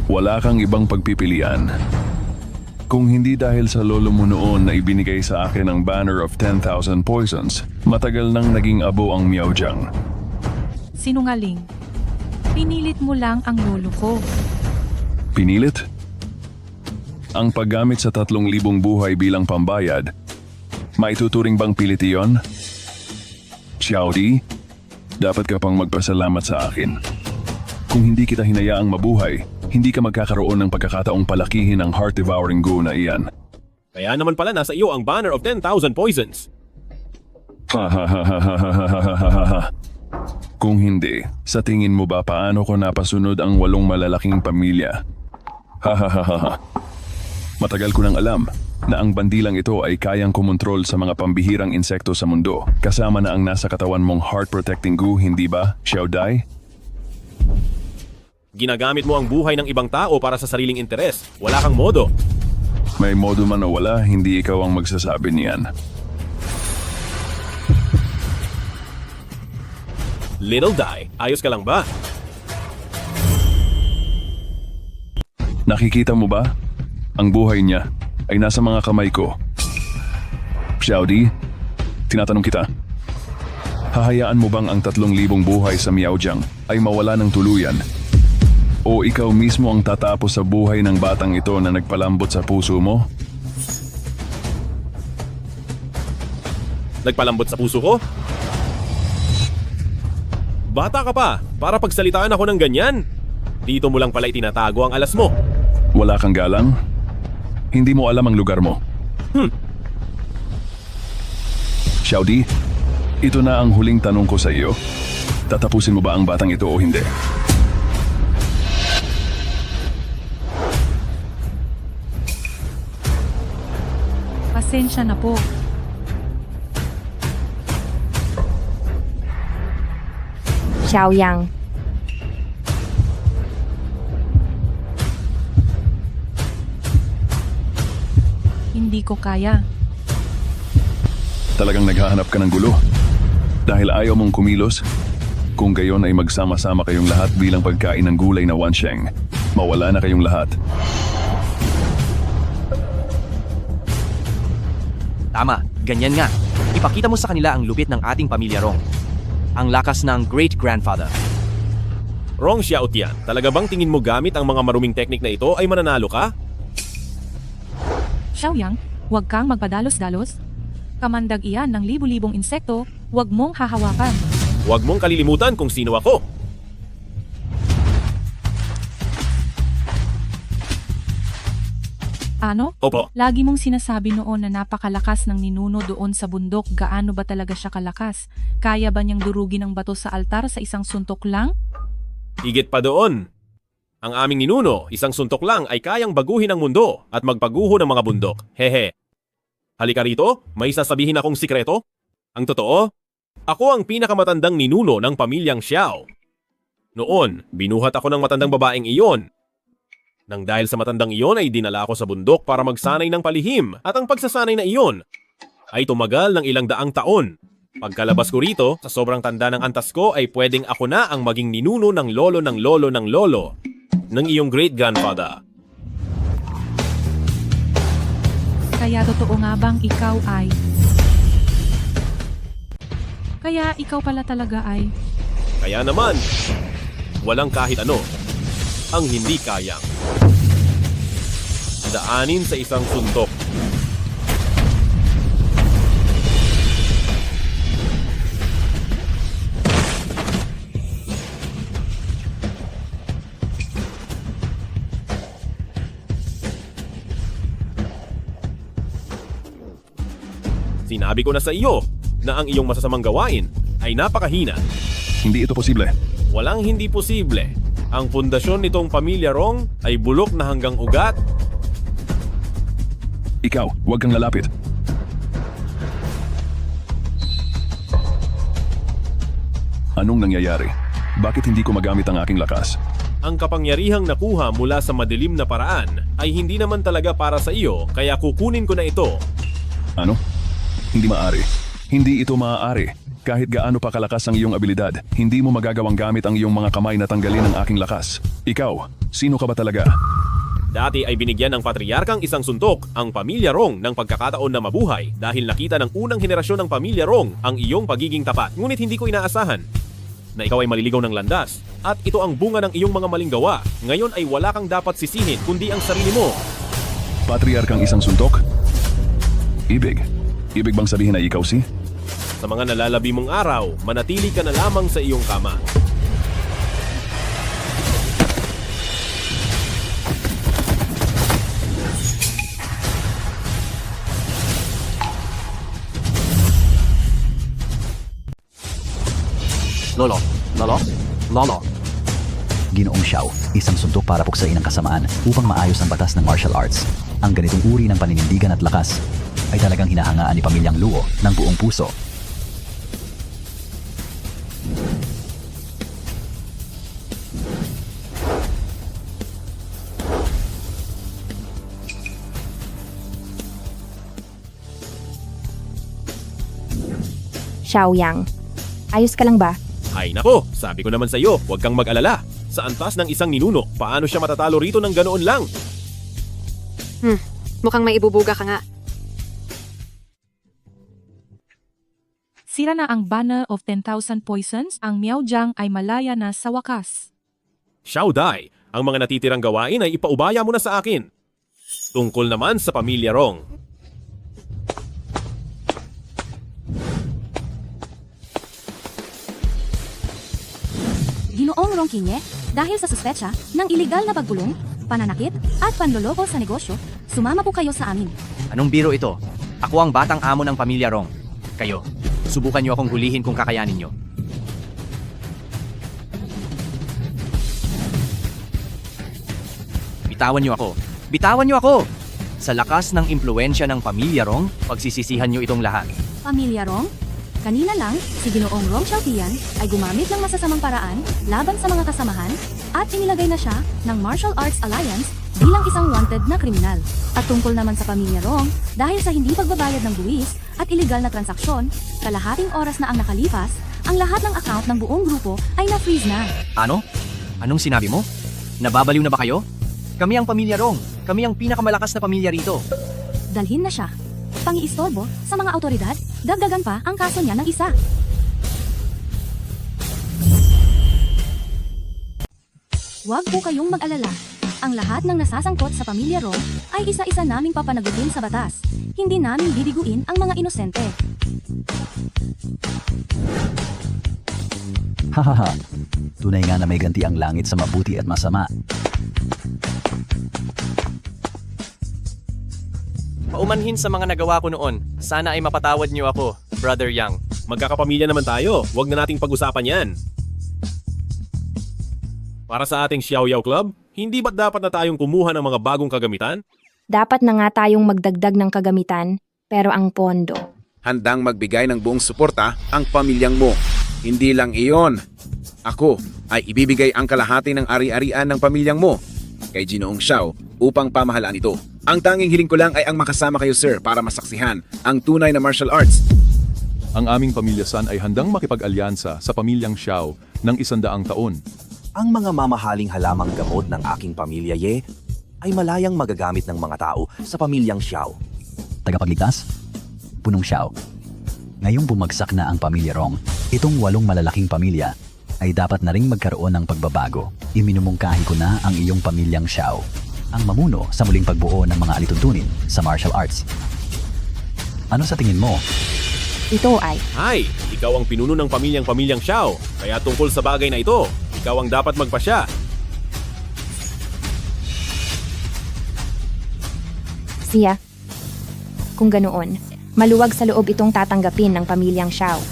Wala kang ibang pagpipilian. Kung hindi dahil sa lolo mo noon na ibinigay sa akin ang banner of 10,000 poisons, matagal nang naging abo ang Miaojiang. Sinungaling. Pinilit mo lang ang lolo ko. Pinilit? Ang paggamit sa 3,000 buhay bilang pambayad, maituturing bang pilit iyon? Xiao Di, dapat ka pang magpasalamat sa akin. Kung hindi kita hinayaang mabuhay, hindi ka magkakaroon ng pagkakataong palakihin ang heart-devouring goo na iyan. Kaya naman pala nasa iyo ang banner of 10,000 poisons. Kung hindi, sa tingin mo ba paano ko napasunod ang 8 malalaking pamilya? Matagal ko nang alam na ang bandilang ito ay kayang kumontrol sa mga pambihirang insekto sa mundo, kasama na ang nasa katawan mong heart-protecting goo, hindi ba, Xiao Dai? Ginagamit mo ang buhay ng ibang tao para sa sariling interes. Wala kang modo. May modo man o wala, hindi ikaw ang magsasabi niyan. Little Di, ayos ka lang ba? Nakikita mo ba? Ang buhay niya ay nasa mga kamay ko. Xiao Di, tinatanong kita. Hahayaan mo bang ang 3,000 buhay sa Miaojiang ay mawala ng tuluyan? O ikaw mismo ang tatapos sa buhay ng batang ito na nagpalambot sa puso mo? Nagpalambot sa puso ko? Bata ka pa, para pagsalitaan ako ng ganyan. Dito mo lang pala itinatago ang alas mo. Wala kang galang? Hindi mo alam ang lugar mo. Xiao Di, ito na ang huling tanong ko sa iyo. Tatapusin mo ba ang batang ito o hindi? Pasensya na po. Xiaoyang. Hindi ko kaya. Talagang naghahanap ka ng gulo? Dahil ayaw mong kumilos? Kung gayon ay magsama-sama kayong lahat bilang pagkain ng gulay na Wansheng. Mawala na kayong lahat. Tama, ganyan nga. Ipakita mo sa kanila ang lupit ng ating pamilya Rong. Ang lakas ng great-grandfather. Rong Xiaotian, talaga bang tingin mo gamit ang mga maruming teknik na ito ay mananalo ka? Xiaoyang, huwag kang magpadalos-dalos. Kamandag iyan ng libu-libong insekto, huwag mong hahawakan. Huwag mong kalilimutan kung sino ako. Ano? Opo. Lagi mong sinasabi noon na napakalakas ng ninuno doon sa bundok. Gaano ba talaga siya kalakas? Kaya ba niyang durugin ang bato sa altar sa isang suntok lang? Higit pa doon. Ang aming ninuno, isang suntok lang ay kayang baguhin ang mundo at magpaguho ng mga bundok. Hehe. Halika rito, may sasabihin akong sikreto. Ang totoo, ako ang pinakamatandang ninuno ng pamilyang Xiao. Noon, binuhat ako ng matandang babaeng iyon. Nang dahil sa matandang iyon ay dinala ako sa bundok para magsanay ng palihim at ang pagsasanay na iyon ay tumagal ng ilang daang taon. Pagkalabas ko rito, sa sobrang tanda ng antas ko ay pwedeng ako na ang maging ninuno ng lolo ng lolo ng lolo ng iyong great-grandfather. Kaya totoo nga bang ikaw ay... Kaya ikaw pala talaga ay... Kaya naman, walang kahit ano ang hindi kayang daanin sa isang suntok. Sinabi ko na sa iyo na ang iyong masasamang gawain ay napakahina Hindi ito posible. Walang hindi posible. Ang pundasyon nitong pamilya Rong ay bulok na hanggang ugat. Ikaw, huwag kang lalapit. Anong nangyayari? Bakit hindi ko magamit ang aking lakas? Ang kapangyarihang nakuha mula sa madilim na paraan ay hindi naman talaga para sa iyo, kaya kukunin ko na ito. Ano? Hindi maaari. Hindi ito maaari. Kahit gaano pa kalakas ang iyong abilidad, hindi mo magagawang gamit ang iyong mga kamay na tanggalin ang aking lakas. Ikaw, sino ka ba talaga? Dati ay binigyan ng patriarkang isang suntok ang pamilya Rong ng pagkakataon na mabuhay dahil nakita ng unang henerasyon ng pamilya Rong ang iyong pagiging tapat. Ngunit hindi ko inaasahan na ikaw ay maliligaw ng landas at ito ang bunga ng iyong mga maling gawa. Ngayon ay wala kang dapat sisihin kundi ang sarili mo. Patriarkang isang suntok? Ibig bang sabihin na ikaw si? Sa mga nalalabi mong araw, manatili ka na lamang sa iyong kama. Lolo. Ginoong Xiao, isang suntok para puksain ang kasamaan upang maayos ang batas ng martial arts. Ang ganitong uri ng paninindigan at lakas ay talagang hinahangaan ni pamilyang Luo ng buong puso. Xiaoyang, ayos ka lang ba? Ay nako, sabi ko naman sa iyo, huwag kang mag-alala. Sa antas ng isang ninuno, paano siya matatalo rito ng ganoon lang? Mukhang may ibubuga ka nga. Sira na ang Banner of 10,000 Poisons, ang Miao Jiang ay malaya na sa wakas. Xiao Dai, ang mga natitirang gawain ay ipaubaya mo na sa akin. Tungkol naman sa pamilya Rong. Ginoong Rongkinye, dahil sa suspetsa ng iligal na pagpulong, pananakit at panloloko sa negosyo, sumama po kayo sa amin. Anong biro ito? Ako ang batang amo ng pamilya Rong. Kayo, subukan niyo akong hulihin kung kakayanin niyo. Bitawan niyo ako! Bitawan niyo ako! Sa lakas ng impluensya ng pamilya Rong, pagsisisihan niyo itong lahat. Pamilya Rong, kanina lang, si Ginoong Rong Xiaotian ay gumamit ng masasamang paraan laban sa mga kasamahan at inilagay na siya ng Martial Arts Alliance bilang isang wanted na kriminal. At tungkol naman sa pamilya Rong, dahil sa hindi pagbabayad ng buwis at iligal na transaksyon, kalahating oras na ang nakalipas, ang lahat ng account ng buong grupo ay na-freeze na. Ano? Anong sinabi mo? Nababaliw na ba kayo? Kami ang pamilya Rong. Kami ang pinakamalakas na pamilya rito. Dalhin na siya. Pangiistorbo sa mga autoridad, dagdagan pa ang kaso niya ng isa. Huwag po kayong mag-alala. Ang lahat ng nasasangkot sa pamilya Rong ay isa-isa naming papanagutin sa batas. Hindi namin bibiguin ang mga inosente. Hahaha, tunay nga na may ganti ang langit sa mabuti at masama. Paumanhin sa mga nagawa ko noon. Sana ay mapatawad niyo ako, Brother Yang. Magkakapamilya naman tayo, huwag na nating pag-usapan yan. Para sa ating Xiao Yao Club, hindi ba't dapat na tayong kumuha ng mga bagong kagamitan? Dapat na nga tayong magdagdag ng kagamitan, pero ang pondo. Handang magbigay ng buong suporta ang pamilyang mo. Hindi lang iyon. Ako ay ibibigay ang kalahati ng ari-arian ng pamilyang mo kay Ginoong Xiao upang pamahalaan ito. Ang tanging hiling ko lang ay ang makasama kayo, sir, para masaksihan ang tunay na martial arts. Ang aming pamilya San ay handang makipag-alyansa sa pamilyang Xiao ng 100 taon. Ang mga mamahaling halamang gamot ng aking pamilya Ye ay malayang magagamit ng mga tao sa pamilyang Xiao. Tagapagligtas? Punong Xiao. Ngayong bumagsak na ang pamilya Rong, itong 8 malalaking pamilya ay dapat na ring magkaroon ng pagbabago. Iminumungkahi ko na ang iyong pamilyang Xiao, ang mamuno sa muling pagbuo ng mga alituntunin sa martial arts. Ano sa tingin mo? Ito ay... Hay, ikaw ang pinuno ng pamilyang Xiao, kaya tungkol sa bagay na ito, ikaw ang dapat magpasya. Siya. Kung ganoon, maluwag sa loob itong tatanggapin ng pamilyang Xiao.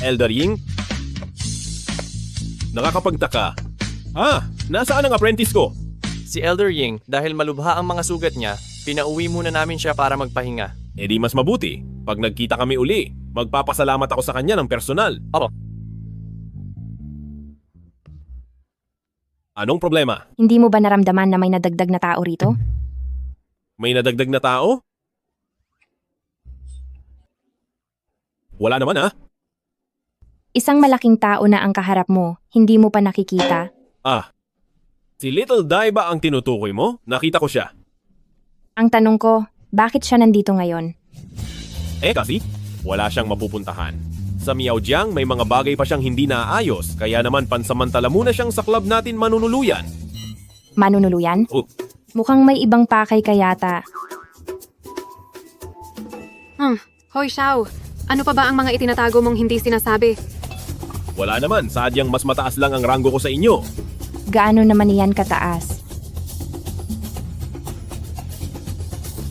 Elder Ying? Nakakapagtaka. Nasaan ang apprentice ko? Si Elder Ying, dahil malubha ang mga sugat niya, pinauwi muna namin siya para magpahinga. E di mas mabuti. Pag nagkita kami uli, magpapasalamat ako sa kanya ng personal. Opo. Anong problema? Hindi mo ba naramdaman na may nadagdag na tao rito? May nadagdag na tao? Wala naman Isang malaking tao na ang kaharap mo, hindi mo pa nakikita. Si Little Dai ba ang tinutukoy mo? Nakita ko siya. Ang tanong ko, bakit siya nandito ngayon? Kasi wala siyang mapupuntahan. Sa Miaojiang may mga bagay pa siyang hindi naaayos, kaya naman pansamantala muna siyang sa club natin manunuluyan. Manunuluyan? Mukhang may ibang pakay kayata. Hoy Xiao, ano pa ba ang mga itinatago mong hindi sinasabi? Wala naman, sadyang mas mataas lang ang ranggo ko sa inyo. Gaano naman iyan kataas?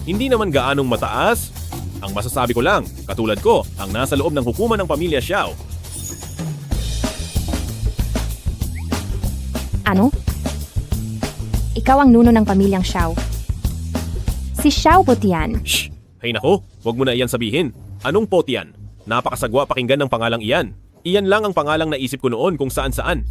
Hindi naman gaanong mataas. Ang masasabi ko lang, katulad ko, ang nasa loob ng hukuman ng pamilya Xiao. Ano? Ikaw ang nuno ng pamilyang Xiao. Si Xiao Potian. Shh! Hay nako, wag mo na iyan sabihin. Anong Potian? Napakasagwa pakinggan ng pangalang iyan. Iyan lang ang pangalang naisip ko noon kung saan-saan.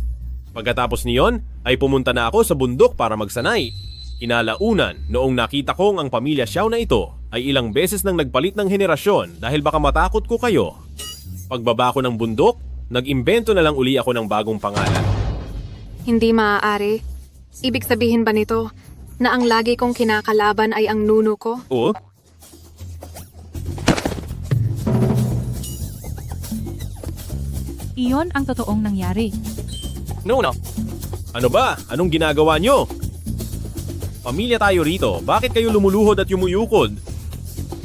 Pagkatapos niyon, ay pumunta na ako sa bundok para magsanay. Kinalaunan, noong nakita kong ang pamilya Xiao na ito ay ilang beses nang nagpalit ng henerasyon dahil baka matakot ko kayo. Pagbaba ko ng bundok, nag-imbento na lang uli ako ng bagong pangalan. Hindi maaari. Ibig sabihin ba nito na ang lagi kong kinakalaban ay ang nuno ko? Oo. Iyon ang totoong nangyari. Nuno! Ano ba? Anong ginagawa nyo? Pamilya tayo rito, bakit kayo lumuluhod at yumuyukod?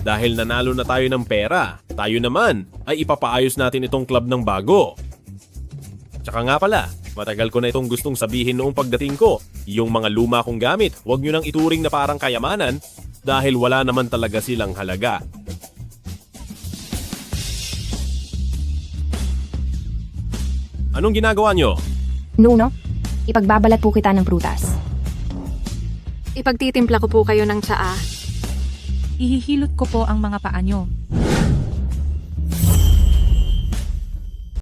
Dahil nanalo na tayo ng pera, tayo naman ay ipapaayos natin itong club ng bago. Tsaka nga pala, matagal ko na itong gustong sabihin noong pagdating ko, yung mga luma kong gamit, huwag nyo nang ituring na parang kayamanan dahil wala naman talaga silang halaga. Anong ginagawa nyo? Nuno, ipagbabalat po kita ng prutas. Ipagtitimpla ko po kayo ng tsaa. Ihihilot ko po ang mga paa nyo.